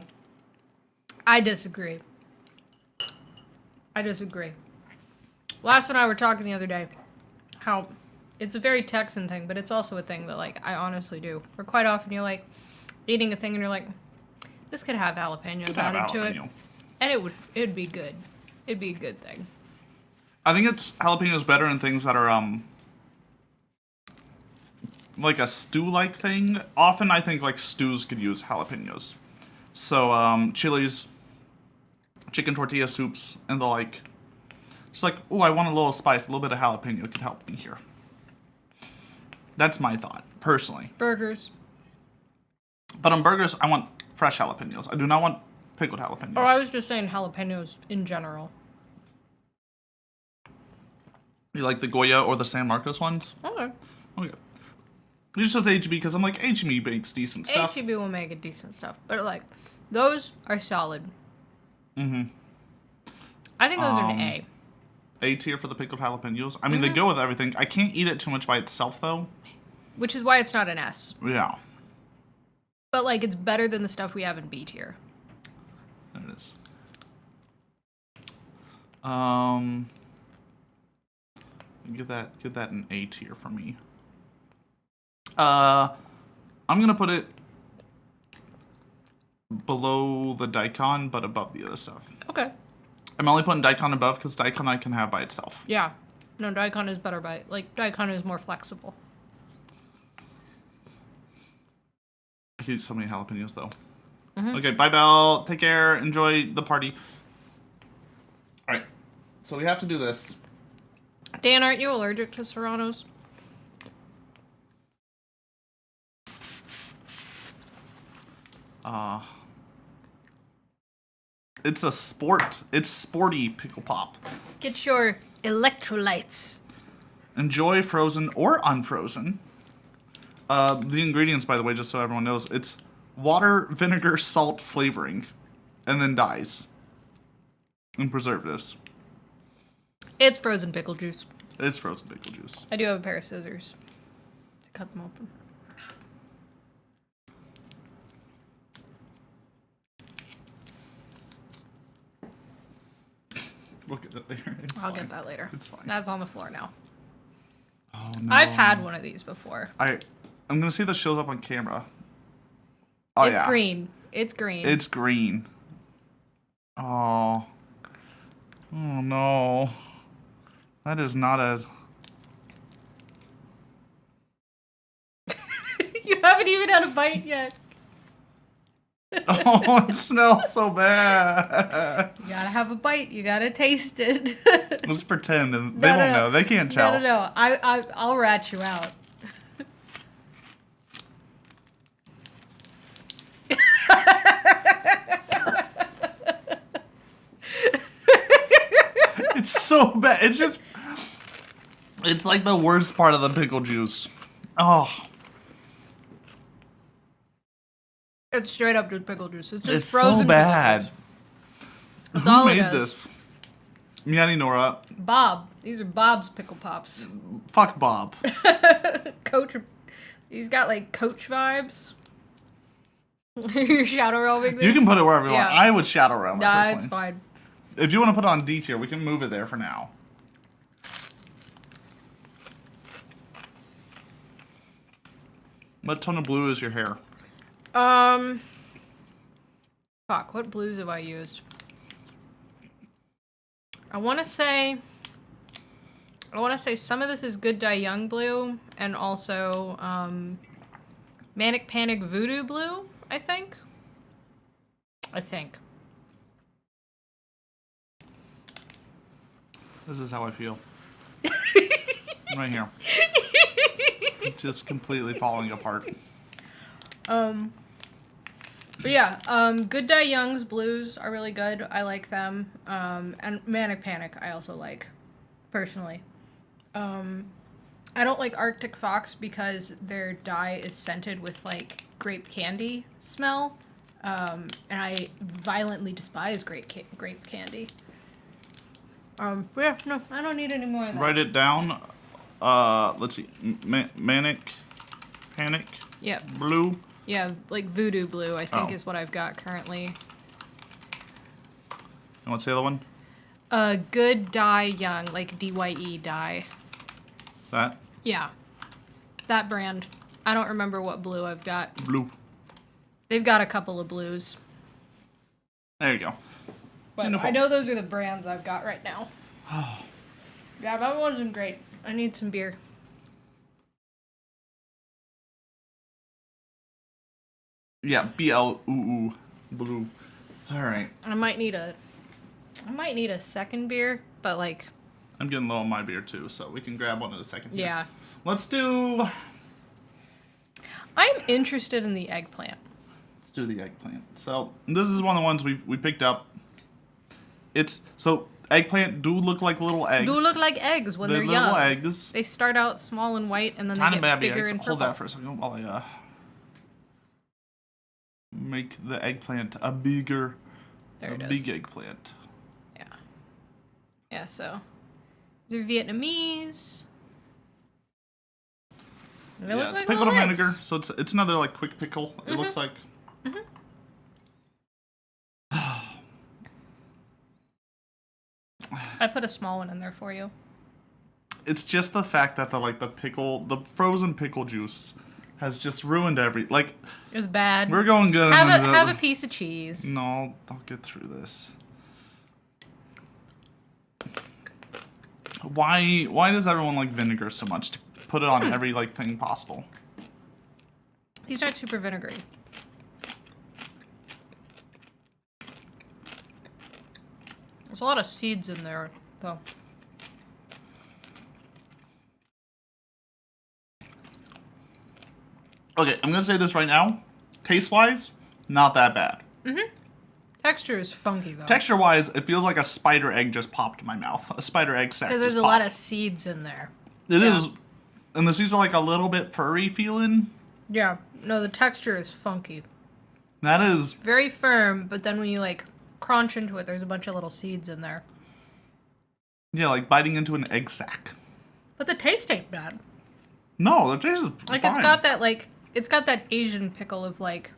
I disagree. Last and I were talking the other day how it's a very Texan thing, but it's also a thing that like I honestly do. Where quite often you're like eating a thing and you're like, this could have jalapenos added to it, and it'd be good. It'd be a good thing. I think it's jalapenos better in things that are like a stew-like thing. Often I think like stews could use jalapenos. So chilies, chicken tortilla soups, and the like. Just like, oh, I want a little spice, a little bit of jalapeno could help me here. That's my thought, personally. Burgers. But on burgers, I want fresh jalapenos. I do not want pickled jalapenos. Oh, I was just saying jalapenos in general. You like the Goya or the San Marcos ones? Okay. Okay. It's just HB because I'm like, HB makes decent stuff. HEB will make it decent stuff, but like, those are solid. Mm-hmm. I think those are an A. A tier for the pickled jalapenos. I mean, they go with everything. I can't eat it too much by itself, though. Which is why it's not an S. Yeah. But like, it's better than the stuff we have in B tier. There it is. Give that an A tier for me. I'm gonna put it below the daikon, but above the other stuff. Okay. I'm only putting daikon above because daikon I can have by itself. Yeah. No, daikon is better by, like, daikon is more flexible. I could eat so many jalapenos, though. Okay, bye, Belle. Take care. Enjoy the party. All right. So we have to do this. Dan, aren't you allergic to Serranos? It's a sport. It's sporty pickle pop. Get your electrolytes. Enjoy frozen or unfrozen. The ingredients, by the way, just so everyone knows, it's water, vinegar, salt, flavoring, and then dyes and preservatives. It's frozen pickle juice. It's frozen pickle juice. I do have a pair of scissors to cut them open. We'll get it later. I'll get that later. It's fine. That's on the floor now. Oh, no. I've had one of these before. I'm gonna see if this shows up on camera. Oh, It's yeah. green. It's green. It's green. Oh. Oh no. That is not a... You haven't even had a bite yet. Oh, it smells so bad. You gotta have a bite. You gotta taste it. Let's pretend and they won't know. They can't tell. No. I'll rat you out. It's so bad. It's just... It's like the worst part of the pickle juice. Oh. It's straight up just pickle juice. It's just It's frozen so bad. That's Who all it made is. this? Meowdy Nora. Bob. These are Bob's pickle pops. Fuck Bob. Coach. He's got like Coach vibes. You're shadow realming this? You can put it wherever you want. Yeah. I would shadow realm it Nah, personally. it's fine. If you want to put it on D tier, we can move it there for now. What tone of blue is your hair? Fuck, what blues have I used? I want to say some of this is Good Dye Young blue and also Manic Panic Voodoo blue, I think. This is how I feel. Right here. It's just completely falling apart. But yeah, Good Day Young's blues are really good. I like them. And Manic Panic I also like, personally. I don't like Arctic Fox because their dye is scented with like grape candy smell. And I violently despise grape candy. But yeah, no, I don't need any more of that. Write it down. Let's see. Manic Panic. Yep. Blue. Yeah, like Voodoo Blue, I think, Oh. is what I've got currently. And what's the other one? Good Dye Young, like DYE dye. That? Yeah. That brand. I don't remember what blue I've got. Blue. They've got a couple of blues. There you go. But No I problem. know those are the brands I've got right now. Yeah, that wasn't great. I need some beer. Yeah, BLUU. Blue. Alright. I might need a second beer, but like, I'm getting low on my beer too, so we can grab one in a second. here. yeah. Let's do I'm interested in the eggplant. the eggplant. So this is one of the ones we picked up. It's so eggplant do look like little eggs. Do look like eggs when they're little young. eggs. They start out small and white, and then Tiny they get baby bigger eggs. and purple. Hold that for a second while I make the eggplant a big eggplant. Yeah. Yeah, so they're Vietnamese. They Yeah, look it's like pickled in little eggs. vinegar, so it's another like quick pickle. It looks like. I put a small one in there for you. It's just the fact that the frozen pickle juice has just ruined like It's bad. we're going good. Have a piece of cheese. No, don't get through this. Why does everyone like vinegar so much to put it on every like thing possible? These aren't super vinegary. There's a lot of seeds in there, though. Okay, I'm gonna say this right now. Taste-wise, not that bad. Texture is funky, though. Texture-wise, it feels like a spider egg just popped in my mouth. A spider egg sack. Because there's just a lot popped. of seeds in there. It yeah. is, and the seeds are like a little bit furry feeling. Yeah. No, the texture is funky. That is, Very firm, but then when you, like, crunch into it, there's a bunch of little seeds in there. yeah, like biting into an egg sack. But the taste ain't bad. No, the taste is Like, fine. it's got that Asian pickle of, like,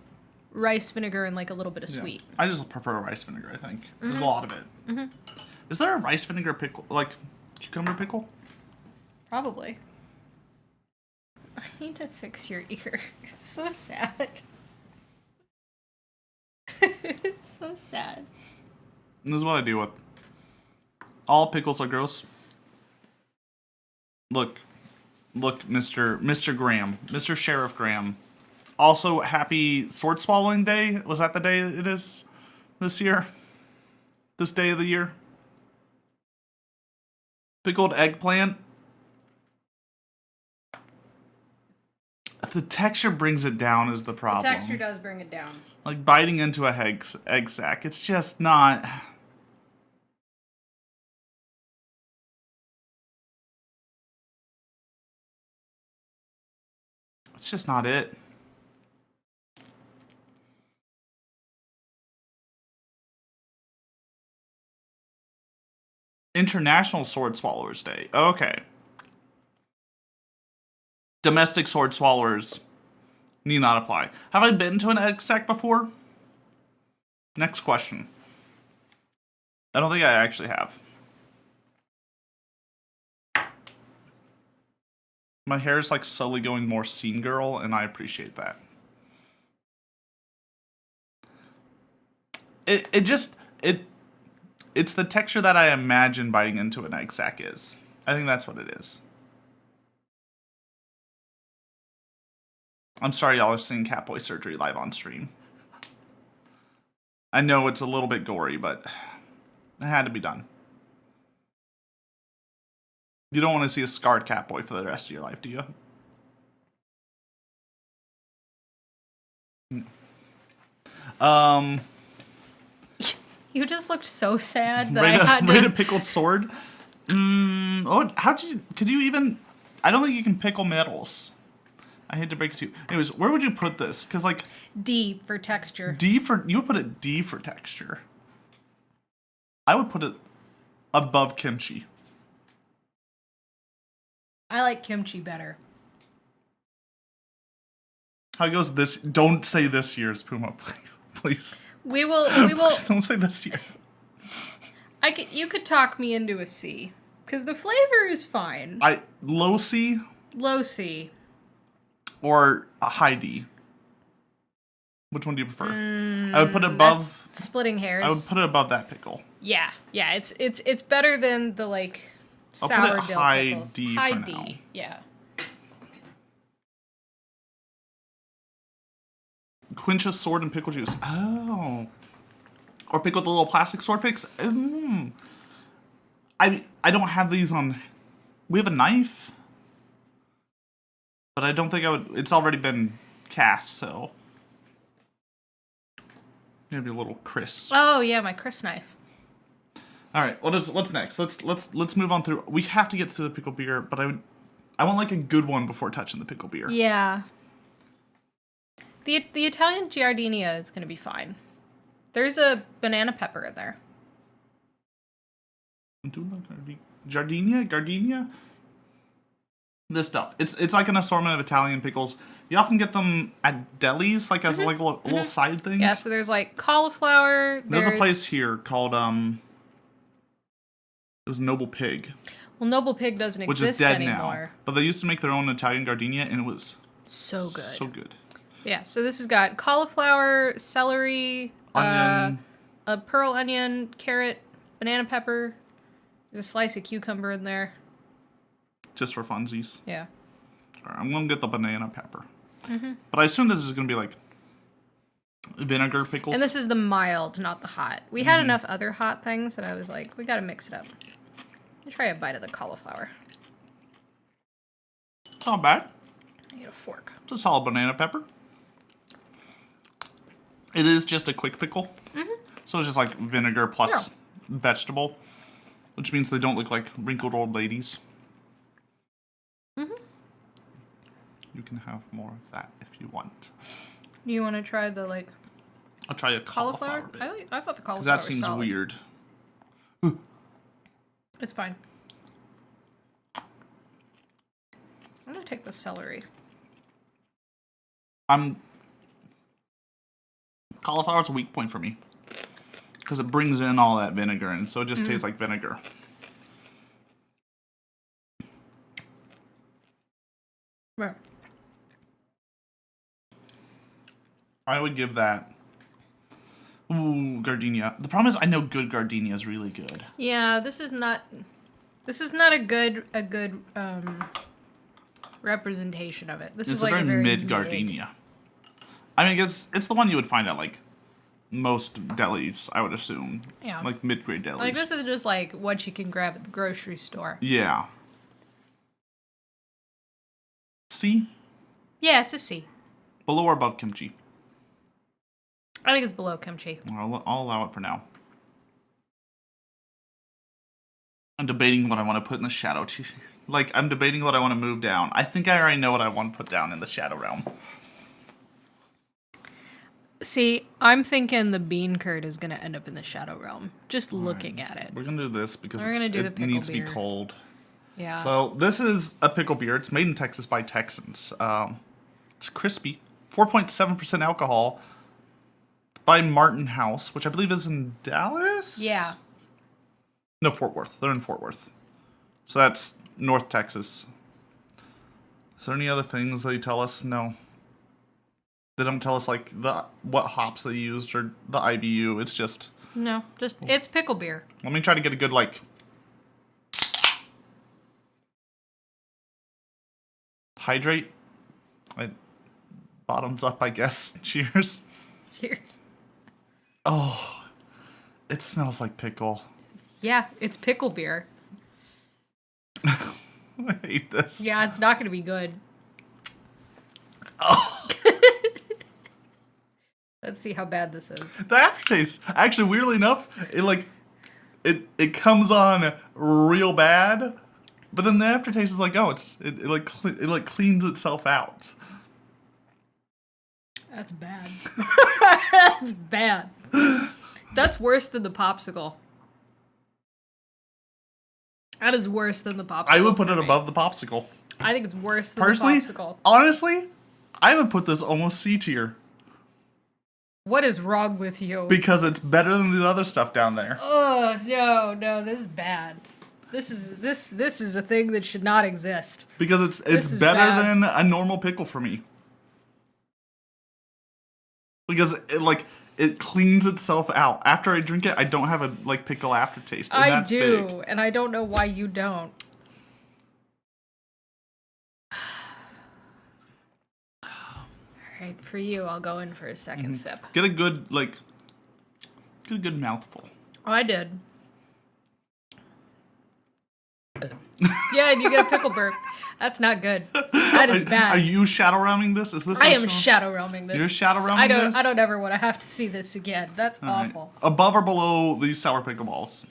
rice vinegar and, like, a little bit of Yeah. sweet. I just prefer rice vinegar, I think. There's a lot of it. Is there a rice vinegar pickle, like cucumber pickle? Probably. I need to fix your ear. It's so sad. It's so sad. And this is what I deal with. All pickles are gross. Look, Mr. Graham, Mr. Sheriff Graham. Also, happy Sword Swallowing Day. Was that the day it is this year? This day of the year? Pickled eggplant. The texture brings it down is the problem. The texture does bring it down. Like biting into a egg sack. It's just not... It's just not it. International Sword Swallowers Day. Okay. Domestic sword swallowers need not apply. Have I been to an egg sack before? Next question. I don't think I actually have. My hair is like slowly going more scene girl, and I appreciate that. It's the texture that I imagine biting into an egg sack is. I think that's what it is. I'm sorry y'all are seeing Catboy surgery live on stream. I know it's a little bit gory, but it had to be done. You don't want to see a scarred Catboy for the rest of your life, do you? You just looked so sad that Rate I had a to. pickled sword. Could you even? I don't think you can pickle metals. I hate to break it to you. Anyways, where would you put this? Because like D for texture. you would put it D for texture. I would put it above kimchi. I like kimchi better. How goes this? Don't say this year's Puma, please. We will. Please don't say this year. You could talk me into a C, because the flavor is fine. Low C Low C. or a high D. Which one do you prefer? I would put it above. That's splitting hairs. I would put it above that pickle. Yeah. It's better than the like I'll put sour it dill high pickles. D High for D. now. Yeah. Quinch's sword and pickle juice. Oh. Or pick with the little plastic sword picks. I don't have these on. We have a knife. But I don't think I would. It's already been cast, so. Maybe a little Chris. Oh yeah, my Chris knife. All right, what's next? Let's move on through. We have to get to the pickle beer, but I want like a good one before touching the pickle beer. Yeah. The Italian giardiniera is going to be fine. There's a banana pepper in there. Gardenia? This stuff. It's like an assortment of Italian pickles. You often get them at delis, like as like a little side thing. Yeah, so there's like cauliflower. There's a place here called it was Noble Pig, Well, Noble Pig doesn't which exist is dead anymore. now. But they used to make their own Italian gardenia, and it was So good. so good. Yeah, so this has got cauliflower, celery, Onion. a pearl onion, carrot, banana pepper. There's a slice of cucumber in there. Just for funsies. Yeah. All right, I'm gonna get the banana pepper. But I assume this is gonna be like vinegar pickles. And this is the mild, not the hot. We had enough other hot things that I was like, we gotta mix it up. Let me try a bite of the cauliflower. It's not bad. I need a fork. It's a solid banana pepper. It is just a quick pickle. So it's just like vinegar plus vegetable, which means they don't look like wrinkled old ladies. You can have more of that if you want. Do you want to try the like I'll try a cauliflower bit. I thought the cauliflower Because that was seems solid. weird. It's fine. I'm gonna take the celery. Cauliflower's a weak point for me. Because it brings in all that vinegar, and so it just tastes like vinegar. Right. I would give that. Ooh, gardenia. The problem is I know good gardenia is really good. Yeah, this is not a good representation of it. This It's is like a very mid mid. gardenia. I mean, it's the one you would find at like most delis, I would assume. Yeah. Like mid-grade delis. Like this is just like what you can grab at the grocery store. Yeah. C? Yeah, it's a C. Below or above kimchi? I think it's below kimchi. I'll allow it for now. I'm debating what I want to put in the shadow. Like, I'm debating what I want to move down. I think I already know what I want to put down in the shadow realm. See, I'm thinking the bean curd is going to end up in the shadow realm. Just looking at it. We're going to do this because We're gonna do the it pickle needs to be beer. cold. Yeah. So, this is a pickle beer. It's made in Texas by Texans. It's crispy. 4.7% alcohol. By Martin House, which I believe is in Dallas? Yeah. No, Fort Worth. They're in Fort Worth. So that's North Texas. Is there any other things they tell us? No. They don't tell us like what hops they used or the IBU. It's just No, just it's pickle beer. let me try to get a good like hydrate. Bottoms up, I guess. Cheers. Cheers. Oh, it smells like pickle. Yeah, it's pickle beer. I hate this. Yeah, it's not going to be good. Oh. Let's see how bad this is. The aftertaste, actually, weirdly enough, it comes on real bad, but then the aftertaste is like, oh, it cleans itself out. That's bad. That's bad. That's worse than the popsicle. That is worse than the popsicle. I would put for it me. above the popsicle. I think it's worse than Personally, the popsicle. honestly, I would put this almost C tier What is wrong with you? because it's better than the other stuff down there. Oh no, this is bad. This is a thing that should not exist. Because it's is better bad. than a normal pickle for me. Because it cleans itself out. After I drink it, I don't have a pickle aftertaste. And I that's do, big. and I don't know why you don't. Alright, for you, I'll go in for a 2nd sip. Get a good get a good mouthful. Oh, I did. Yeah, and you get a pickle burp. That's not good. That is bad. Are you shadow realming this? Is this? I am actual- shadow realming this. You're shadow realming I don't. this? I don't ever want to have to see this again. That's All right. awful. Above or below these sour pickle balls?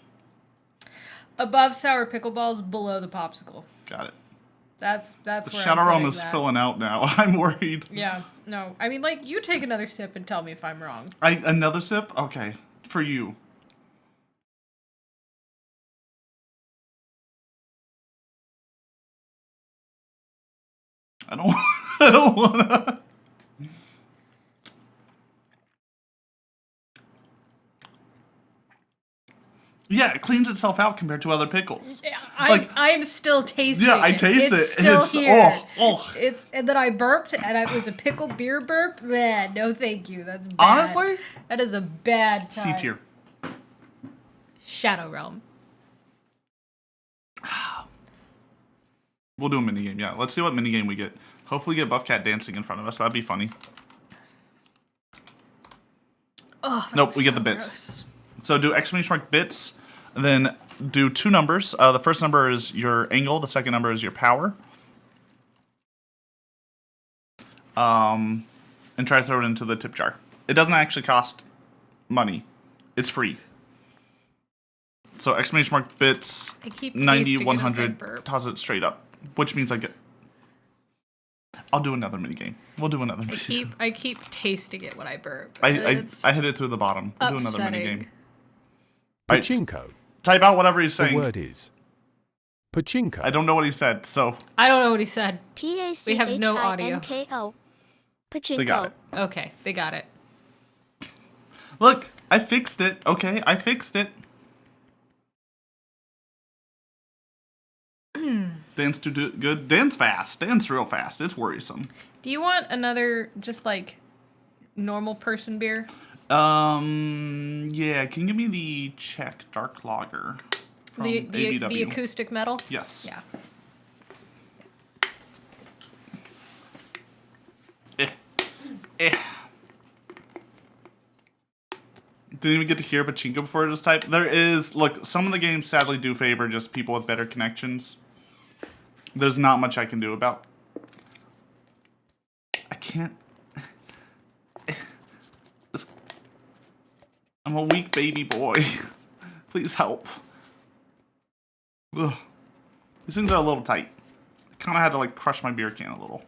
Above sour pickleballs, below the popsicle. Got it. That's The where shadow I'm realm putting is that. filling out now. I'm worried. Yeah. No. I mean, you take another sip and tell me if I'm wrong. Another sip? Okay. For you. I don't I don't wanna. Yeah, it cleans itself out compared to other pickles. I'm still tasting. Yeah, I it. taste It's it. still It's here. oh. It's and then I burped and it was a pickle beer burp. Bleh, no, thank you. That's bad. Honestly? that is a bad C time. tier. Shadow Realm. We'll do a minigame, yeah. Let's see what minigame we get. Hopefully we get Buff Cat dancing in front of us. That'd be funny. Oh, that Nope, was we get so the bits. gross. So do exclamation mark bits, and then do 2 numbers. The first number is your angle, the second number is your power. And try to throw it into the tip jar. It doesn't actually cost money. It's free. So exclamation mark bits, I keep 90, tasting it as I 100, burp. toss it straight up. Which means I get... I'll do another minigame. We'll do another minigame. I keep tasting it when I burp. I It's hit it through the bottom. We'll do another upsetting. minigame. Alright, Pachinko. type out whatever he's The saying. word is pachinko. I don't know what he said, so I don't know what he said. P-A-C-H-I-N-K-O. We have no audio. Pachinko. they got it. Okay, they got it. Look, I fixed it. Okay, I fixed it. Dance too good. Dance fast. Dance real fast. It's worrisome. Do you want another just normal person beer? Yeah. Can you give me the Czech Dark Lager from The ABW? acoustic metal? Yes. Yeah. Didn't even get to hear Pachinko before I just typed. There is, look, some of the games sadly do favor just people with better connections. There's not much I can do about. I can't. I'm a weak baby boy. Please help. Ugh. These things are a little tight. I kind of had to crush my beer can a little.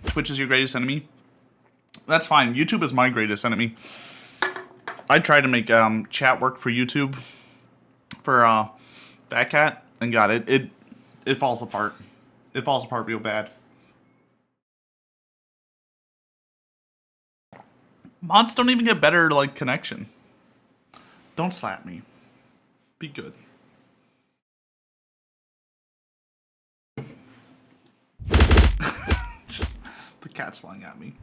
Twitch is your greatest enemy? That's fine. YouTube is my greatest enemy. I tried to make chat work for YouTube for Fat Cat and got it. It falls apart. It falls apart real bad. Mods don't even get better connection. Don't slap me. Be good. Just the cat's flying at me.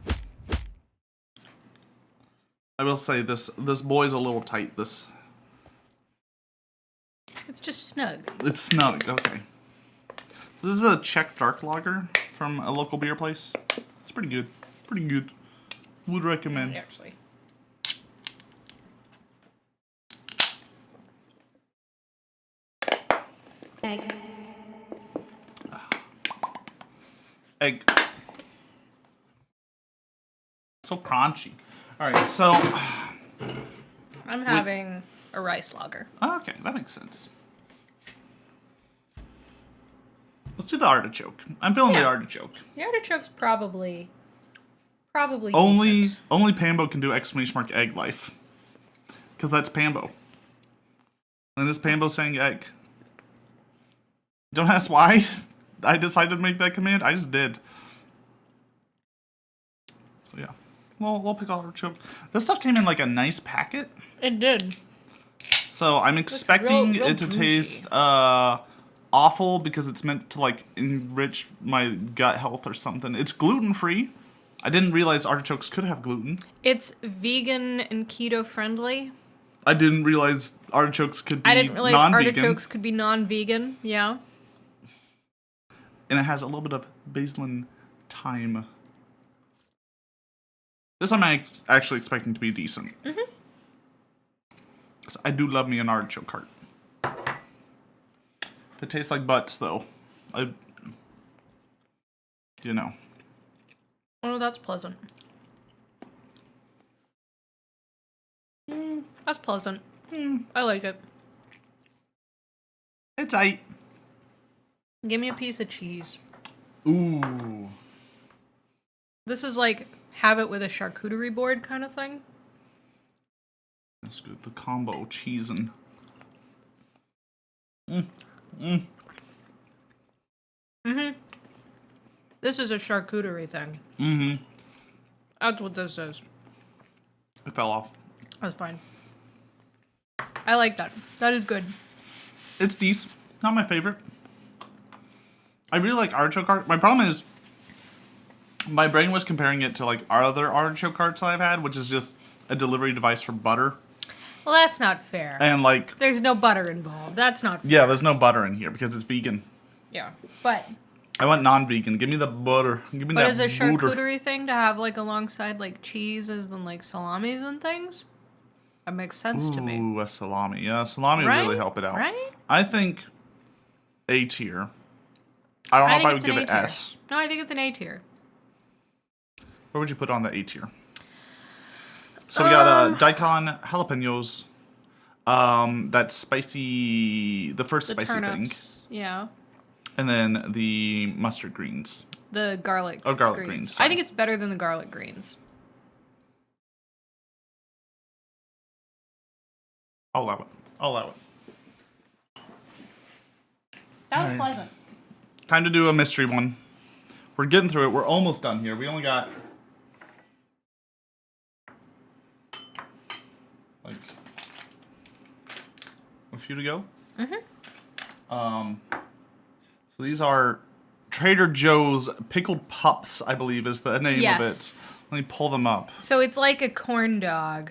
I will say this boy's a little tight. It's just snug. It's snug. Okay. So this is a Czech dark lager from a local beer place. It's pretty good. Pretty good. Would recommend. Actually. Egg. So crunchy. All right, so I'm having a rice lager. okay, that makes sense. Let's do the artichoke. I'm feeling the Yeah. artichoke. The artichoke's probably decent. Only Pambo can do exclamation mark egg life. Because that's Pambo. And this Pambo saying egg. Don't ask why I decided to make that command. I just did. So yeah. We'll pick artichoke. This stuff came in like a nice packet. It did. So I'm expecting real it to bougie. taste awful because it's meant to like enrich my gut health or something. It's gluten free. I didn't realize artichokes could have gluten. It's vegan and keto friendly. I didn't realize artichokes could be I didn't realize non-vegan. artichokes could be non-vegan. Yeah. And it has a little bit of basil and thyme. This I'm actually expecting to be decent. Mm-hmm. I do love me an artichoke heart. If it tastes like butts, though, you know. Oh, that's pleasant. That's pleasant. I like it. It's aight. Give me a piece of cheese. Ooh. This is like have it with a charcuterie board kind of thing. That's good. The combo cheese and. This is a charcuterie thing. That's what this is. It fell off. That's fine. I like that. That is good. It's decent. Not my favorite. I really like artichoke heart. My problem is my brain was comparing it to like our other artichoke hearts that I've had, which is just a delivery device for butter. Well, that's not fair. And like, There's no butter involved. That's not fair. yeah, there's no butter in here because it's vegan. Yeah. But I want non-vegan. Give me the butter. Give me But that is a butter. charcuterie thing to have like alongside like cheeses and like salamis and things? That makes sense to me. Ooh, a salami. Yeah, salami would really Right? help it out. Right? I think A tier. I don't know if think I would it's give an it A tier. S. No, I think it's an A tier. Where would you put on the A tier? So we got daikon, jalapenos, that spicy, the first The spicy thing, turnips. Yeah. and then the mustard greens. The garlic. Oh, garlic greens, I sorry. think it's better than the garlic greens. I'll allow it. I'll allow it. That was Alright. pleasant. Time to do a mystery one. We're getting through it. We're almost done here. We only got like a few to go. So these are Trader Joe's pickled pups, I believe is the name of Yes. it. Let me pull them up. So it's like a corn dog.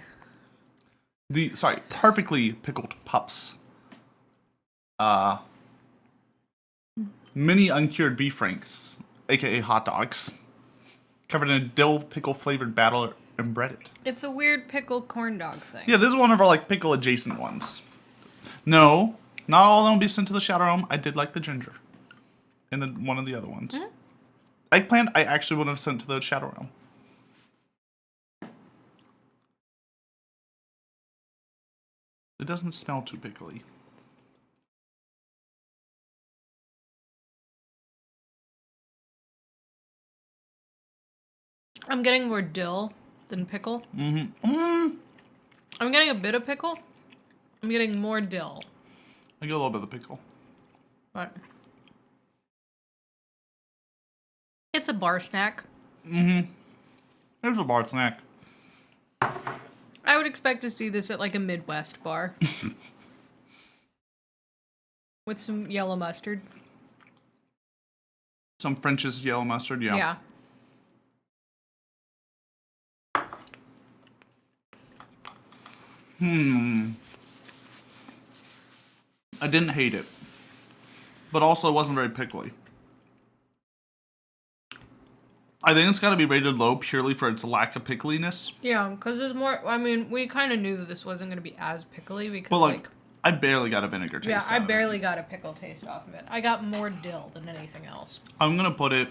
Perfectly pickled pups. Mini uncured beef franks, aka hot dogs, covered in a dill pickle flavored batter and breaded. It's a weird pickled corn dog thing. Yeah, this is one of our like pickle adjacent ones. No, not all of them will be sent to the Shadow Realm. I did like the ginger in one of the other ones. Eggplant, I actually would have sent to the Shadow Realm. It doesn't smell too pickly. I'm getting more dill than pickle. Mm. I'm getting a bit of pickle. I'm getting more dill. I get a little bit of the pickle. But it's a bar snack. There's a bar snack. I would expect to see this at like a Midwest bar. With some yellow mustard. Some French's yellow mustard, yeah. Yeah. I didn't hate it. But also it wasn't very pickly. I think it's got to be rated low purely for its lack of pickliness. Yeah, because there's more. I mean, we kind of knew that this wasn't going to be as pickly because, But like, I barely got a vinegar taste. yeah, I out of it. barely got a pickle taste off of it. I got more dill than anything else. I'm gonna put it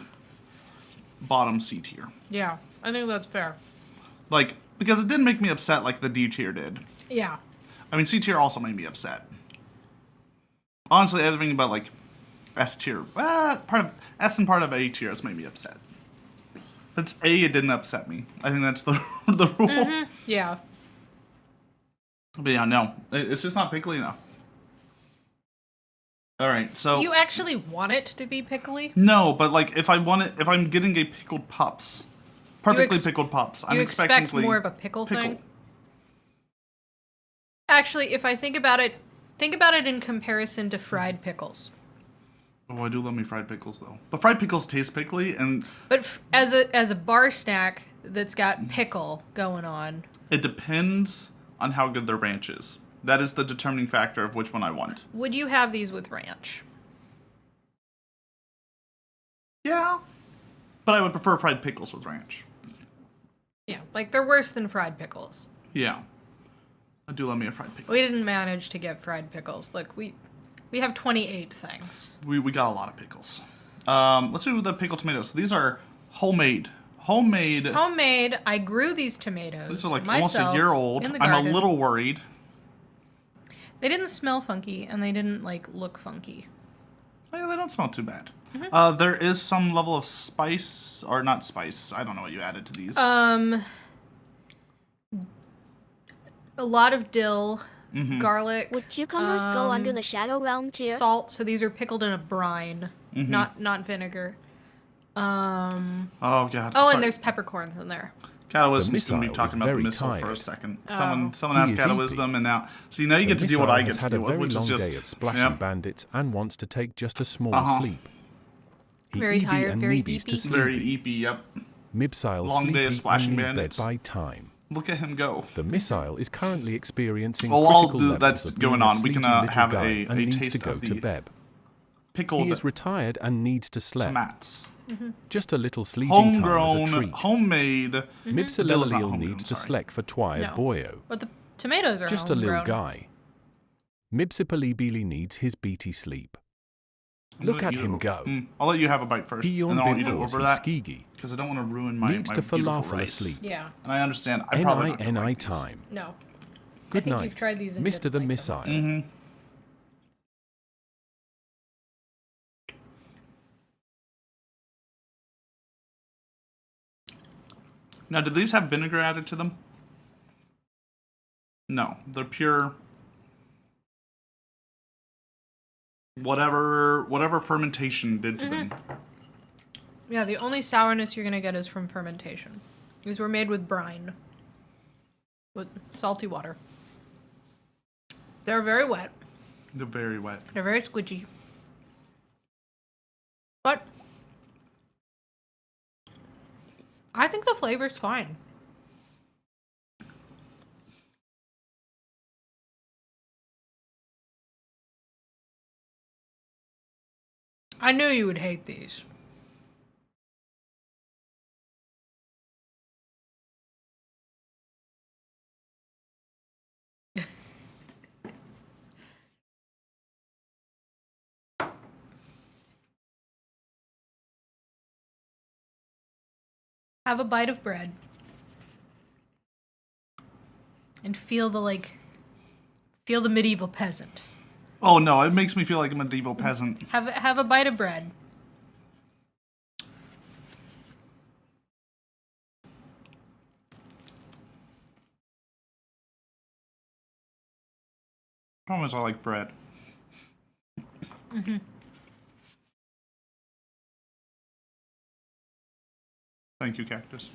bottom C tier. Yeah, I think that's fair. Like, because it didn't make me upset like the D tier did. Yeah. I mean, C tier also made me upset. Honestly, everything about like S tier, part of S and part of A tier has made me upset. If it's A, it didn't upset me. I think that's the rule. Yeah. But yeah, no, it's just not pickly enough. All right, so Do you actually want it to be pickly? no, but like if I'm getting a pickled pups, perfectly pickled pups, I'm You expecting expect more of a pickle thing? Actually, if I think about it in comparison to fried pickles. Oh, I do love me fried pickles though. But fried pickles taste pickly, and But as a bar snack that's got pickle going on. it depends on how good their ranch is. That is the determining factor of which one I want. Would you have these with ranch? Yeah, but I would prefer fried pickles with ranch. Yeah, like they're worse than fried pickles. Yeah, I do love me a fried pickle. We didn't manage to get fried pickles. Look, we have 28 things. We got a lot of pickles. Let's do the pickled tomatoes. So these are homemade. Homemade. I grew these tomatoes. These are like myself, almost a year old. in the I'm a garden. little worried. They didn't smell funky, and they didn't like look funky. Yeah, they don't smell too bad. Mm-hmm. There is some level of spice, or not spice. I don't know what you added to these. A lot of dill, garlic, Would cucumbers go under the shadow realm tier? salt. So these are pickled in a brine, not vinegar. oh god. Oh, Sorry. and there's peppercorns in there. Cat of The Wisdom's going to be missile talking is about the very missile for a tired. second. Oh. Someone asked He is Cat of eepy. Wisdom, and now see now you The get to deal what missile I get has to had deal a with, very which is long just day of splashing yep, bandits and wants to take just a small sleep. He Very eepy tired, and very neebies to eepy. very sleepy. eepy. Yep. Mibsile Long day of sleepy splashing and need bandits. bed by time. Look at him go. The missile is currently experiencing Oh, I'll critical do- levels that's of going being a on. We can, sleepy little have guy a and needs taste to go of to the bed. Pickled He is retired and needs to sleep. tomats. Just a little sleeping time as a Homegrown, treat. homemade. Dill is not Mibsalelil homegrown, needs to sorry. sleck for twy No. boyo. But the tomatoes are Just a little homegrown. guy. Mibsipalibili needs his beaty sleep. I'm Look gonna at eat him it. go. I'll let you have a bite first, and Beyond then I'll eat it Bibbles over and that Skeegi. because I don't want to ruin my Needs my to beautiful falafel rice. asleep. Yeah. And I understand. I probably not gonna Ni like these. time. No. Good I think night, you've tried these and Mr. didn't the like them. Missile. Mm-hmm. Now, did these have vinegar added to them? No, they're pure. Whatever fermentation did to them. Yeah, the only sourness you're gonna get is from fermentation. These were made with brine. With salty water. They're very wet. They're very wet. They're very squidgy. But I think the flavor's fine. I knew you would hate these. Have a bite of bread. And feel the medieval peasant. Oh no, it makes me feel like a medieval peasant. Have a bite of bread. Problem is, I like bread. Thank you, Cactus.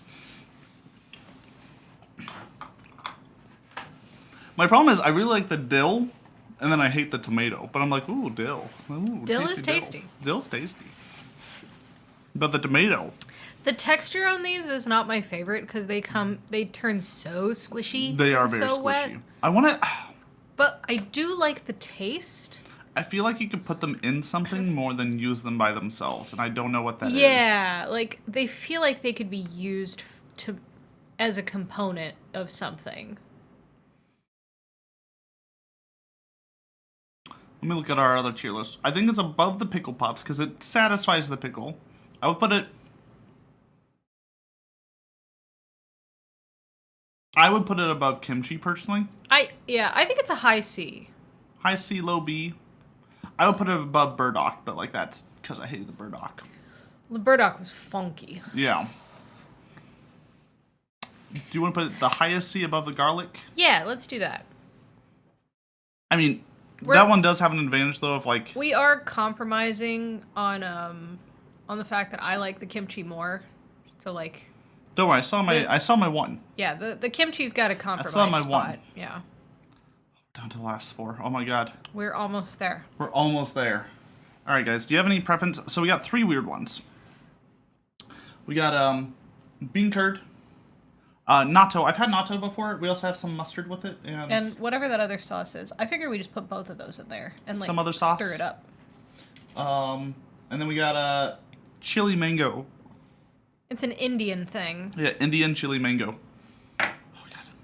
My problem is, I really like the dill, and then I hate the tomato. But I'm like, ooh, dill. Ooh, Dill is tasty. Dill's tasty. But the tomato. The texture on these is not my favorite because they turn so squishy. They are and very so squishy. wet. I want to. But I do like the taste. I feel like you could put them in something more than use them by themselves, and I don't know what that is. Yeah, like they feel like they could be used as a component of something. Let me look at our other tier list. I think it's above the pickle pops because it satisfies the pickle. I would put it I would put it above kimchi personally. I think it's a high C. High C, low B. I would put it above burdock, but like that's because I hated the burdock. The burdock was funky. Yeah. Do you want to put it the highest C above the garlic? Yeah, let's do that. I mean, that one does have an advantage though of like. We are compromising on the fact that I like the kimchi more. So like. Don't worry, I saw my one. Yeah, the kimchi's got a compromise I saw my spot. one. Yeah. Down to the last 4. Oh my god. We're almost there. We're almost there. All right, guys. Do you have any preference? So we got 3 weird ones. We got bean curd, natto. I've had natto before. We also have some mustard with it, and whatever that other sauce is. I figure we just put both of those in there and like some other sauce. Stir it up. And then we got chili mango. It's an Indian thing. Yeah, Indian chili mango.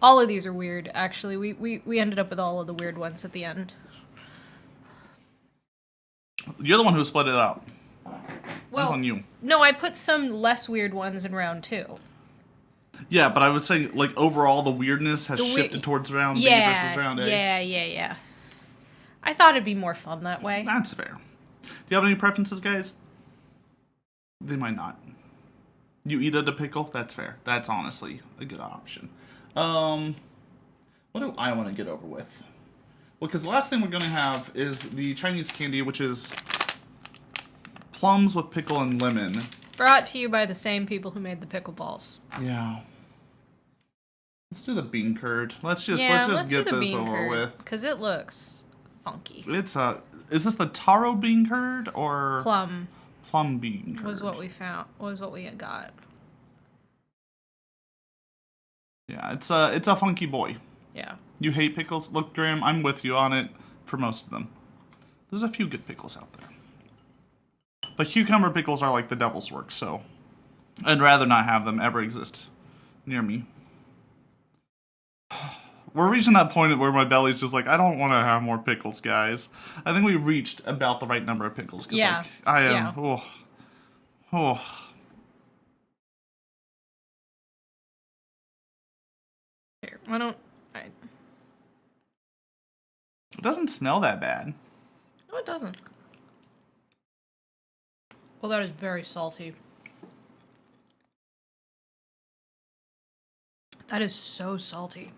All of these are weird, actually. We ended up with all of the weird ones at the end. You're the one who split it up. Well, That's on you. No, I put some less weird ones in round 2. Yeah, but I would say, like, overall, the weirdness has shifted towards round B versus round A. Yeah. I thought it'd be more fun that way. That's fair. Do you have any preferences, guys? They might not. You eat a pickle? That's fair. That's honestly a good option. What do I want to get over with? Well, because the last thing we're going to have is the Chinese candy, which is plums with pickle and lemon. Brought to you by the same people who made the pickle balls. Yeah. Let's do the bean curd. Let's just get this over with. Because it looks funky. It's is this the taro bean curd or Plum bean curd? was what we found. Was what we got. Yeah, it's a funky boy. Yeah. You hate pickles? Look, Graham, I'm with you on it for most of them. There's a few good pickles out there. But cucumber pickles are like the devil's work, so I'd rather not have them ever exist near me. We're reaching that point where my belly's just like, I don't want to have more pickles, guys. I think we reached about the right number of pickles. Yeah. Like, I am. Yeah. Oh. Here, It doesn't smell that bad. No, it doesn't. Well, that is very salty. That is so salty.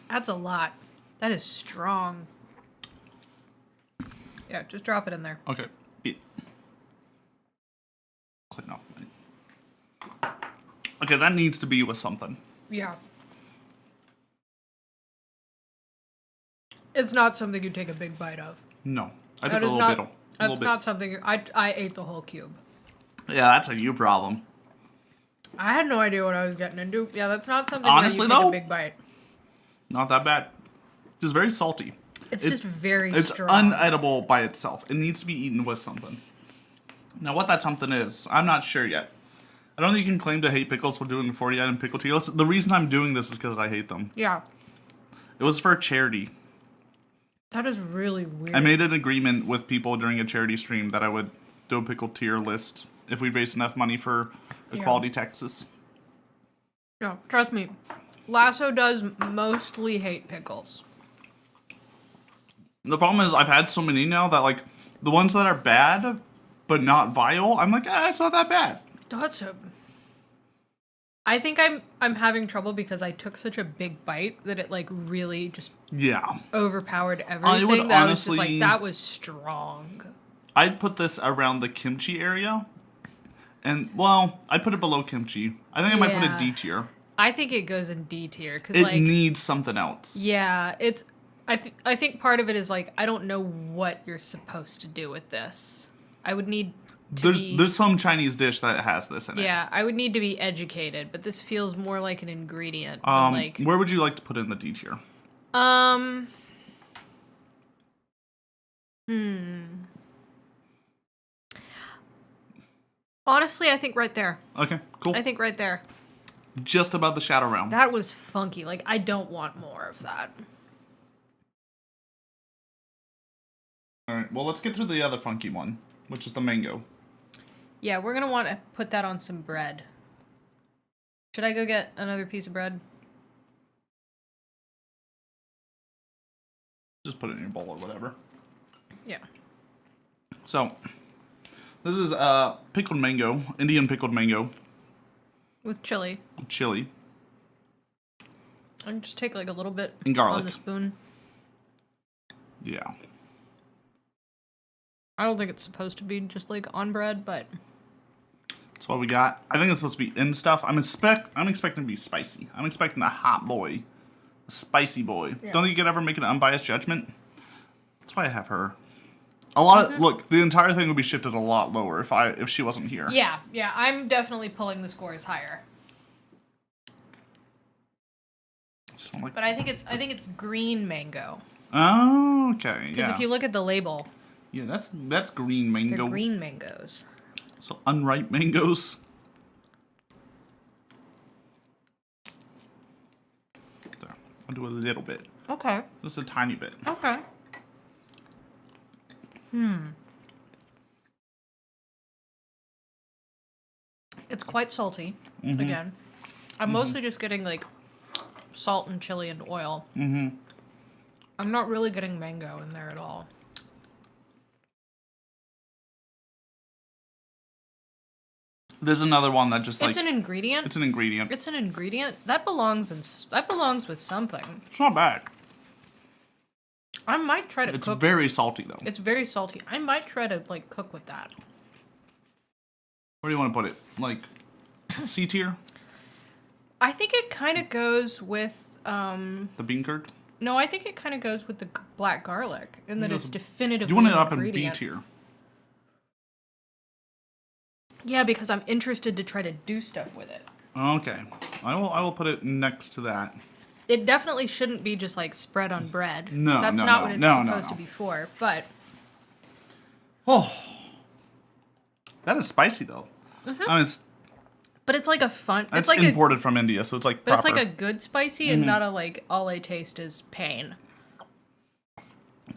That's a lot. That is strong. Yeah, just drop it in there. Okay. Clicking off my... Okay, that needs to be with something. Yeah. It's not something you take a big bite of. No. I took a little bit. That's not something... I ate the whole cube. Yeah, that's a you problem. I had no idea what I was getting into. Yeah, that's not something Honestly, where you take though, a big bite. Not that bad. Just very salty. It's just very It's strong. unedible by itself. It needs to be eaten with something. Now, what that something is, I'm not sure yet. I don't think you can claim to hate pickles. We're doing a 40-item pickle tier list. The reason I'm doing this is because I hate them. Yeah. It was for a charity. That is really weird. I made an agreement with people during a charity stream that I would do a pickle tier list if we raised enough money for Equality Texas. No, trust me. Lasso does mostly hate pickles. The problem is I've had so many now that, like, the ones that are bad but not vile, I'm like, it's not that bad. I think I'm having trouble because I took such a big bite that it like really just overpowered everything. would that I was just honestly- like, that was strong. I'd put this around the kimchi area. And, well, I'd put it below kimchi. I think I might put it D tier. I think it goes in D tier because It like needs something else. yeah, it's I think part of it is like I don't know what you're supposed to do with this. I would need to There's some Chinese dish that has this in it. yeah, I would need to be educated, but this feels more like an ingredient. Than like Where would you like to put it in the D tier? Honestly, I think right there. Okay, cool. I think right there. Just above the shadow realm. That was funky. Like, I don't want more of that. Alright, well, let's get through the other funky one, which is the mango. Yeah, we're gonna want to put that on some bread. Should I go get another piece of bread? Just put it in your bowl or whatever. Yeah. So, this is pickled mango, Indian pickled mango. With chili. Chili. I can just take like a little bit And garlic. on the spoon. Yeah. I don't think it's supposed to be just like on bread, but That's what we got. I think it's supposed to be in stuff. I'm expecting to be spicy. I'm expecting a hot boy. A spicy boy. Yeah. Don't think you could ever make an unbiased judgment? That's why I have her. A lot of look, the entire thing would be shifted a lot lower if she wasn't here. yeah, I'm definitely pulling the scores higher. So I'm like, But I think it's green mango. oh, okay. Because Yeah. if you look at the label, Yeah, that's green mango. they're green mangoes. So unripe mangoes. There. I'll do a little bit. Okay. Just a tiny bit. Okay. It's quite salty. Again, I'm mostly just getting like salt and chili and oil. I'm not really getting mango in there at all. There's another one that just like It's an ingredient. it's an ingredient. It's an ingredient that belongs with something. It's not bad. I might try to It's cook. very salty though. It's very salty. I might try to like cook with that. Where do you want to put it? Like C tier? I think it kind of goes with The bean curd? no, I think it kind of goes with the black garlic in that It it's goes- definitively You want it an up in B ingredient. tier. Yeah, because I'm interested to try to do stuff with it. Okay. I will put it next to that. It definitely shouldn't be just like spread on bread. No, that's no, not no, what it's no, supposed no. to be for. But Oh. That is spicy though. I mean it's like a fun. it's It's like imported from India, so it's like but proper. it's like a good spicy and not a like all I taste is pain.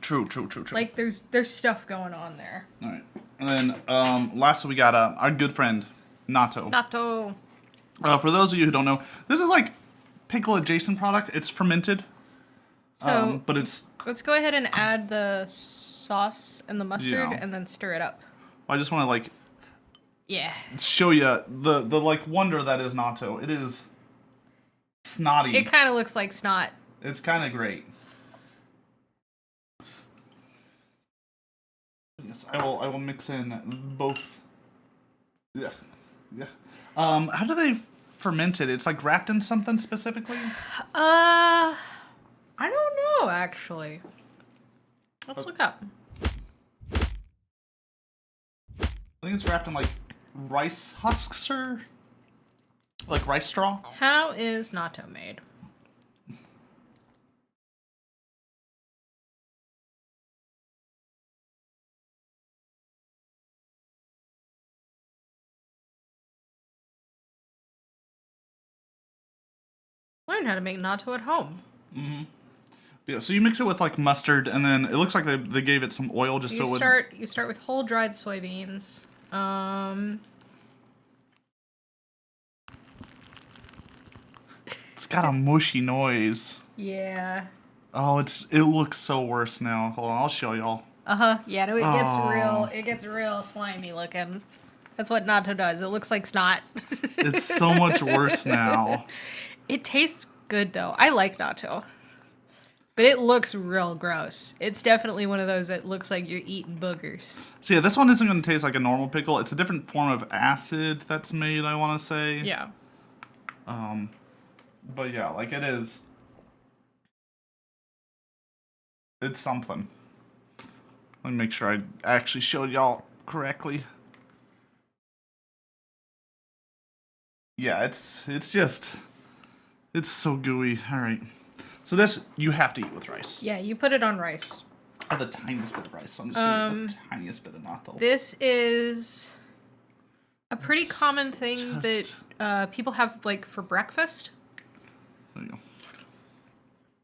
True. Like there's stuff going on there. All right. And then last we got our good friend natto. Natto. For those of you who don't know, this is like pickle adjacent product. It's fermented. So But it's let's go ahead and add the sauce and the mustard Yeah. and then stir it up. I just want to like Yeah. show you the like wonder that is natto. It is snotty. It kind of looks like snot. It's kind of great. Yes, I will mix in both. Yeah. How do they ferment it? It's like wrapped in something specifically. I don't know actually. Let's look up. I think it's wrapped in like rice husks or like rice straw. How is natto made? Learn how to make natto at home. Yeah, so you mix it with like mustard, and then it looks like they gave it some oil just so it would. You start with whole dried soybeans. It's got a mushy noise. Yeah. Oh, it looks so worse now. Hold on, I'll show y'all. Yeah, no, it gets real slimy looking. That's what natto does. It looks like snot. It's so much worse now. It tastes good though. I like natto. But it looks real gross. It's definitely one of those that looks like you're eating boogers. So yeah, this one isn't going to taste like a normal pickle. It's a different form of acid that's made, I want to say. Yeah. But yeah, like it is. It's something. Let me make sure I actually showed y'all correctly. Yeah, it's so gooey. All right. So this you have to eat with rice. Yeah, you put it on rice. I have the tiniest bit of rice, so I'm just gonna the tiniest bit of natto. This is a pretty common thing just- that people have like for breakfast. There you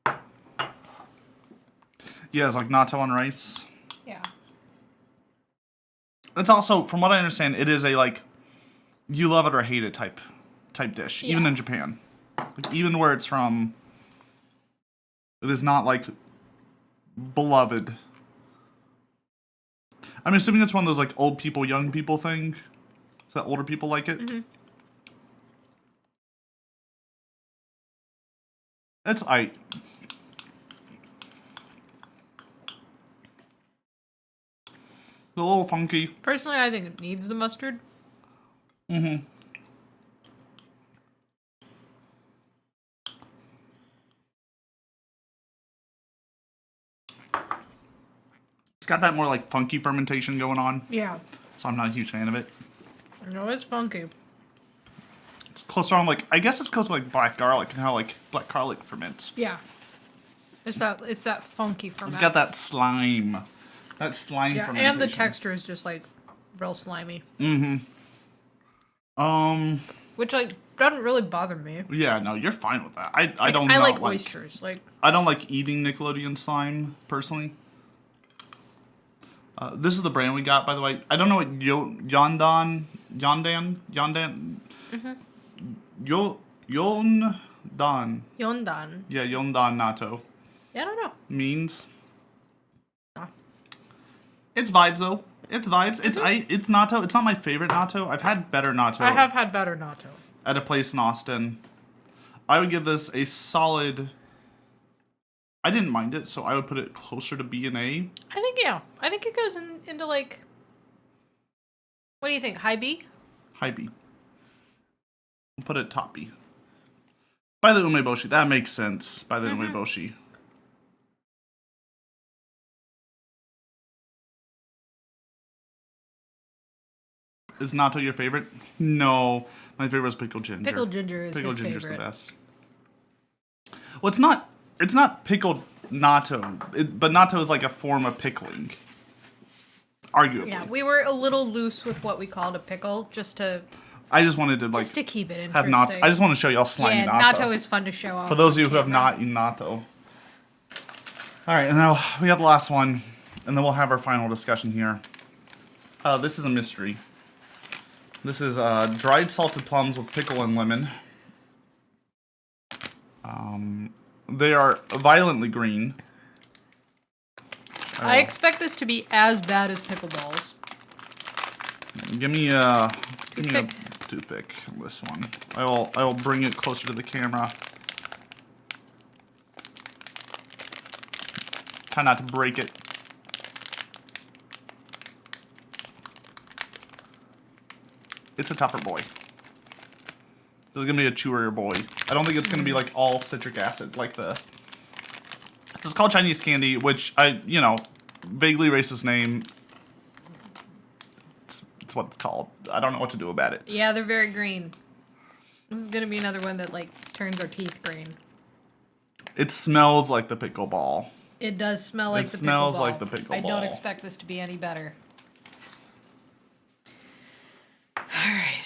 go. Yeah, it's like natto on rice. Yeah. It's also, from what I understand, it is a like, you love it or hate it type dish, even Yeah. in Japan. Like, even where it's from, it is not like beloved. I'm assuming it's one of those like old people, young people thing. So that older people like it. Mm-hmm. It's aight. A little funky. Personally, I think it needs the mustard. Mm-hmm. It's got that more like funky fermentation going on, Yeah. so I'm not a huge fan of it. No, it's funky. It's closer on like, I guess it's close to like black garlic and how like black garlic ferments. Yeah. It's that funky ferment. It's got that slime. That slime yeah, fermentation. and the texture is just like real slimy. Mm-hmm. Which like doesn't really bother me. Yeah, no, you're fine with that. I Like, don't I not like oysters. Like I don't like eating Nickelodeon slime, personally. This is the brand we got, by the way. I don't know what Yondan. mm-hmm. Yondan. Yondan. Yeah, Yondan natto Yeah, I don't know. means. Ah. It's vibes though. It's vibes. It's natto. It's not my favorite natto. I've had better natto. I have had better natto. At a place in Austin. I would give this a solid. I didn't mind it, so I would put it closer to B and A. I think yeah. I think it goes into like. What do you think? High B? High B. We'll put it top B. By the umeboshi. That makes sense. By the umeboshi. Is natto your favorite? No. My favorite is pickled ginger. Pickled ginger is Pickled his ginger's favorite. the best. Well, it's not pickled natto, but natto is like a form of pickling. Arguably. Yeah, we were a little loose with what we called a pickle, just to I just wanted to like keep it have interesting. I just want to show y'all slimy yeah, natto. natto is fun to show off. For those of you on who have camera. not eaten natto. Alright, and now we got the last one, and then we'll have our final discussion here. This is a mystery. This is dried salted plums with pickle and lemon. They are violently green. I expect this to be as bad as pickleballs. Give me a Toothpick. toothpick on this one. I will bring it closer to the camera. Try not to break it. It's a tougher boy. This is gonna be a chewier boy. I don't think it's gonna be like all citric acid like the. It's called Chinese candy, which vaguely racist name. It's what it's called. I don't know what to do about it. Yeah, they're very green. This is gonna be another one that like turns our teeth green. It smells like the pickle ball. It does smell like It the smells pickle ball. like the pickle I don't ball. expect this to be any better. All right.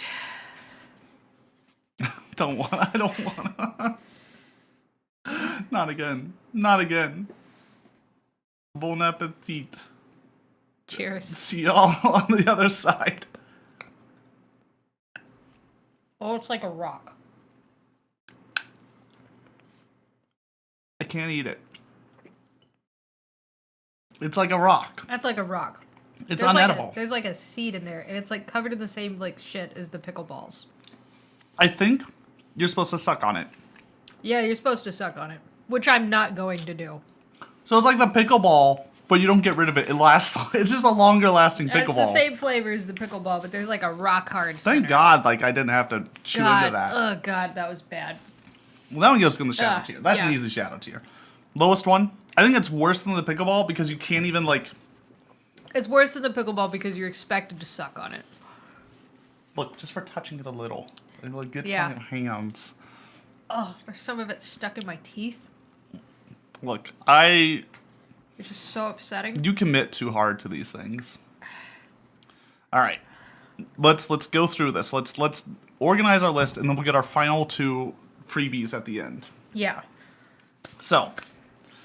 I don't wanna. Not again. Not again. Bon appetit. Cheers. See y'all on the other side. Oh, it's like a rock. I can't eat it. It's like a rock. That's like a rock. It's There's unedible. There's like a seed in there, and it's like covered in the same like shit as the pickle balls. I think you're supposed to suck on it. Yeah, you're supposed to suck on it, which I'm not going to do. So it's like the pickleball, but you don't get rid of it. It lasts. It's just a longer lasting And it's the pickleball. same flavor as the pickleball, but there's like a rock hard. Thank center. God, like I didn't have to chew into that. Oh God, that was bad. Well, that one goes in the shadow tier. That's an yeah. easy shadow tier. Lowest one. I think it's worse than the pickleball because you can't even like. It's worse than the pickleball because you're expected to suck on it. Look, just for touching it a little. It like gets Yeah. on your hands. Oh, there's some of it stuck in my teeth. Look, It's just so upsetting. you commit too hard to these things. All right, let's go through this. Let's organize our list, and then we'll get our final two freebies at the end. Yeah. So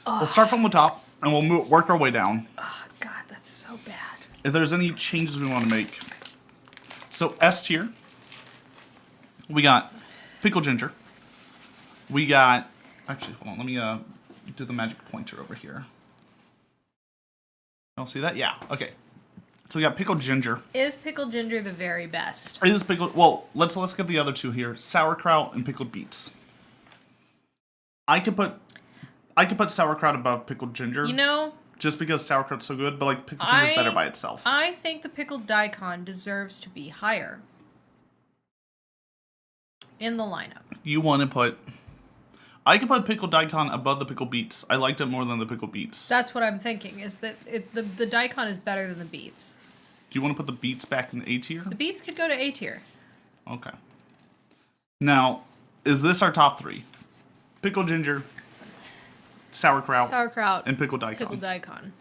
we'll start from the top, and we'll work our way down. Oh God, that's so bad. if there's any changes we want to make. So S tier, we got pickle ginger. We got, actually, hold on, let me do the magic pointer over here. Y'all see that? Yeah, okay. So we got pickle ginger. Is pickled ginger the very best? It is pickled, well, let's get the other two here. Sauerkraut and pickled beets. I could put sauerkraut above pickled ginger. You know, just because sauerkraut's so good, but like pickled ginger is better by itself. I think the pickled daikon deserves to be higher in the lineup. You want to put... I could put pickled daikon above the pickled beets. I liked it more than the pickled beets. That's what I'm thinking, is that the daikon is better than the beets. Do you want to put the beets back in A tier? The beets could go to A tier. Okay. Now, is this our top three? Pickled ginger, sauerkraut, and pickled daikon. Pickled daikon.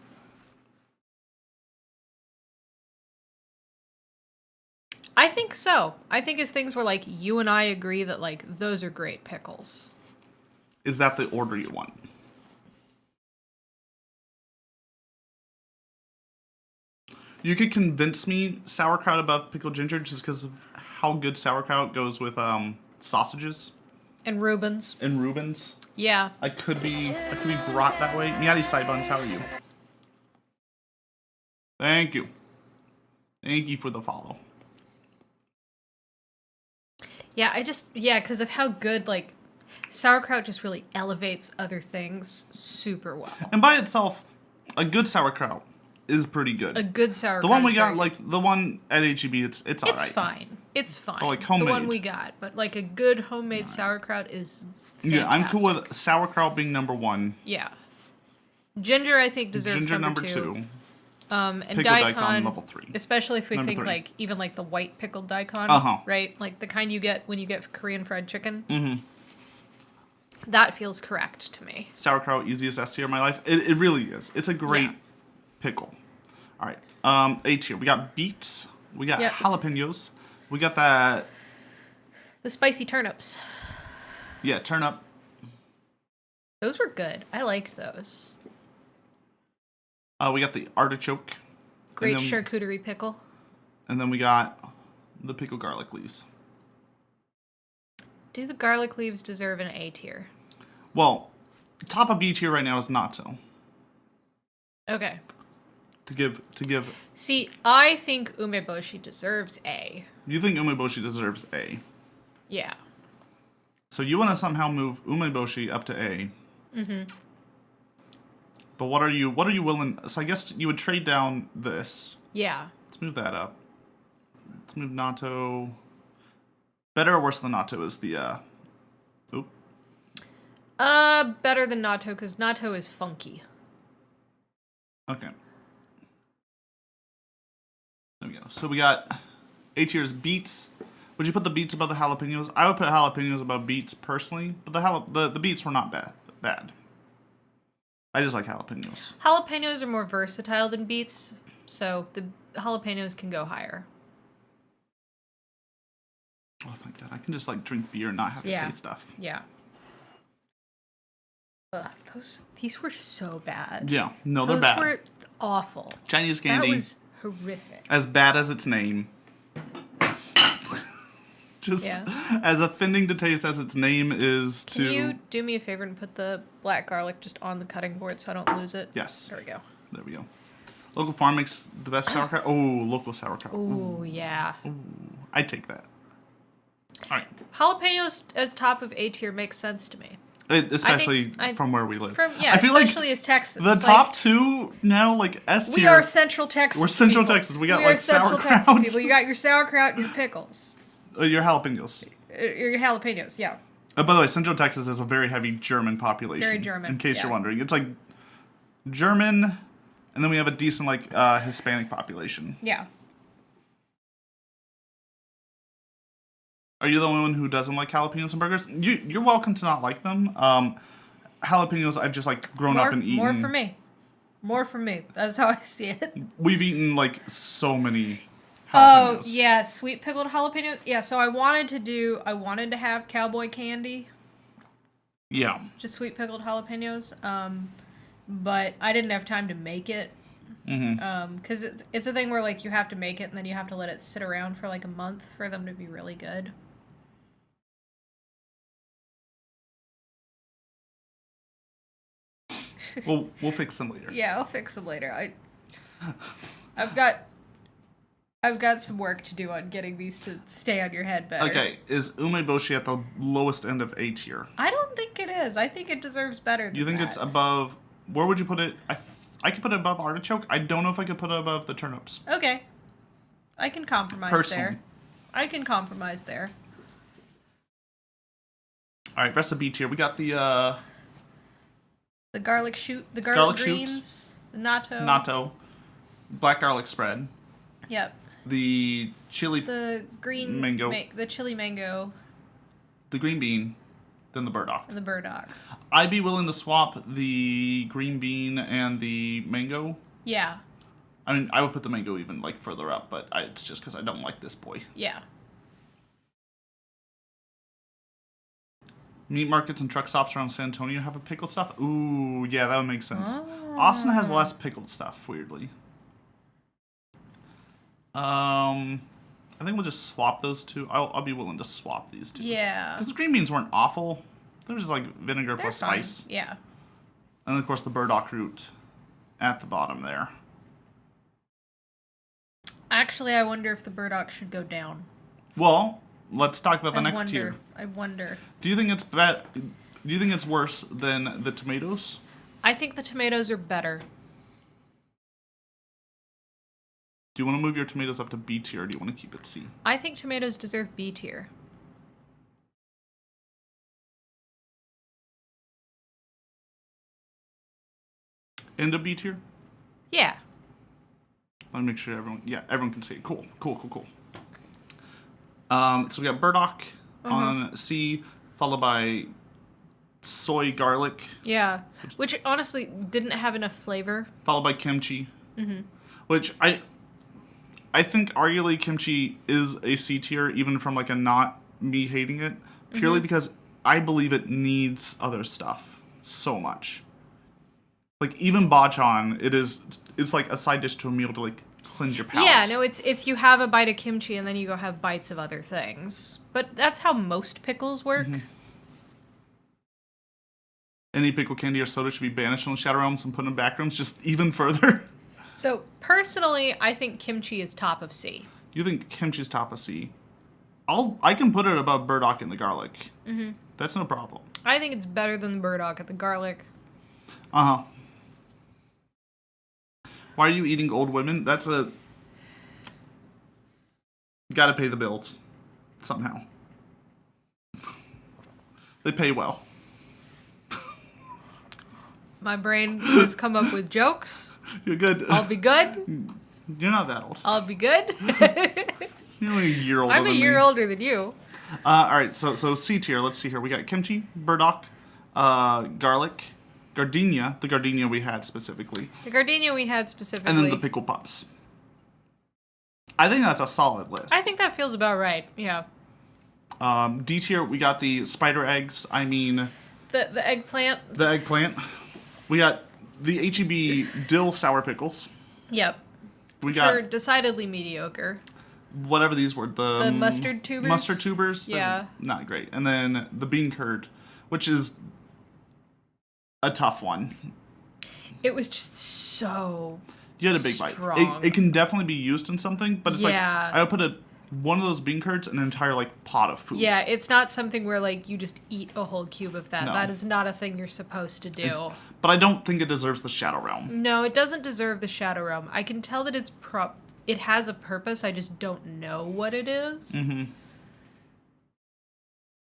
I think so. I think it's things where like you and I agree that like those are great pickles. Is that the order you want? You could convince me sauerkraut above pickled ginger just because of how good sauerkraut goes with sausages. And Rubens. And Rubens. Yeah. I could be brought that way. Meowdy side buns, how are you? Thank you. Thank you for the follow. Yeah, because of how good like sauerkraut just really elevates other things super well. And by itself, a good sauerkraut is pretty good. A good sauerkraut. The one we got, like the one at HEB, it's alright. It's fine. It's fine. Or like homemade. The one we got, but like a good homemade sauerkraut is fantastic. Yeah, I'm cool with sauerkraut being number one. Yeah. Ginger, I think, deserves Ginger number two. two. And Pickled daikon, level 3. especially if we Number think 3. like even like the white pickled daikon, right? Like the kind you get when you get Korean fried chicken. Mm-hmm. That feels correct to me. Sauerkraut, easiest S tier in my life. It really is. It's a great pickle. All right. A tier. We got beets. We got jalapenos. We got that. The spicy turnips. Yeah, turnip. Those were good. I liked those. We got the artichoke. Great charcuterie pickle. And then we got the pickled garlic leaves. Do the garlic leaves deserve an A tier? Well, top of B tier right now is natto. Okay. To give. See, I think umeboshi deserves A. You think umeboshi deserves A? Yeah. So you want to somehow move umeboshi up to A. Mm-hmm. But what are you willing? So I guess you would trade down this. Yeah. Let's move that up. Let's move natto. Better or worse than natto is the better than natto because natto is funky. Okay. There we go. So we got A tier's beets. Would you put the beets above the jalapenos? I would put jalapenos above beets personally, but the beets were not bad. I just like jalapenos. Jalapenos are more versatile than beets, so the jalapenos can go higher. Oh, thank God. I can just like drink beer and not have to taste stuff. Yeah. Ugh, these were so bad. Yeah. No, they're bad. Those were awful. Chinese candy. That was horrific. As bad as its name. Just as offending to taste as its name is to... Can you do me a favor and put the black garlic just on the cutting board so I don't lose it? Yes. There we go. There we go. Local farm makes the best sauerkraut. Oh, local sauerkraut. Ooh, yeah. Ooh, I'd take that. All right. Jalapenos as top of A tier makes sense to me. Especially from where we live. I feel especially as Texas. The top two now, like S tier. We are Central Texas. We're Central people. Texas. We got we like are Central sauerkraut. Texas people. You got your sauerkraut and your pickles. Your jalapenos. Your jalapenos, yeah. By the way, Central Texas has a very heavy German population. Very German. In case you're wondering, it's like German, and then we have a decent like Hispanic population. Yeah. Are you the only one who doesn't like jalapenos and burgers? You're welcome to not like them. Jalapenos, I've just like grown up and eaten. More for me. More for me. That's how I see it. We've eaten like so many jalapenos. Oh yeah, sweet pickled jalapenos. Yeah, so I wanted to have cowboy candy. Yeah. Just sweet pickled jalapenos. But I didn't have time to make it. Because it's a thing where like you have to make it and then you have to let it sit around for like a month for them to be really good. We'll fix them later. Yeah, I'll fix them later. I've got some work to do on getting these to stay on your head better. Okay, is Umeboshi at the lowest end of A tier? I don't think it is. I think it deserves better than You think that. it's above... Where would you put it? I could put it above artichoke. I don't know if I could put it above the turnips. Okay. I can compromise Personally. there. I can compromise there. All right, rest of B tier. We got the garlic shoot, the garlic greens, shoots, the natto. natto, black garlic spread, Yep. the chili, The green mango, the chili mango, the green bean, then the burdock. and the burdock. I'd be willing to swap the green bean and the mango. Yeah. I mean, I would put the mango even like further up, but it's just because I don't like this boy. Yeah. Meat markets and truck stops around San Antonio have a pickled stuff. Ooh, yeah, that would make sense. Ah. Austin has less pickled stuff, weirdly. I think we'll just swap those two. I'll be willing to swap these two. Yeah. Because the green beans weren't awful. They were just like vinegar They're plus fine. spice. Yeah. And then, of course, the burdock root at the bottom there. Actually, I wonder if the burdock should go down. Well, let's talk about the next tier. I wonder. Do you think it's bad? Do you think it's worse than the tomatoes? I think the tomatoes are better. Do you want to move your tomatoes up to B tier, or do you want to keep it C? I think tomatoes deserve B tier. End of B tier? Yeah. Let me make sure everyone can see it. Cool. So we got burdock on C, followed by soy garlic, Yeah. Which honestly didn't have enough flavor. followed by kimchi, which I think arguably kimchi is a C tier, even from like a not me hating it, purely because I believe it needs other stuff so much. Like even bachan, it's like a side dish to a meal to like cleanse your palate. Yeah, no, it's you have a bite of kimchi and then you go have bites of other things. But that's how most pickles work. Any pickle candy or soda should be banished from the shadow realms and put in back rooms just even further. So personally, I think kimchi is top of C. You think kimchi's top of C? I can put it above burdock and the garlic. That's no problem. I think it's better than the burdock at the garlic. Uh-huh. Why are you eating old women? That's a... Gotta pay the bills. Somehow. They pay well. My brain has come up with jokes. You're good. I'll be good. You're not that old. I'll be good. You're only a year older I'm a than year me. older than you. Alright, so C tier. Let's see here. We got kimchi, burdock, garlic, gardenia. The gardenia we had specifically. The gardenia we had specifically. And then the pickle pops. I think that's a solid list. I think that feels about right. Yeah. D tier, we got the spider eggs. I mean... The eggplant. The eggplant. We got the H-E-B dill sour pickles. Yep. We Which are got decidedly mediocre. whatever these were. The mustard tubers? Mustard tubers. They're Yeah. not great. And then the bean curd, which is a tough one. It was just so You had a big bite. strong. It can definitely be used in something, but it's Yeah. like I would put one of those bean curds in an entire like pot of food. Yeah, it's not something where like you just eat a whole cube of that. No. That is not a thing you're supposed to do. But I don't think it deserves the Shadow Realm. No, it doesn't deserve the Shadow Realm. I can tell that it has a purpose. I just don't know what it is.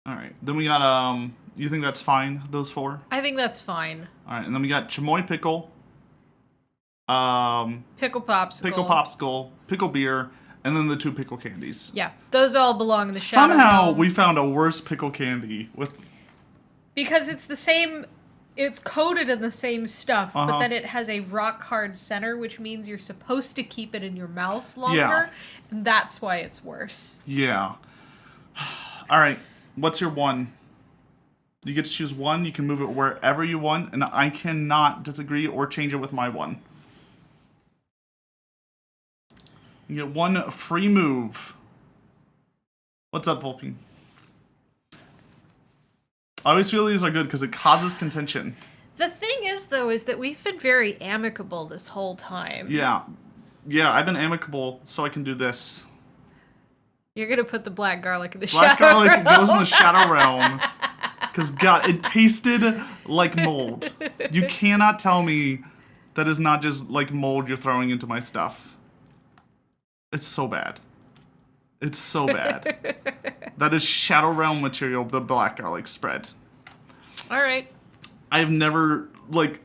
All right. Then we got you think that's fine? Those four. I think that's fine. All right. And then we got chamoy pickle. Pickle popsicle. Pickle popsicle, pickle beer, and then the two pickle candies. Yeah, those all belong in the Shadow Somehow Realm. we found a worse pickle candy with. Because it's the same, it's coated in the same stuff, but then it has a rock hard center, which means you're supposed to keep it in your mouth longer. Yeah. And that's why it's worse. Yeah. All right. What's your one? You get to choose one. You can move it wherever you want, and I cannot disagree or change it with my one. You get 1 free move. What's up, Volpe? I always feel these are good because it causes contention. The thing is, though, is that we've been very amicable this whole time. Yeah. Yeah, I've been amicable so I can do this. You're going to put the black garlic in the Black shadow garlic realm. goes in the shadow realm. Because, God, it tasted like mold. You cannot tell me that is not just like mold you're throwing into my stuff. It's so bad. It's so bad. That is shadow realm material, the black garlic spread. All right. I've never, like...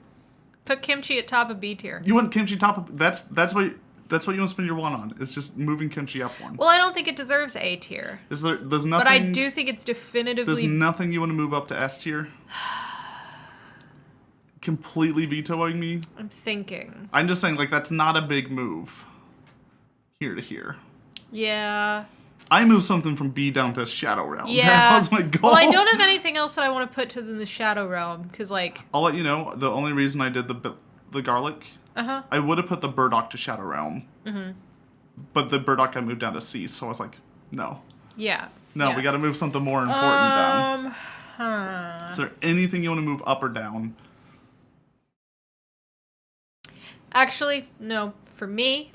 Put kimchi at top of B tier. You want kimchi top of... That's what you want to spend your 1 on. It's just moving kimchi up 1. Well, I don't think it deserves A tier. There's nothing... But I do think it's definitively... There's nothing you want to move up to S tier? Completely vetoing me? I'm thinking. I'm just saying, like, that's not a big move. Here to here. Yeah. I moved something from B down to Shadow Realm. Yeah. That was my goal. Well, I don't have anything else that I want to put to the Shadow Realm, because, like... I'll let you know, the only reason I did the garlic, I would have put the burdock to Shadow Realm. But the burdock I moved down to C, so I was like, no. Yeah. No, yeah. we gotta move something more important down. Huh. Is there anything you want to move up or down? Actually, no. For me,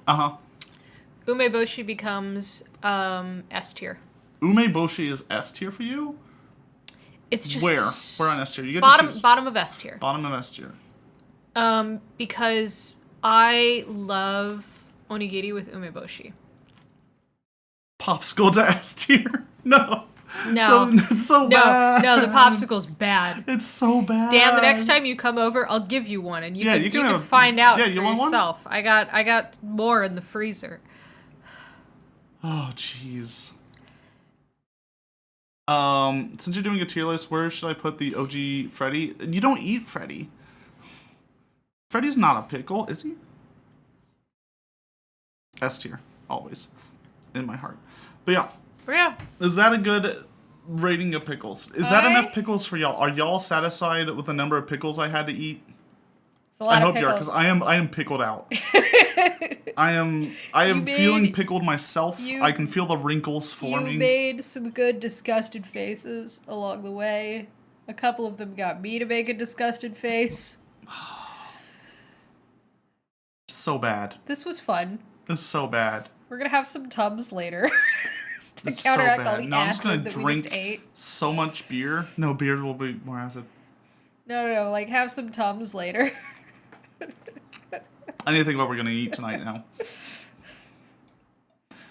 Umeboshi becomes S tier. Umeboshi is S tier for you? It's just Where on S tier? You get to choose. bottom of S tier. Bottom of S tier. Because I love onigiri with umeboshi. Popsicle to S tier? No. No. It's so bad. No, the popsicle's bad. It's so bad. Dan, the next time you come over, I'll give you one, and you you can find out for want one? yourself. I got more in the freezer. Oh, jeez. Since you're doing a tier list, where should I put the OG Freddy? You don't eat Freddy. Freddy's not a pickle, is he? S tier, always, in my heart. But yeah. Yeah. Is that a good rating of pickles? Is that enough pickles for y'all? Are y'all satisfied with the number of pickles I had to eat? It's a lot I of hope you are, pickles. because I am pickled out. I am feeling pickled myself. I can feel the wrinkles forming. You made some good disgusted faces along the way. A couple of them got me to make a disgusted face. So bad. This was fun. It's so bad. We're gonna have some Tums later to It's so counteract all bad. the No, I'm just acid gonna that we drink just ate. so much beer. No, beer will be more acid. No, like have some Tums later. I need to think about what we're gonna eat tonight now.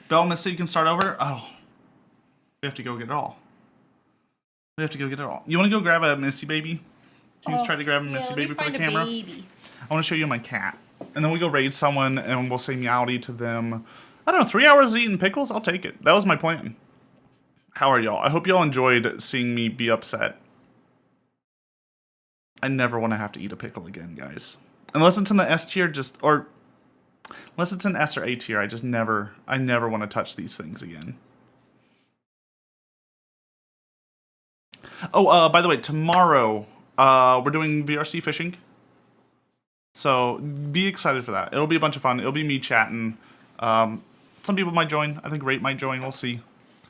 Belle, Missy, you can start over. Oh, we have to go get it all. We have to go get it all. You want to go grab a Missy baby? Can you try to grab a Missy baby for the camera? I want to show you my cat, and then we go raid someone, and we'll say Meowdy to them. I don't know, 3 hours eating pickles? I'll take it. That was my plan. How are y'all? I hope y'all enjoyed seeing me be upset. I never want to have to eat a pickle again, guys. Unless it's in the S tier, unless it's in S or A tier, I never want to touch these things again. Oh, by the way, tomorrow, we're doing VRC fishing. So, be excited for that. It'll be a bunch of fun. It'll be me chatting. Some people might join. I think Rate might join. We'll see.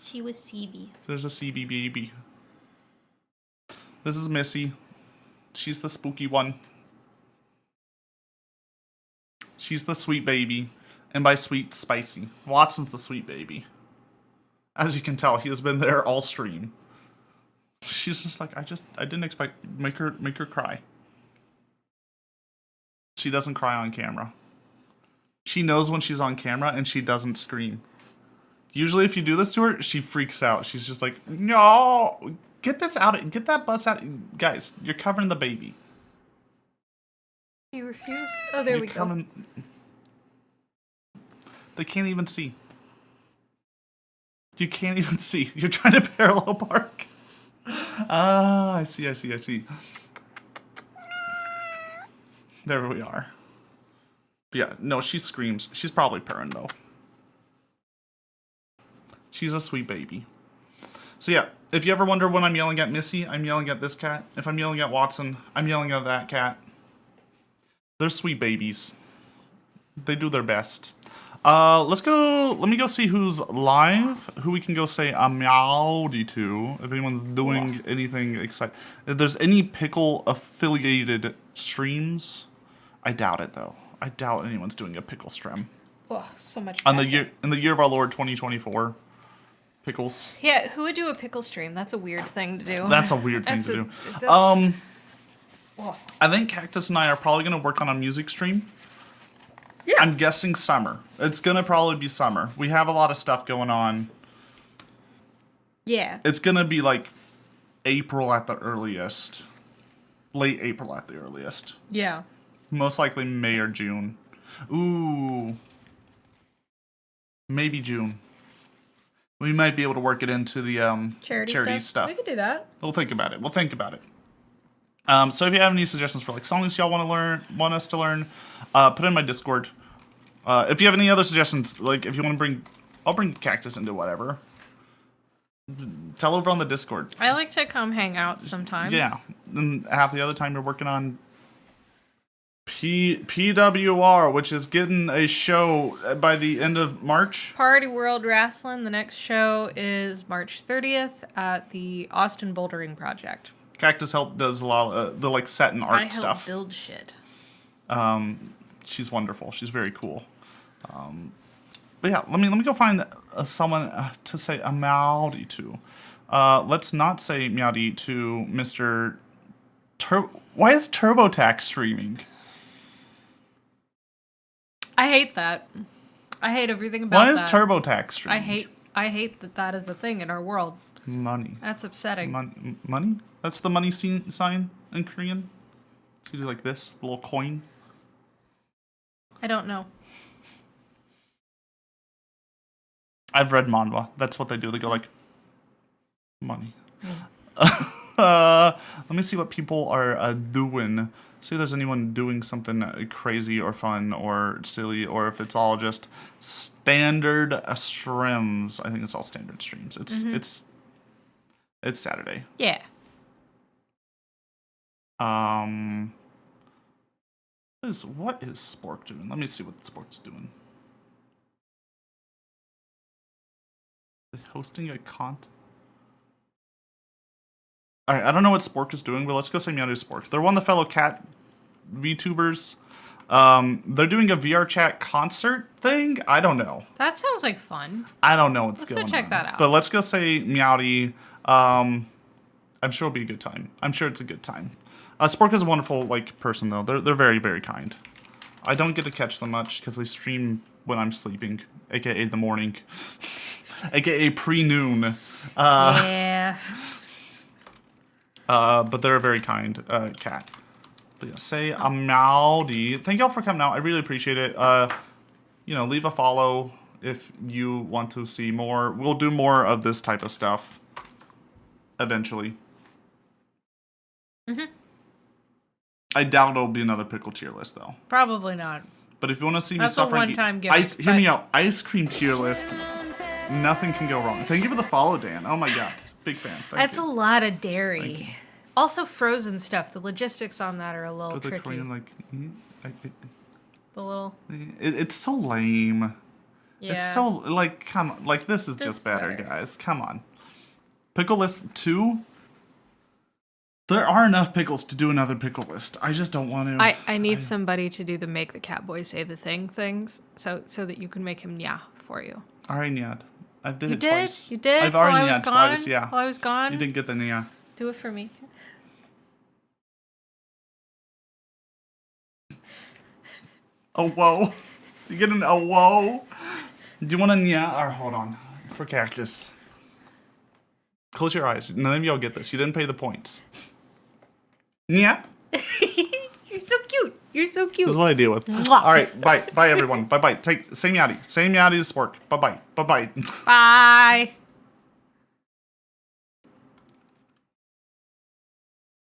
She was CB. So there's a CB baby. This is Missy. She's the spooky one. She's the sweet baby. And by sweet, spicy. Watson's the sweet baby. As you can tell, he has been there all stream. She's just like, I didn't expect, make her cry. She doesn't cry on camera. She knows when she's on camera and she doesn't scream. Usually if you do this to her, she freaks out. She's just like, no, get this out, get that bus out. Guys, you're covering the baby. You refuse? Oh, there we go. They can't even see. You can't even see. You're trying to parallel park. Ah, I see. There we are. But yeah, no, she screams. She's probably purring, though. She's a sweet baby. So yeah, if you ever wonder when I'm yelling at Missy, I'm yelling at this cat. If I'm yelling at Watson, I'm yelling at that cat. They're sweet babies. They do their best. Let's go. Let me go see who's live. Who we can go say a Meowdy to. If anyone's doing anything exciting. If there's any pickle affiliated streams, I doubt it though. I doubt anyone's doing a pickle stream. Oh, so much. In the year of our Lord 2024. Pickles. Yeah, who would do a pickle stream? That's a weird thing to do. That's a weird thing to do. I think Cactus and I are probably gonna work on a music stream. Yeah. I'm guessing summer. It's gonna probably be summer. We have a lot of stuff going on. Yeah. It's gonna be like April at the earliest. Late April at the earliest. Yeah. Most likely May or June. Ooh. Maybe June. We might be able to work it into the charity stuff. We could do that. We'll think about it. So if you have any suggestions for like songs y'all want us to learn, put in my Discord. If you have any other suggestions, like if you want to I'll bring Cactus into whatever. Tell over on the Discord. I like to come hang out sometimes. Yeah, and half the other time you're working on PWR, which is getting a show by the end of March. Party World Wrestling. The next show is March 30th at the Austin Bouldering Project. Cactus does a lot of the like set and art stuff. I help build shit. She's wonderful. She's very cool. But yeah, let me go find someone to say a Meowdy to. Let's not say Meowdy to Mr. Why is TurboTax streaming? I hate that. I hate everything about that. Why is TurboTax streaming? I hate that is a thing in our world. Money. That's upsetting. Money? That's the money sign in Korean? You do like this, the little coin. I don't know. I've read manhwa. That's what they do. They go like, money. Let me see what people are doing. See if there's anyone doing something crazy or fun or silly, or if it's all just standard streams. I think it's all standard streams. It's Saturday. Yeah. What is Spork doing? Let me see what Spork's doing. Hosting a Alright, I don't know what Spork is doing, but let's go say Meowdy Spork. They're one of the fellow cat VTubers. They're doing a VR chat concert thing? I don't know. That sounds like fun. I don't know what's going on. Let's go check that out. But let's go say Meowdy. I'm sure it'll be a good time. I'm sure it's a good time. Spork is a wonderful person though. They're very, very kind. I don't get to catch them much because they stream when I'm sleeping, aka the morning, aka pre-noon. Yeah. But they're a very kind cat. But yeah, say a Meowdy. Thank y'all for coming out. I really appreciate it. Leave a follow if you want to see more. We'll do more of this type of stuff eventually. Mm-hmm. I doubt it'll be another pickle tier list though. Probably not. But if you want to see me That's suffer, a one-time gift. hear me out. Ice cream tier list. Nothing can go wrong. Thank you for the follow, Dan. Oh my god, big fan. That's a lot of dairy. Also, frozen stuff. The logistics on that are a little tricky. Korean, the little. It's so lame. Yeah. It's so come on, this is just better, guys. Come on. Pickle list 2. There are enough pickles to do another pickle list. I just don't want to. I need somebody to do the make the cat boy say the thing things, so that you can make him nya for you. All right, Nyad. I did it twice. twice. You did? I've already While I was Nyad gone? twice, yeah. While I was gone? You didn't get the Nya. Do it for me. Oh, whoa. You get a whoa? Do you want a Nya? Or hold on. For Cactus. Close your eyes. None of y'all get this. You didn't pay the points. Nya? You're so cute. You're so cute. This is what I deal with. Mwah. All right. Bye. Bye, everyone. Bye-bye. Say Meowdy. Say Meowdy to Spork. Bye-bye. Bye-bye. Bye.